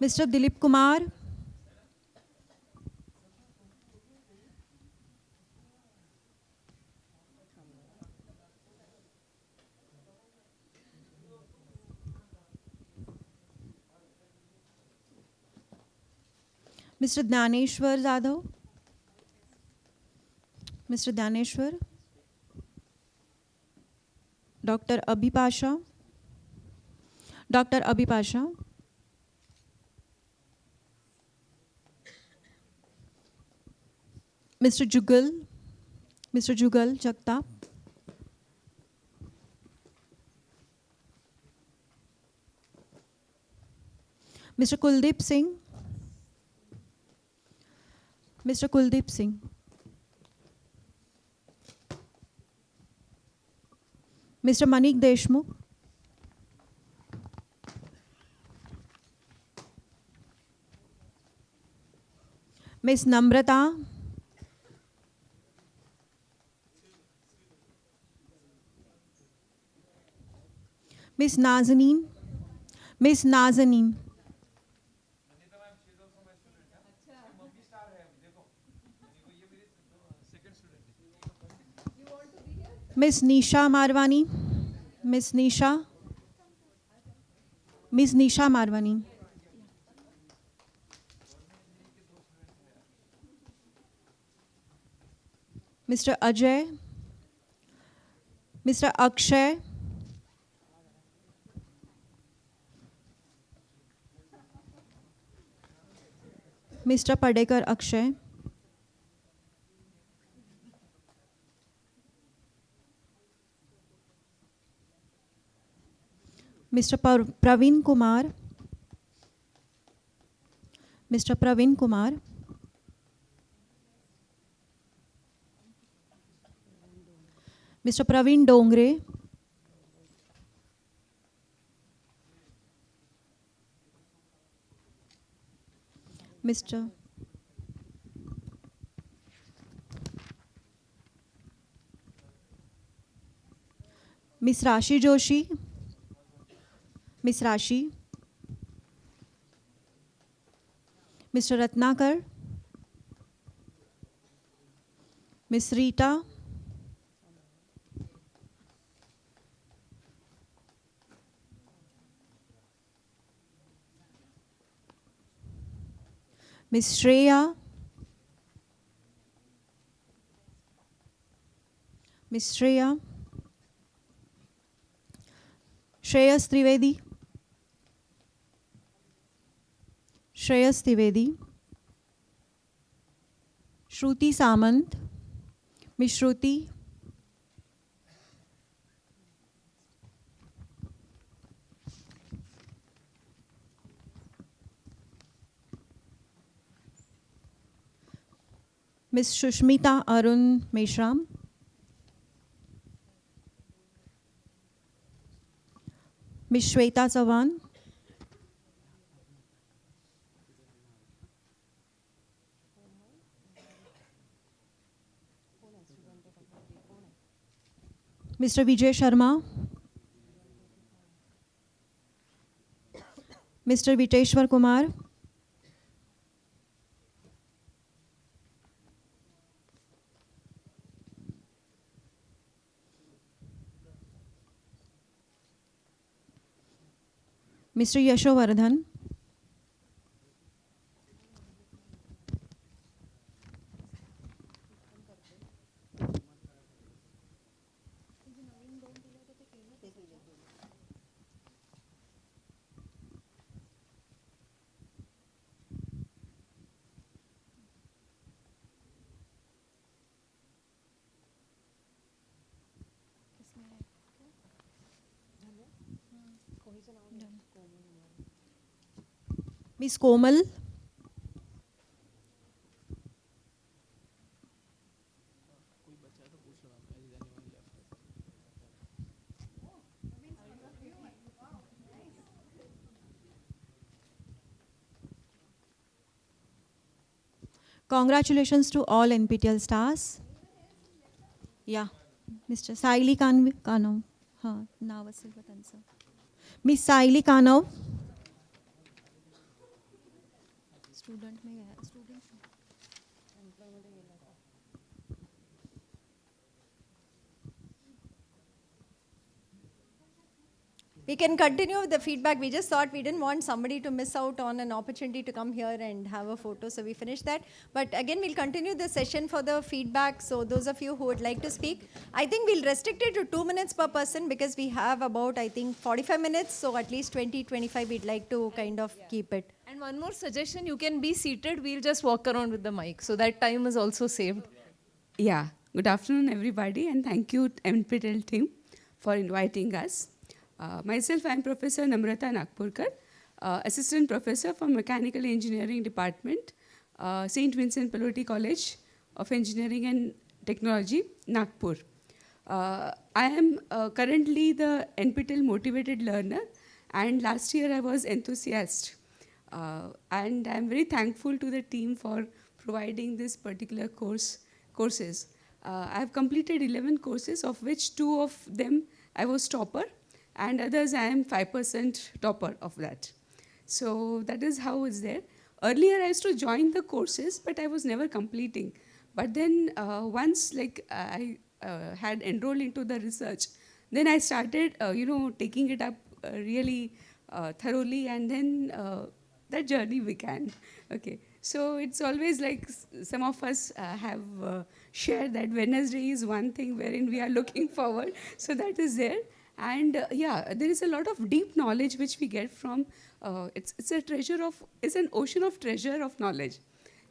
Mr. Dilip Kumar. Mr. Dhaneshwar Jadhav. Mr. Dhaneshwar. Dr. Abhipasha. Dr. Abhipasha. Mr. Jugal. Mr. Jugal Jagtap. Mr. Kuldeep Singh. Mr. Kuldeep Singh. Mr. Manik Deshmukh. Miss Namrata. Miss Nazanin. Miss Nazanin. Miss Nisha Marwani. Miss Nisha. Miss Nisha Marwani. Mr. Ajay. Mr. Akshay. Mr. Padekar Akshay. Mr. Praveen Kumar. Mr. Praveen Kumar. Mr. Praveen Dongre. Mr. Miss Rashi Joshi. Miss Rashi. Mr. Ratnakar. Miss Rita. Miss Shreya. Miss Shreya. Shreyas Trivedi. Shreyas Trivedi. Shruti Samant. Miss Shruti. Miss Shushmita Arun Meshram. Miss Shweta Sawan. Mr. Vijay Sharma. Mr. Viteshwar Kumar. Mr. Yashovardhan. Miss Komal. Congratulations to all NPTEL stars. Yeah, Mr. Saili Kanov. हाँ, नाव असेल का त्यांचं. Miss Saili Kanov. Student में गया. Student. We can continue with the feedback. We just thought we didn't want somebody to miss out on an opportunity to come here and have a photo, so we finished that. But again, we'll continue the session for the feedback. So those of you who would like to speak, I think we'll restrict it to 2 minutes per person because we have about, I think, 45 minutes. So at least 20, 25, we'd like to kind of keep it. And one more suggestion, you can be seated, we'll just walk around with the mic. So that time is also saved. Yeah, good afternoon everybody and thank you NPTEL team for inviting us. Myself, I am Professor Namrata Nagpurkar, Assistant Professor for Mechanical Engineering Department, St. Vincent Pallotti College of Engineering and Technology, Nagpur. I am currently the NPTEL Motivated Learner and last year I was enthusiast. And I am very thankful to the team for providing this particular courses. I have completed 11 courses, of which 2 of them I was topper, and others I am 5% topper of that. So that is how it's there. Earlier I used to join the courses, but I was never completing. But then once I had enrolled into the research, then I started taking it up really thoroughly, and then that journey began. Okay. So it's always like some of us have shared that Wednesday is one thing wherein we are looking forward. So that is there. And yeah, there is a lot of deep knowledge which we get from, it's an ocean of treasure of knowledge.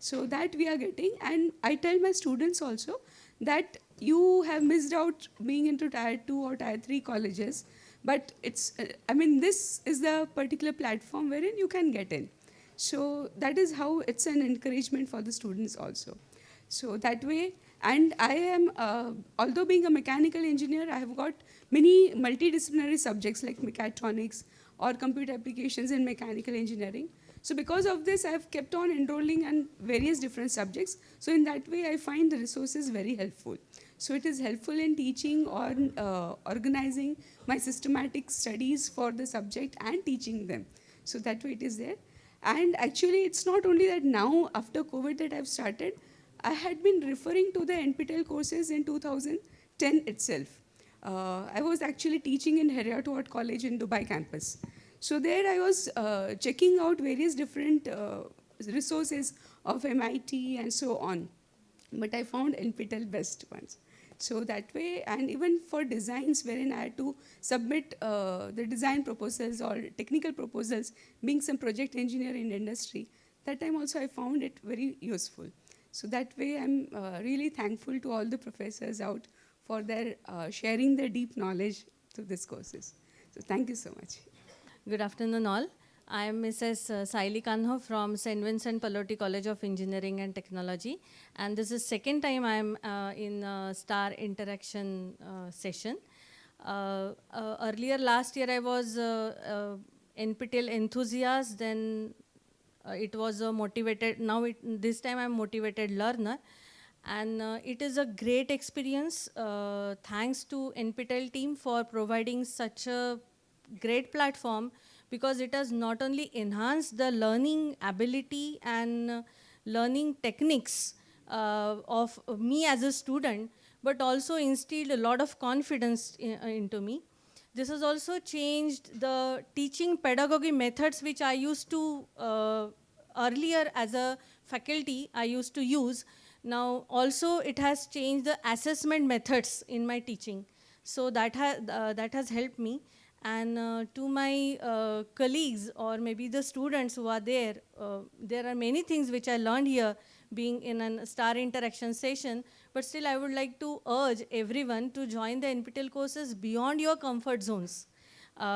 So that we are getting, and I tell my students also that you have missed out being into Tier 2 or Tier 3 colleges, but it's, this is the particular platform wherein you can get in. So that is how it's an encouragement for the students also. So that way, and I am, although being a mechanical engineer, I have got many multidisciplinary subjects like mechatronics or computer applications in mechanical engineering. So because of this, I have kept on enrolling in various different subjects. So in that way, I find the resources very helpful. So it is helpful in teaching or organizing my systematic studies for the subject and teaching them. So that way it is there. And actually, it's not only that now, after COVID, that I've started. I had been referring to the NPTEL courses in 2010 itself. I was actually teaching in Heriot-Watt College in Dubai campus. So there I was checking out various different resources of MIT and so on. But I found NPTEL best ones. So that way, and even for designs wherein I had to submit the design proposals or technical proposals, being some project engineer in industry, that time also I found it very useful. So that way I'm really thankful to all the professors out for their sharing their deep knowledge to these courses. So thank you so much. Good afternoon all. I am Mrs. Saili Kanho from St. Vincent Pallotti College of Engineering and Technology. And this is second time I am in STAR interaction session. Earlier last year I was NPTEL enthusiast, then it was a motivated, this time I'm motivated learner. And it is a great experience. Thanks to NPTEL team for providing such a great platform, because it has not only enhanced the learning ability and learning techniques of me as a student, but also instilled a lot of confidence into me. This has also changed the teaching pedagogy methods which I used to, earlier as a faculty, I used to use. Now also it has changed the assessment methods in my teaching. So that has helped me. And to my colleagues or maybe the students who are there are many things which I learned here being in a STAR interaction session, but still I would like to urge everyone to join the NPTEL courses beyond your comfort zones.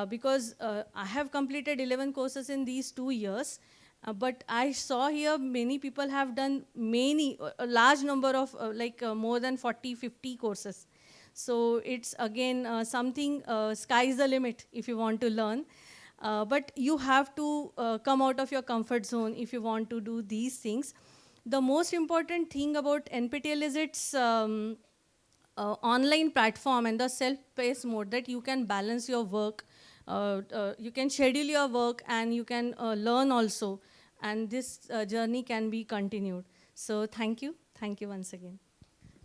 because I have completed 11 courses in these 2 years. But I saw here many people have done a large number of more than 40, 50 courses. So it's again something, sky's the limit if you want to learn. But you have to come out of your comfort zone if you want to do these things. The most important thing about NPTEL is its online platform and the self-paced mode, that you can balance your work, you can schedule your work, and you can learn also. And this journey can be continued. So thank you once again.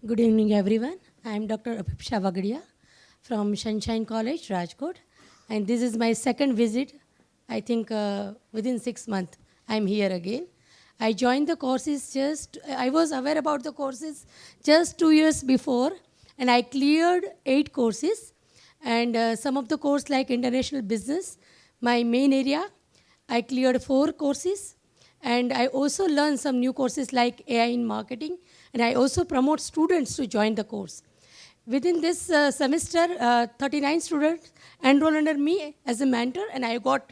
Good evening, everyone. I am Dr. Apipsha Vagadia from Sunshine College, Rajkot. And this is my second visit. I think within 6 months, I'm here again. I joined the courses I was aware about the courses just 2 years before, and I cleared 8 courses. And some of the courses like international business, my main area, I cleared 4 courses. And I also learned some new courses like AI in marketing, and I also promote students to join the course. Within this semester, 39 students enrolled under me as a mentor, and I got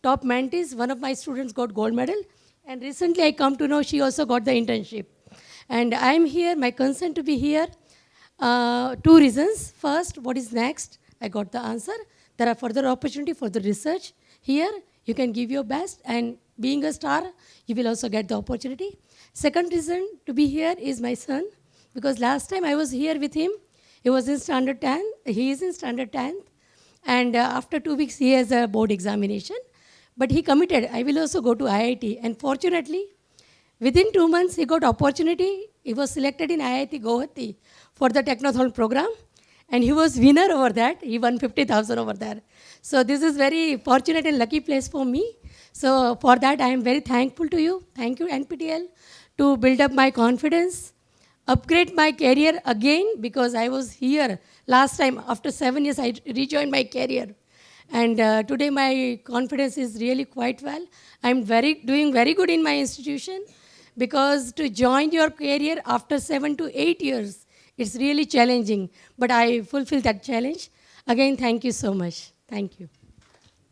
top mentees. One of my students got gold medal, and recently I come to know she also got the internship. And I'm here, my consent to be here, 2 reasons. First, what is next? I got the answer. There are further opportunity for the research here. You can give your best, and being a star, you will also get the opportunity. Second reason to be here is my son, because last time I was here with him, he was in standard 10, he is in standard 10th, and after 2 weeks he has a board examination. But he committed, I will also go to IIT, and fortunately, within 2 months he got opportunity. He was selected in IIT Guwahati for the Technothon program, and he was winner over that. He won 50,000 over there. So this is very fortunate and lucky place for me. So for that, I am very thankful to you. Thank you, NPTEL, to build up my confidence, upgrade my career again, because I was here last time. After 7 years, I rejoined my career. And today, my confidence is really quite well. I'm doing very good in my institution, because to join your career after 7 to 8 years, it's really challenging. But I fulfill that challenge. Again, thank you so much. Thank you.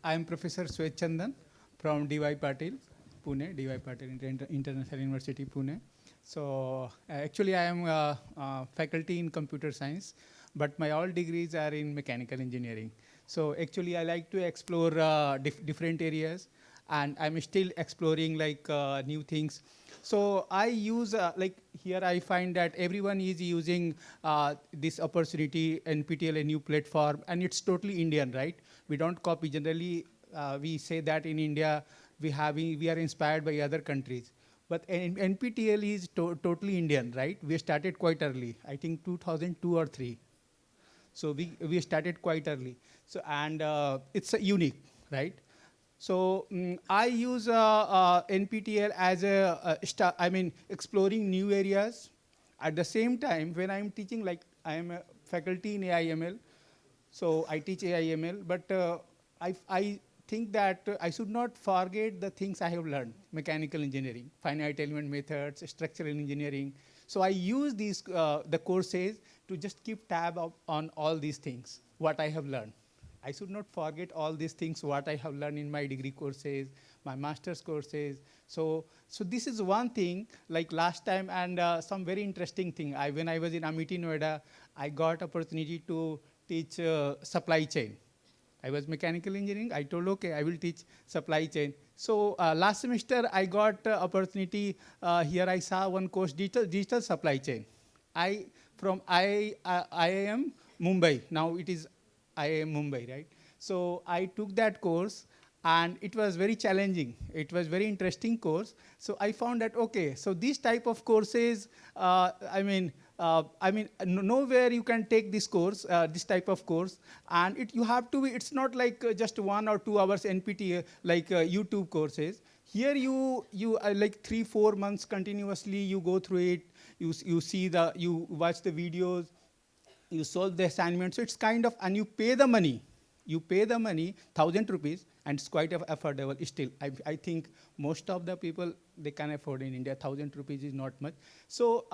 I am Professor Swet Chandan from DY Patil, Pune, DY Patil International University, Pune. So actually I am faculty in computer science, but my all degrees are in mechanical engineering. So actually I like to explore different areas, and I'm still exploring new things. So I use, here I find that everyone is using this opportunity, NPTEL, a new platform, and it's totally Indian, right? We don't copy. Generally, we say that in India, we are inspired by other countries. But NPTEL is totally Indian, right? We started quite early, I think 2002 or 3. So we started quite early. So, and it's unique, right? So I use NPTEL as exploring new areas. At the same time, when I'm teaching, like I am a faculty in AI/ML, so I teach AI/ML, but I think that I should not forget the things I have learned: mechanical engineering, finite element methods, structural engineering. So I use these the courses to just keep tab on all these things, what I have learned. I should not forget all these things, what I have learned in my degree courses, my master's courses. So this is one thing, like last time, and some very interesting thing. When I was in Amity, Noida, I got opportunity to teach supply chain. I was mechanical engineering. I told, okay, I will teach supply chain. So last semester, I got opportunity. Here I saw one course, digital supply chain. From IIM Mumbai. Now it is IIM Mumbai, right? So I took that course, and it was very challenging. It was very interesting course. So I found that, okay, so these type of courses, nowhere you can take this course, this type of course, and you have to be, it's not like just 1 or 2 hours NPT, like YouTube courses. Here you like 3-4 months continuously, you go through it, you watch the videos, you solve the assignment. So it's kind of, and you pay the money. You pay the money, 1,000 rupees, and it's quite affordable still. I think most of the people, they can afford in India. 1,000 rupees is not much. So,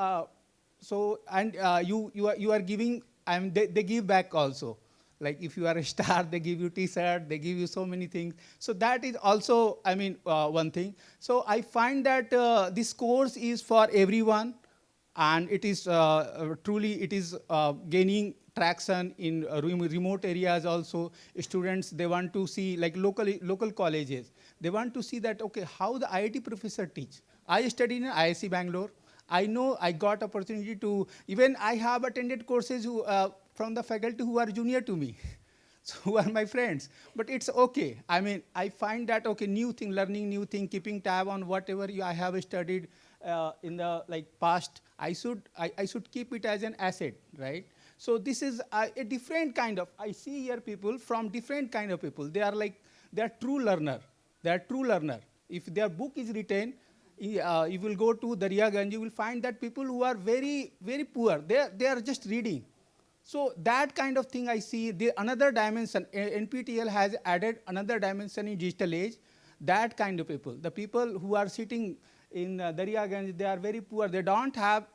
you are giving, they give back also. Like if you are a star, they give you T-shirt, they give you so many things. So that is also, I mean, one thing. So I find that this course is for everyone, and it is truly, it is gaining traction in remote areas also. Students, they want to see, like local colleges, they want to see that, okay, how the IIT professor teach. I studied in IISc Bangalore. I know I got opportunity to, even I have attended courses who, from the faculty who are junior to me, so who are my friends. But it's okay. I mean, I find that, okay, new thing, learning new thing, keeping tab on whatever I have studied in the past, I should keep it as an asset, right? So this is a different kind of, I see here people from different kind of people. They are true learner. They are true learner. If their book is written, you will go to Daryaganj, you will find that people who are very, very poor, they are just reading. So that kind of thing I see. Another dimension, NPTEL has added another dimension in digital age, that kind of people. The people who are sitting in Daryaganj, they are very poor. They don't have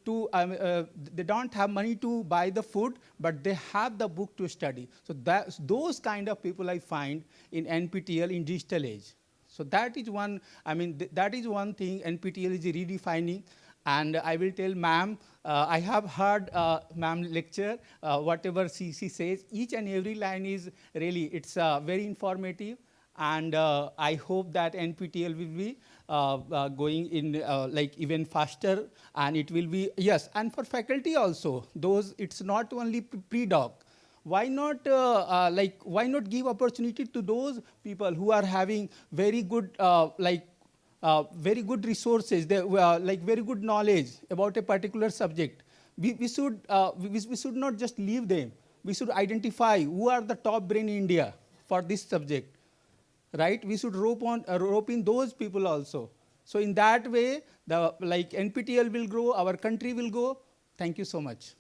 they don't have money to buy the food, but they have the book to study. So those kind of people I find in NPTEL in digital age. So that is one, I mean, that is one thing NPTEL is redefining. And I will tell ma'am, I have heard ma'am lecture, whatever she says, each and every line is really, it's very informative. And I hope that NPTEL will be going in even faster, and it will be, yes, and for faculty also, those, it's not only pre-doc. Why not why not give opportunity to those people who are having very good very good resources, very good knowledge about a particular subject. We should not just leave them. We should identify who are the top brain in India for this subject. Right? We should rope in those people also. So in that way, the NPTEL will grow, our country will go. Thank you so much.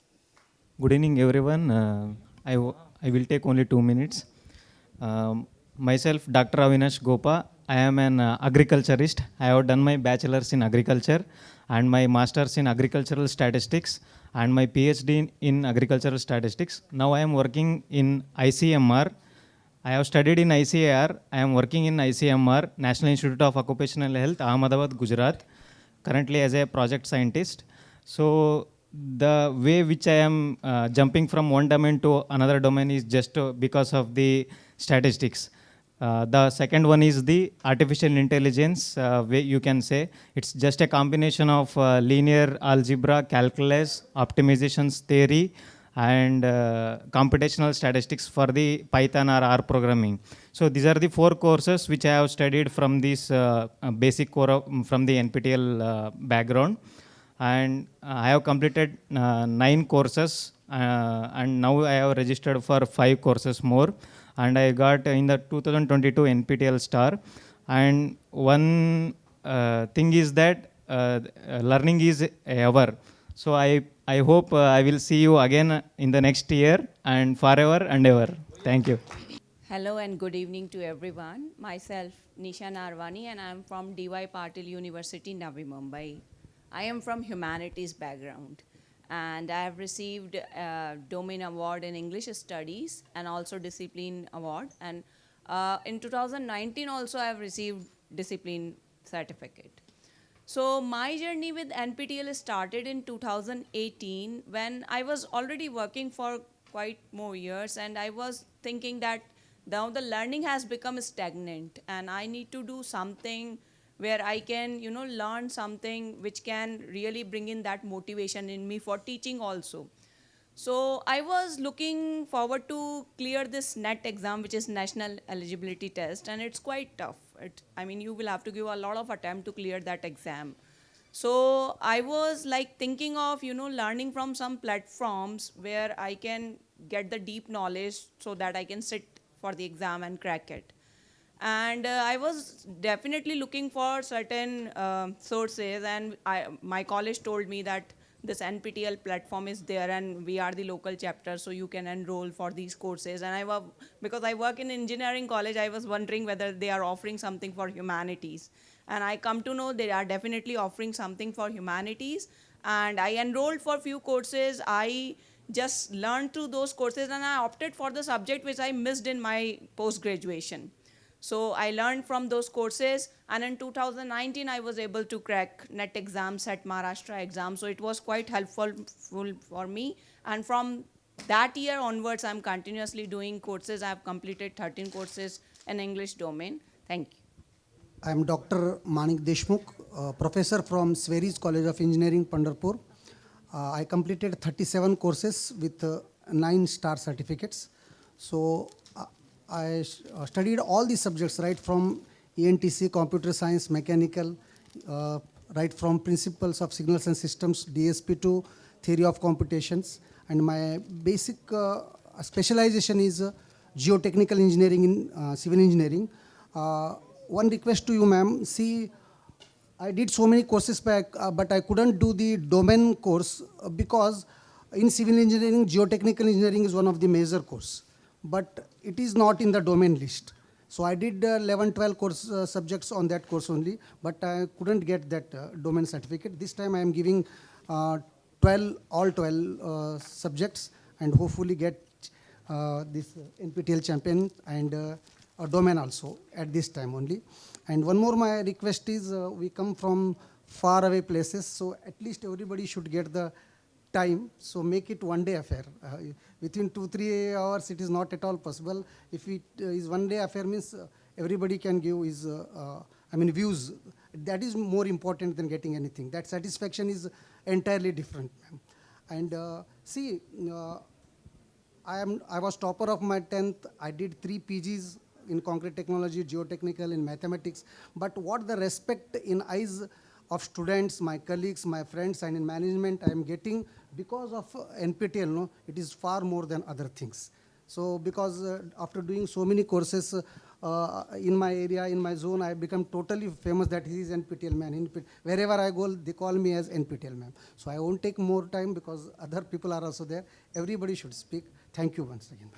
Good evening, everyone. I will take only 2 minutes. Myself, Dr. Avinash Gopa. I am an agriculturist. I have done my bachelor's in agriculture and my master's in agricultural statistics and my PhD in agricultural statistics. Now I am working in ICMR. I have studied in ICAR. I am working in ICMR, National Institute of Occupational Health, Ahmedabad, Gujarat, currently as a project scientist. So the way which I am jumping from one domain to another domain is just because of the statistics. The second one is the artificial intelligence, way you can say. It's just a combination of linear algebra, calculus, optimizations theory, and computational statistics for the Python or R programming. So these are the 4 courses which I have studied from this basic core from the NPTEL background. And I have completed 9 courses and now I have registered for 5 courses more. And I got in the 2022 NPTEL star. And one thing is that learning is ever. So I hope I will see you again in the next year and forever and ever. Thank you. Hello and good evening to everyone. Myself, Nisha Narwani, and I am from DY Patil University, Navi Mumbai. I am from humanities background, and I have received a domain award in English studies and also discipline award. And in 2019 also I have received discipline certificate. So my journey with NPTEL started in 2018 when I was already working for quite more years, and I was thinking that now the learning has become stagnant and I need to do something where I can, learn something which can really bring in that motivation in me for teaching also. So I was looking forward to clear this NET exam, which is National Eligibility Test, and it's quite tough. You will have to give a lot of attempt to clear that exam. So I was thinking of, learning from some platforms where I can get the deep knowledge so that I can sit for the exam and crack it. And I was definitely looking for certain sources, and my college told me that this NPTEL platform is there and we are the local chapter, so you can enroll for these courses. And because I work in engineering college, I was wondering whether they are offering something for humanities. And I come to know they are definitely offering something for humanities. And I enrolled for few courses. I just learned through those courses, and I opted for the subject which I missed in my post-graduation. So I learned from those courses, and in 2019 I was able to crack NET exams at Maharashtra exam. So it was quite helpful for me. And from that year onwards, I'm continuously doing courses. I have completed 13 courses in English domain. Thank you. I am Dr. Manik Deshmukh, professor from Sveris College of Engineering, Pandharpur. I completed 37 courses with 9 star certificates. So I studied all the subjects, right from ENTC, computer science, mechanical, right from principles of signals and systems, DSP to theory of computations. And my basic specialization is geotechnical engineering in civil engineering. One request to you, ma'am, see, I did so many courses back, but I couldn't do the domain course because in civil engineering, geotechnical engineering is one of the major course, but it is not in the domain list. So I did 11, 12 course subjects on that course only, but I couldn't get that domain certificate. This time I am giving all 12 subjects and hopefully get this NPTEL champion and a domain also at this time only. And one more my request is we come from far away places, so at least everybody should get the time, so make it one day affair. Within 2-3 hours it is not at all possible. If it is one day affair means everybody can give his views. That is more important than getting anything. That satisfaction is entirely different, ma'am. And see, I was topper of my 10th. I did 3 PGs in concrete technology, geotechnical, in mathematics. But what the respect in eyes of students, my colleagues, my friends, and in management I am getting because of NPTEL, no, it is far more than other things. So because after doing so many courses in my area, in my zone, I have become totally famous that he is NPTEL man. Wherever I go, they call me as NPTEL man. So I won't take more time because other people are also there. Everybody should speak. Thank you once again.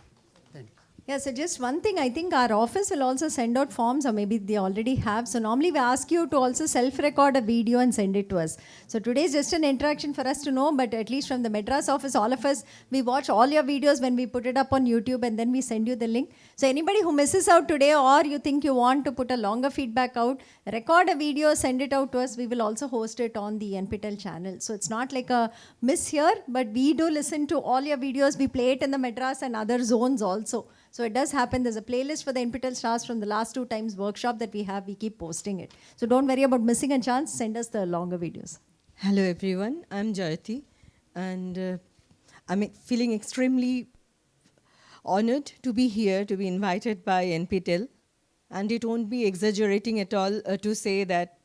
Thank you. Yeah, so just one thing, I think our office will also send out forms, or maybe they already have. So normally we ask you to also self-record a video and send it to us. So today is just an interaction for us to know, but at least from the Madras office, all of us, we watch all your videos when we put it up on YouTube and then we send you the link. So anybody who misses out today, or you think you want to put a longer feedback out, record a video, send it out to us. We will also host it on the NPTEL channel. So it's not like a miss here, but we do listen to all your videos. We play it in the Madras and other zones also. So it does happen. There's a playlist for the NPTEL stars from the last 2 times workshop that we have. We keep posting it. So don't worry about missing a chance. Send us the longer videos. Hello everyone. I'm Jayati, and I'm feeling extremely honored to be here, to be invited by NPTEL. And it won't be exaggerating at all to say that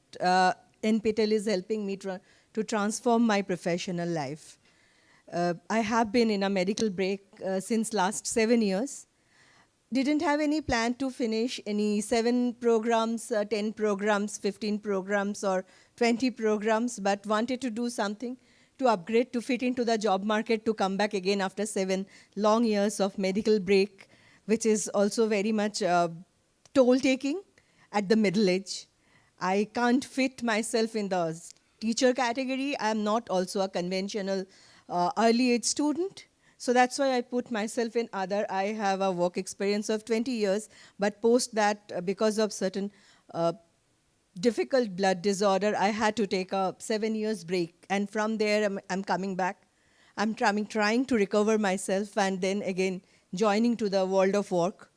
NPTEL is helping me to transform my professional life. I have been in a medical break since last 7 years. Didn't have any plan to finish any 7 programs, 10 programs, 15 programs, or 20 programs, but wanted to do something to upgrade, to fit into the job market, to come back again after 7 long years of medical break, which is also very much toll-taking at the middle age. I can't fit myself in the teacher category. I am not also a conventional early age student. So that's why I put myself in other. I have a work experience of 20 years, but post that, because of certain difficult blood disorder, I had to take a 7 years break. And from there, I'm coming back. I'm trying to recover myself and then again joining to the world of work.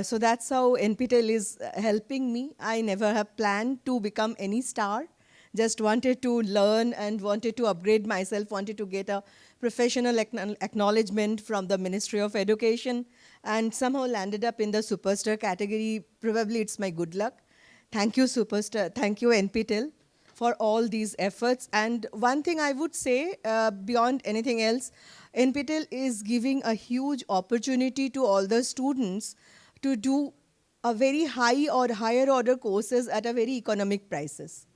So that's how NPTEL is helping me. I never have planned to become any star. Just wanted to learn and wanted to upgrade myself, wanted to get a professional acknowledgement from the Ministry of Education, and somehow landed up in the superstar category. Probably it's my good luck. Thank you, superstar. Thank you, NPTEL, for all these efforts. And one thing I would say, beyond anything else, NPTEL is giving a huge opportunity to all the students to do a very high or higher order courses at a very economic prices.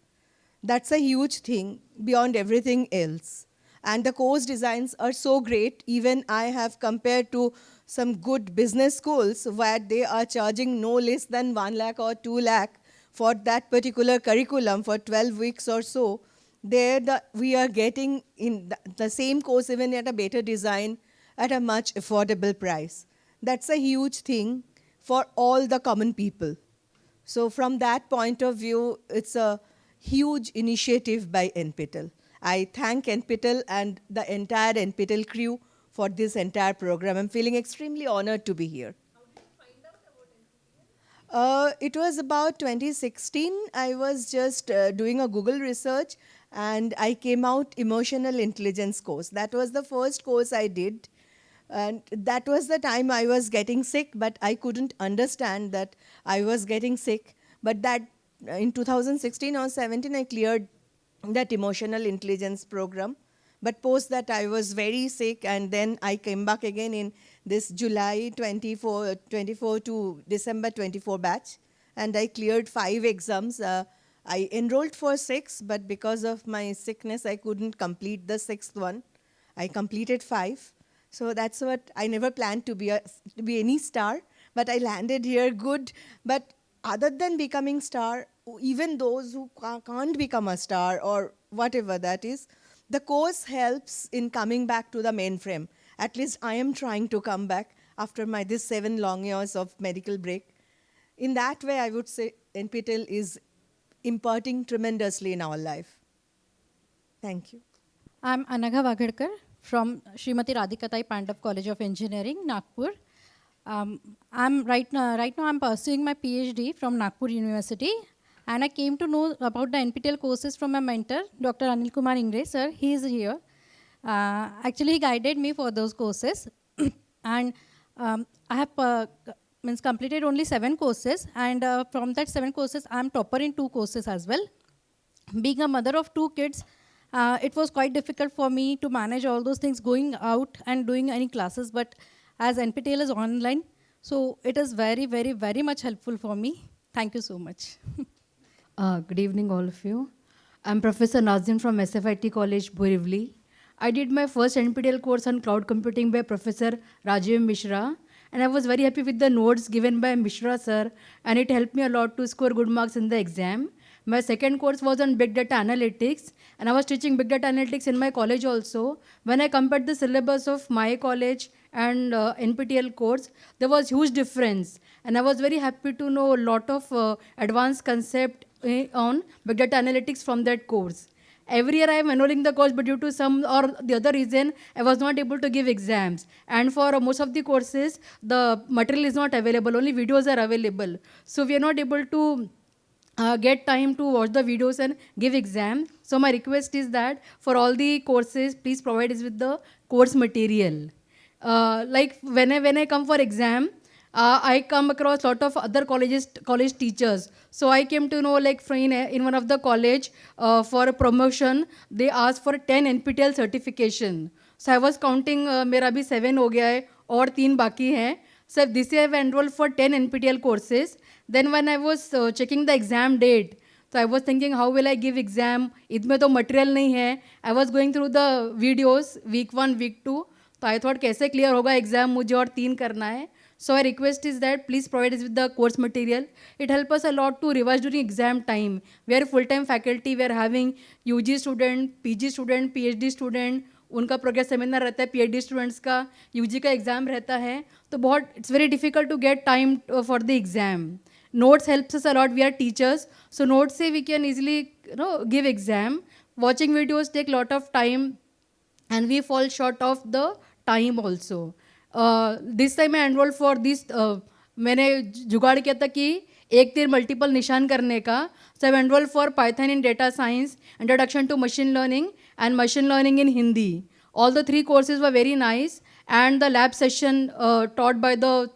That's a huge thing beyond everything else. And the course designs are so great. Even I have compared to some good business schools where they are charging no less than 1 lakh or 2 lakh for that particular curriculum for 12 weeks or so. there we are getting in the same course even at a better design at a much affordable price. That's a huge thing for all the common people. So from that point of view, it's a huge initiative by NPTEL. I thank NPTEL and the entire NPTEL crew for this entire program. I'm feeling extremely honored to be here. It was about 2016. I was just doing a Google research and I came out emotional intelligence course. That was the first course I did. And that was the time I was getting sick, but I couldn't understand that I was getting sick. But that in 2016 or 17, I cleared that emotional intelligence program. But post that, I was very sick, and then I came back again in this July 24 to December 24 batch, and I cleared 5 exams. I enrolled for 6, but because of my sickness, I couldn't complete the 6th one. I completed 5. So that's what I never planned to be any star, but I landed here good. But other than becoming star, even those who can't become a star or whatever that is, the course helps in coming back to the mainframe. At least I am trying to come back after this 7 long years of medical break. In that way, I would say NPTEL is imparting tremendously in our life. Thank you. I'm Anagha Vagadkar from Srimati Radhikatai Pandav College of Engineering, Nagpur. I'm right now I'm pursuing my PhD from Nagpur University, and I came to know about the NPTEL courses from my mentor, Dr. Anil Kumar Ingre, sir. He is here. Actually, he guided me for those courses, and I have completed only 7 courses, and from that 7 courses, I'm topper in 2 courses as well. Being a mother of 2 kids, it was quite difficult for me to manage all those things, going out and doing any classes, but as NPTEL is online, so it is very, very, very much helpful for me. Thank you so much. Good evening, all of you. I'm Professor Nazim from SFIT College, Borivali. I did my first NPTEL course on cloud computing by Professor Rajiv Mishra, and I was very happy with the notes given by Mishra sir, and it helped me a lot to score good marks in the exam. My second course was on Big Data Analytics, and I was teaching Big Data Analytics in my college also. When I compared the syllabus of my college and NPTEL course, there was huge difference. And I was very happy to know a lot of advanced concept on Big Data Analytics from that course. Every year I am enrolling the course, but due to some or the other reason, I was not able to give exams. And for most of the courses, the material is not available, only videos are available. So we are not able to get time to watch the videos and give exam. So my request is that for all the courses, please provide us with the course material. Like when I come for exam, I come across a lot of other college teachers. So I came to know, like in one of the college for a promotion, they asked for 10 NPTEL certification. So I was counting, मेरा भी 7 हो गया है और 3 बाकी हैं. So this year I've enrolled for 10 NPTEL courses. Then when I was checking the exam date, so I was thinking, how will I give exam? इसमें तो material नहीं है. I was going through the videos, week 1, week 2. So I thought कैसे clear होगा exam, मुझे और 3 करना है. So our request is that please provide us with the course material. It helps us a lot to revise during exam time. We are full-time faculty. We are having UG student, PG student, PhD student. उनका progress seminar रहता है, PhD students का, UG का exam रहता है, तो बहुत it's very difficult to get time for the exam. Notes helps us a lot. We are teachers, so notes say we can easily give exam. Watching videos take lot of time, and we fall short of the time also. This time I enrolled for this. मैंने जुगाड़ किया था कि एक तीर multiple निशान करने का. So I enrolled for Python in data science, introduction to machine learning, and machine learning in Hindi. All the 3 courses were very nice, and the lab session taught by the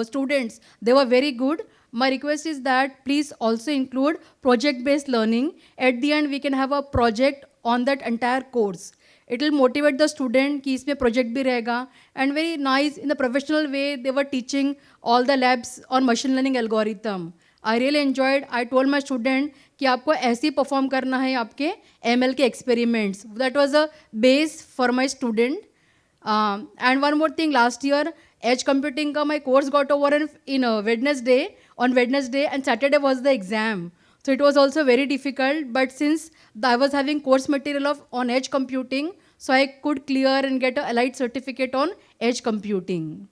students, they were very good. My request is that please also include project-based learning. At the end, we can have a project on that entire course. It will motivate the student कि इसमें project भी रहेगा. And very nice, in the professional way, they were teaching all the labs on machine learning algorithm. I really enjoyed. I told my student कि आपको ऐसे ही perform करना है आपके ML के experiments. That was a base for my student. And one more thing, last year, edge computing का my course got over in Wednesday. On Wednesday and Saturday was the exam. So it was also very difficult, but since I was having course material of on edge computing, so I could clear and get a allied certificate on edge computing.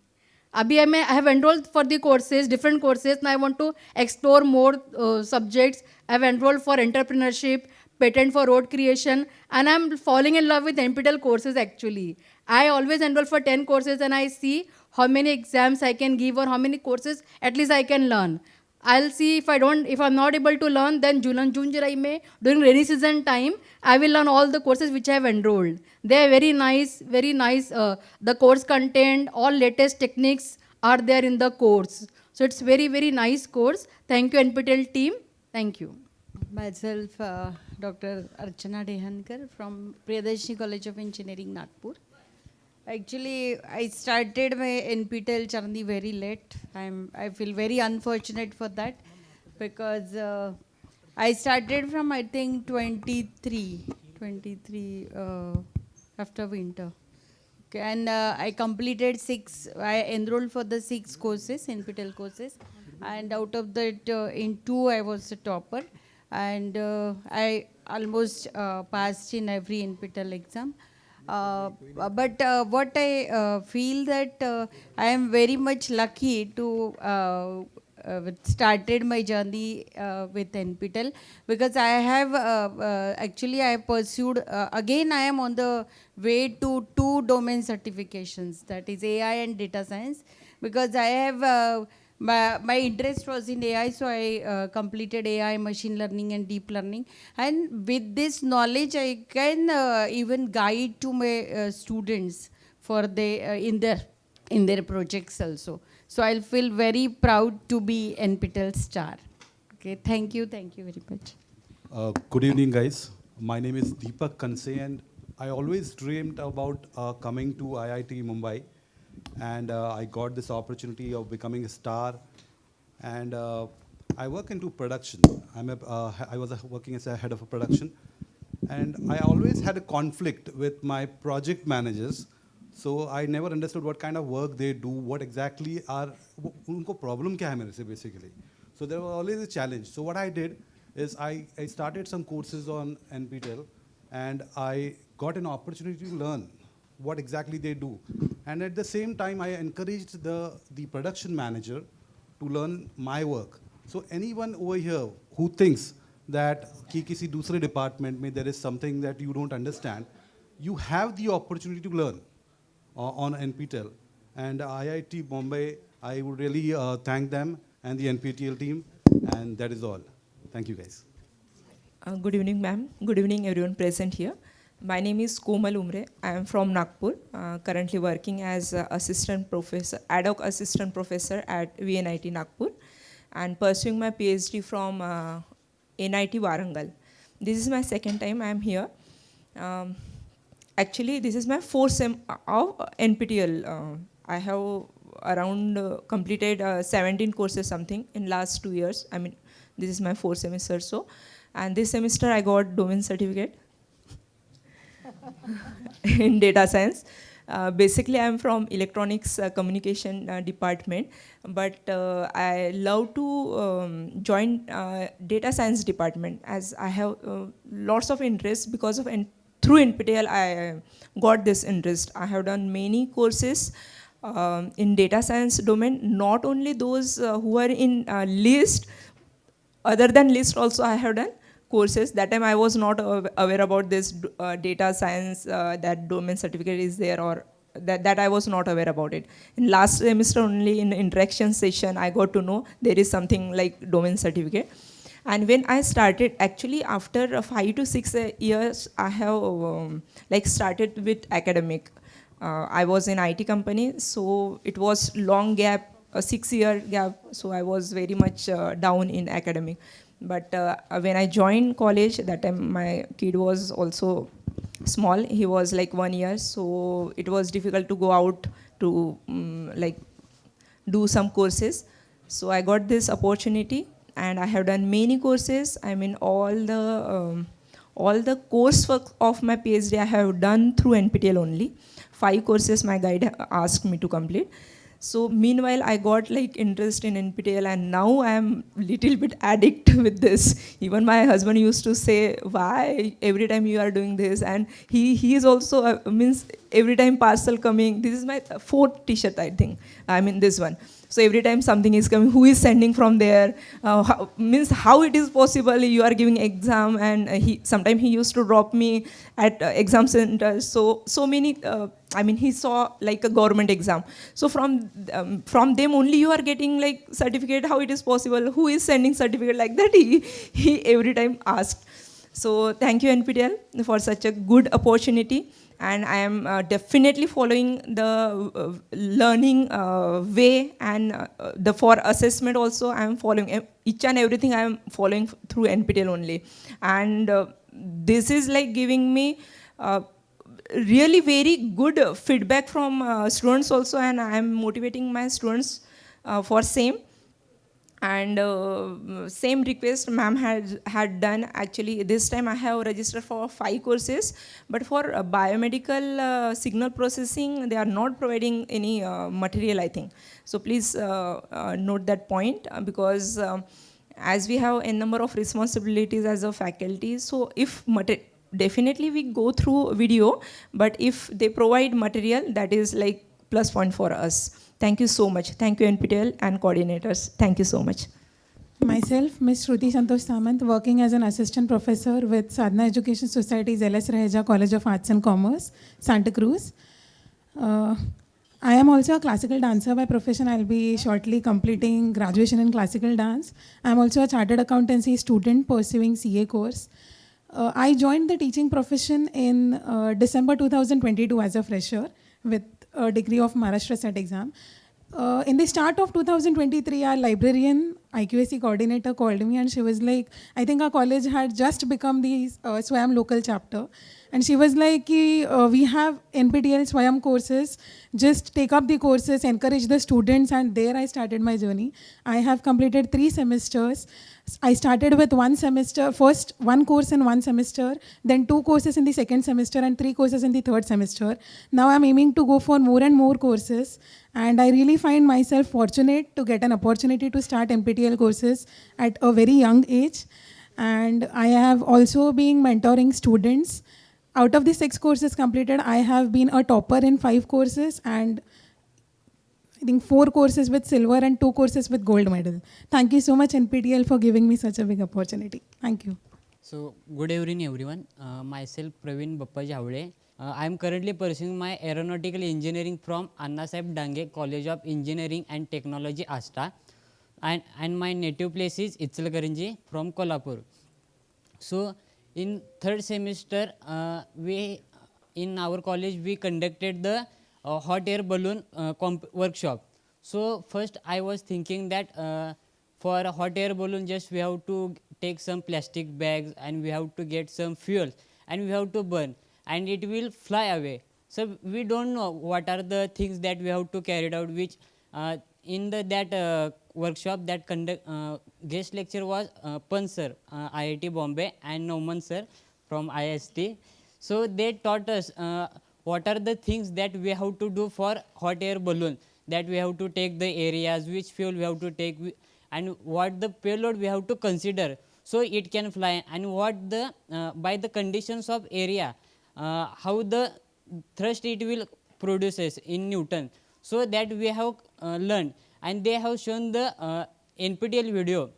Abhi I have enrolled for the courses, different courses, and I want to explore more subjects. I have enrolled for entrepreneurship, patent for road creation, and I'm falling in love with NPTEL courses actually. I always enroll for 10 courses and I see how many exams I can give or how many courses at least I can learn. I'll see if I'm not able to learn, then June, July, May, during rainy season time, I will learn all the courses which I have enrolled. They are very nice, very nice. The course content, all latest techniques are there in the course. So it's very, very nice course. Thank you, NPTEL team. Thank you. Myself, Dr. Archana Dehankar from Priyadarshini College of Engineering, Nagpur. Actually, I started my NPTEL journey very late. I feel very unfortunate for that because I started from I think 23 after winter. Okay, and I completed 6. I enrolled for the 6 courses, NPTEL courses, and out of that, in 2 I was a topper, and I almost passed in every NPTEL exam. But what I feel that I am very much lucky to started my journey with NPTEL because I have actually I have pursued again I am on the way to 2 domain certifications, that is AI and data science, because I have my interest was in AI, so I completed AI, machine learning and deep learning, and with this knowledge I can even guide to my students for in their projects also. So I'll feel very proud to be NPTEL star. Okay, thank you very much. Good evening, guys. My name is Deepak Kanse, and I always dreamed about coming to IIT Mumbai, and I got this opportunity of becoming a star. And I work into production. I was working as a head of a production, and I always had a conflict with my project managers. So I never understood what kind of work they do, what exactly are, unko problem kya hai mere se basically. So there was always a challenge. So what I did is I started some courses on NPTEL, and I got an opportunity to learn what exactly they do. And at the same time, I encouraged the production manager to learn my work. So anyone over here who thinks that ki kisi dusre department mein there is something that you don't understand, you have the opportunity to learn on NPTEL. And IIT Bombay, I would really thank them and the NPTEL team, and that is all. Thank you, guys. Good evening, ma'am. Good evening, everyone present here. My name is Komal Umre. I am from Nagpur, currently working as assistant professor, ad hoc assistant professor at VNIT Nagpur, and pursuing my PhD from NIT Warangal. This is my second time I am here. Actually, this is my 4th sem of NPTEL. I have around completed 17 courses something in last 2 years. I mean, this is my 4th semester so. And this semester I got domain certificate in data science. Basically, I am from electronics communication department, but I love to join data science department as I have lots of interest because of through NPTEL I got this interest. I have done many courses in data science domain, not only those who are in list, other than list also I have done courses. That time I was not aware about this data science, that domain certificate is there, or that I was not aware about it. In last semester only in interaction session I got to know there is something like domain certificate. And when I started, actually after 5 to 6 years, I have started with academic. I was in IT company, so it was long gap, a 6-year gap, so I was very much down in academic. But when I joined college, that time my kid was also small. He was like 1 year, so it was difficult to go out to do some courses. So I got this opportunity, and I have done many courses. I mean, all the coursework of my PhD I have done through NPTEL only. 5 courses my guide asked me to complete. So meanwhile, I got like interest in NPTEL, and now I am little bit addict with this. Even my husband used to say, "Why every time you are doing this?" And he is also means every time parcel coming. This is my fourth T-shirt, I think. I mean this one. So every time something is coming, who is sending from there? Means how it is possible you are giving exam, and sometimes he used to drop me at exam center. So many. I mean, he saw like a government exam. So from them only you are getting like certificate. How it is possible? Who is sending certificate like that? He every time asked. So thank you NPTEL for such a good opportunity. And I am definitely following the learning way, and for assessment also I am following each and everything. I am following through NPTEL only, and this is like giving me really very good feedback from students also, and I am motivating my students for same. And same request ma'am had done. Actually this time I have registered for 5 courses, but for biomedical signal processing they are not providing any material, I think. So please note that point, because as we have a number of responsibilities as a faculty, so if definitely we go through video, but if they provide material, that is like plus point for us. Thank you so much. Thank you NPTEL and coordinators. Thank you so much. Myself, Ms. Shruti Santosh Samant, working as an assistant professor with Sadhana Education Society's LS Raheja College of Arts and Commerce, Santa Cruz. I am also a classical dancer by profession. I'll be shortly completing graduation in classical dance. I'm also a chartered accountancy student pursuing CA course. I joined the teaching profession in December 2022 as a fresher with a degree of Maharashtra SET exam. In the start of 2023, our librarian, IQAC coordinator called me, and she was like, I think our college had just become the SWAYAM local chapter. And she was like, we have NPTEL SWAYAM courses, just take up the courses, encourage the students, and there I started my journey. I have completed 3 semesters. I started with 1 semester, first 1 course in 1 semester, then 2 courses in the second semester, and 3 courses in the third semester. Now I'm aiming to go for more and more courses, and I really find myself fortunate to get an opportunity to start NPTEL courses at a very young age. And I have also been mentoring students. Out of the 6 courses completed, I have been a topper in 5 courses, and I think 4 courses with silver and 2 courses with gold medal. Thank you so much NPTEL for giving me such a big opportunity. Thank you. So good evening everyone. Myself Praveen Bappaji Havde. I am currently pursuing my aeronautical engineering from Annasaheb Dange College of Engineering and Technology Asta, and my native place is Ichalkaranji from Kolhapur. So in 3rd semester in our college we conducted the hot air balloon workshop. So first I was thinking that for a hot air balloon just we have to take some plastic bags and we have to get some fuel and we have to burn and it will fly away. So we don't know what are the things that we have to carry out, which in that workshop that guest lecture was Pan sir, IIT Bombay, and Nauman sir from IST. So they taught us what are the things that we have to do for hot air balloon, that we have to take the areas, which fuel we have to take, and what the payload we have to consider so it can fly, and what the by the conditions of area how the thrust it will produces in Newton. So that we have learned, and they have shown the NPTEL video.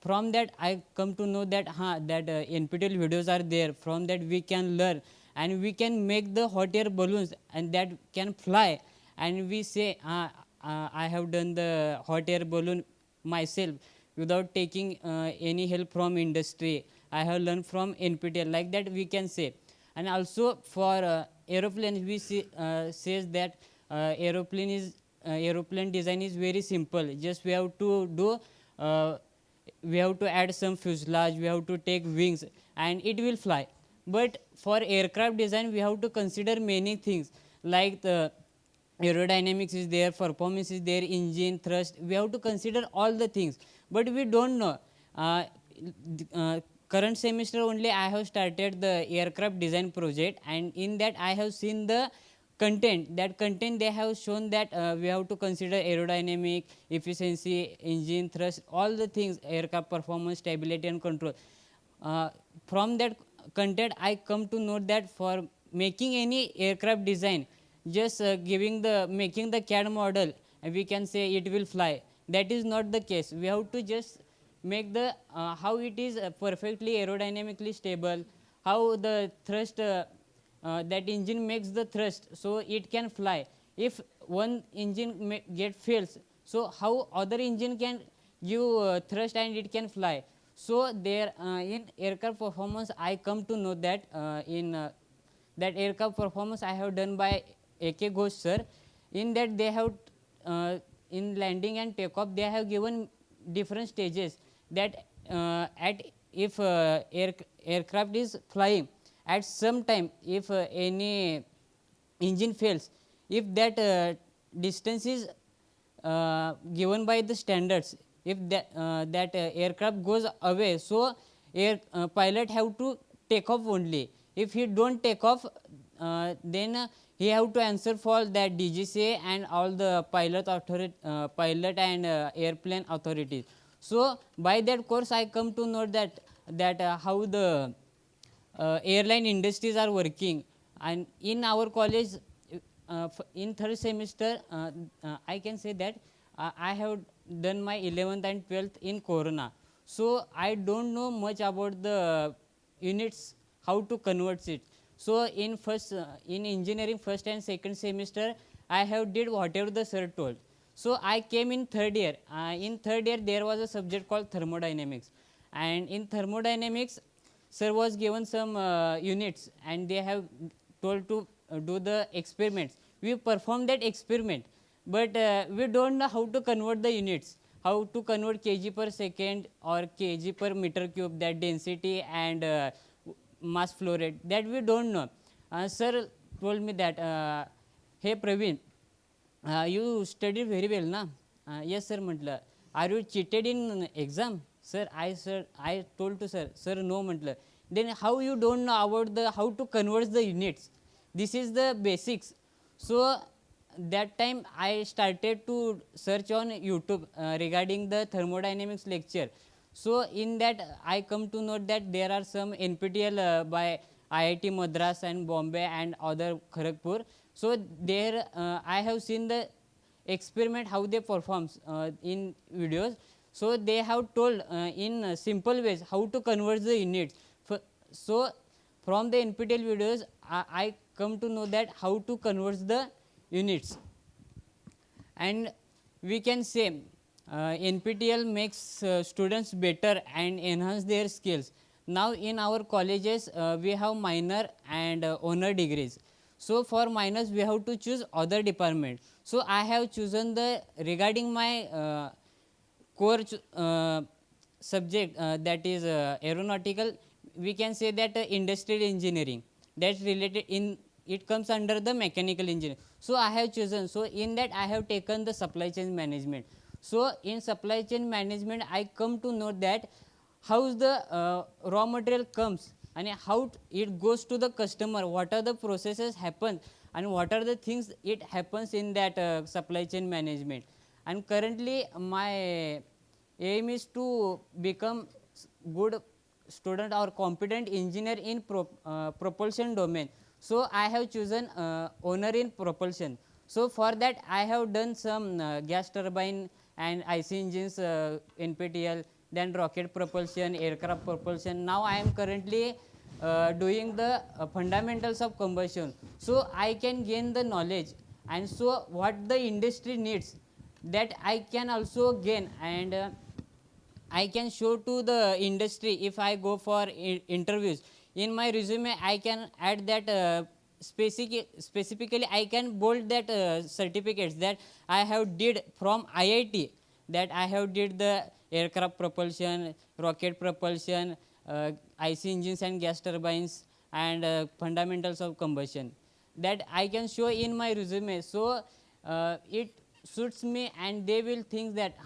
From that I come to know that that NPTEL videos are there. From that we can learn and we can make the hot air balloons and that can fly, and we say I have done the hot air balloon myself without taking any help from industry. I have learned from NPTEL, like that we can say. And also for aeroplanes we says that aeroplane design is very simple. Just we have to do we have to add some fuselage, we have to take wings and it will fly. But for aircraft design we have to consider many things, like the aerodynamics is there, performance is there, engine, thrust, we have to consider all the things, but we don't know. Current semester only I have started the aircraft design project, and in that I have seen the content, that content they have shown that we have to consider aerodynamic, efficiency, engine thrust, all the things, aircraft performance, stability and control. From that content I come to know that for making any aircraft design, just making the CAD model, and we can say it will fly. That is not the case. We have to just make the how it is perfectly aerodynamically stable, how the thrust that engine makes the thrust so it can fly. If one engine get fails, so how other engine can give thrust and it can fly. So there in aircraft performance I come to know that in that aircraft performance I have done by AK Ghosh sir. In that they have in landing and takeoff they have given different stages, that at if aircraft is flying, at some time if any engine fails, if that distance is given by the standards, if that aircraft goes away, so pilot have to take off only. If he don't take off, then he have to answer for that DGCA and all the pilot and airplane authorities. So by that course I come to know that how the airline industries are working. And in our college in third semester I can say that I have done my 11th and 12th in Corona. So I don't know much about the units, how to convert it. So in engineering first and second semester I have did whatever the sir told. So I came in third year. In third year there was a subject called thermodynamics, and in thermodynamics sir was given some units and they have told to do the experiments. We performed that experiment, but we don't know how to convert the units, how to convert kg per second or kg per meter cube, that density and mass flow rate, that we don't know. Sir told me that, hey Praveen, you studied very well na? Yes sir म्हटलं. Are you cheated in exam? Sir, I told to sir no म्हटलं. Then how you don't know about the how to convert the units? This is the basics. So that time I started to search on YouTube regarding the thermodynamics lecture. So in that I come to know that there are some NPTEL by IIT Madras and Bombay and other Kharagpur. So there I have seen the experiment how they perform in videos. So they have told in simple ways how to convert the units. So from the NPTEL videos I come to know that how to convert the units. And we can say NPTEL makes students better and enhance their skills. Now in our colleges we have minor and honor degrees. So for minors we have to choose other department. So I have chosen the regarding my core subject that is aeronautical. We can say that industrial engineering, that's related in it comes under the mechanical engineering. So I have chosen, so in that I have taken the supply chain management. So in supply chain management I come to know that how the raw material comes and how it goes to the customer, what are the processes happen and what are the things it happens in that supply chain management. And currently my aim is to become good student or competent engineer in propulsion domain. So I have chosen honor in propulsion. So for that I have done some gas turbine and IC engines NPTEL, then rocket propulsion, aircraft propulsion. Now I am currently doing the fundamentals of combustion. So I can gain the knowledge, and so what the industry needs, that I can also gain, and I can show to the industry if I go for interviews. In my resume I can add that specifically I can bold that certificates that I have did from IIT, that I have did the aircraft propulsion, rocket propulsion, IC engines and gas turbines, and fundamentals of combustion, that I can show in my resume. So it suits me and they will think that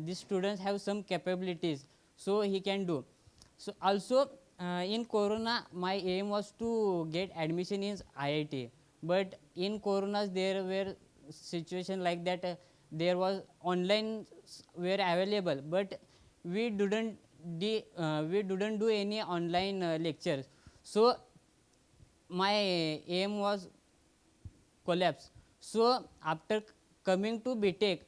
these students have some capabilities, so he can do. So also in Corona, my aim was to get admission in IIT. But in Corona, there were situation like that. There was online were available, but we didn't do any online lectures. So my aim was collapse. So after coming to BTech,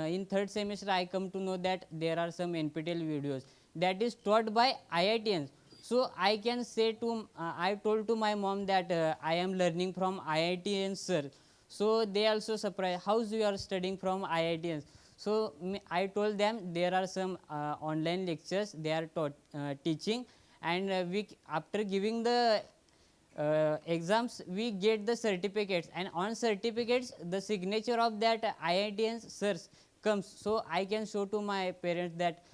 in third semester I come to know that there are some NPTEL videos that is taught by IITians. So I can say to I told to my mom that I am learning from IITians sir. So they also surprised, how you are studying from IITians. So I told them there are some online lectures they are taught teaching, and we after giving the exams we get the certificates, and on certificates the signature of that IITians sirs comes. So I can show to my parents that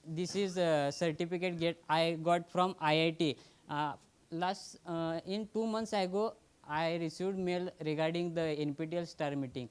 this is a certificate I got from IIT. Last in 2 months ago I received mail regarding the NPTEL star meeting.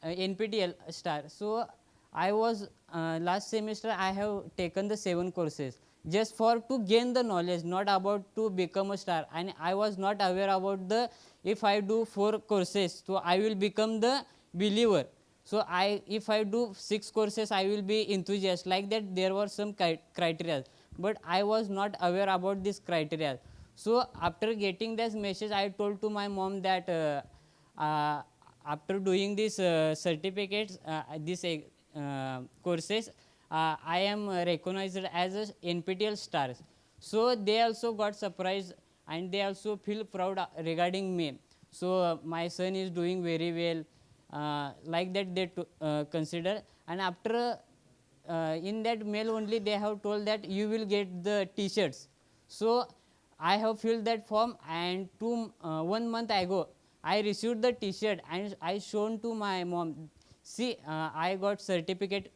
NPTEL star. So I was last semester I have taken the 7 courses just for to gain the knowledge, not about to become a star. And I was not aware about the if I do 4 courses, so I will become the believer. So if I do 6 courses, I will be enthusiast. Like that, there were some criteria, but I was not aware about this criteria. So after getting this message, I told to my mom that after doing these certificates, these courses, I am recognized as a NPTEL stars. So they also got surprised and they also feel proud regarding me. So my son is doing very well. Like that they consider. And after in that mail only they have told that you will get the t-shirts. So I have filled that form, and 1 month ago I received the t-shirt and I shown to my mom. See, I got certificate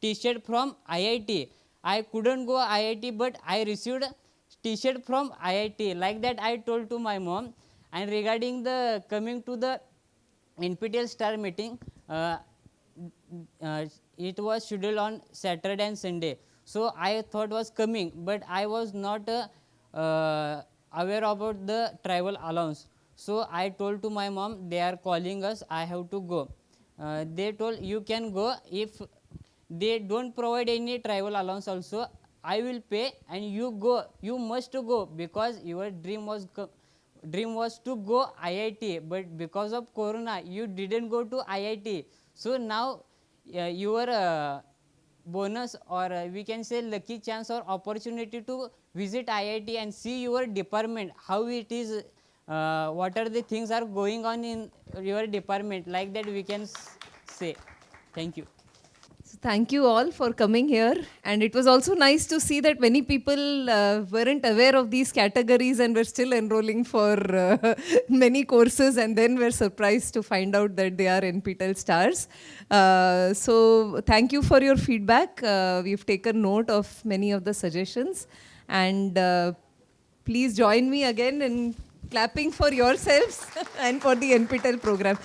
t-shirt from IIT. I couldn't go IIT, but I received a t-shirt from IIT. Like that I told to my mom. And regarding the coming to the NPTEL star meeting, it was scheduled on Saturday and Sunday. So I thought was coming, but I was not aware about the travel allowance. So I told to my mom, they are calling us, I have to go. They told you can go. If they don't provide any travel allowance also, I will pay and you go. You must go because your dream was to go IIT, but because of Corona you didn't go to IIT. So now your bonus, or we can say lucky chance or opportunity to visit IIT and see your department, how it is, what are the things are going on in your department. Like that we can say. Thank you. So thank you all for coming here, and it was also nice to see that many people weren't aware of these categories and were still enrolling for many courses, and then were surprised to find out that they are NPTEL stars. So thank you for your feedback. We've taken note of many of the suggestions, and please join me again in clapping for yourselves and for the NPTEL program.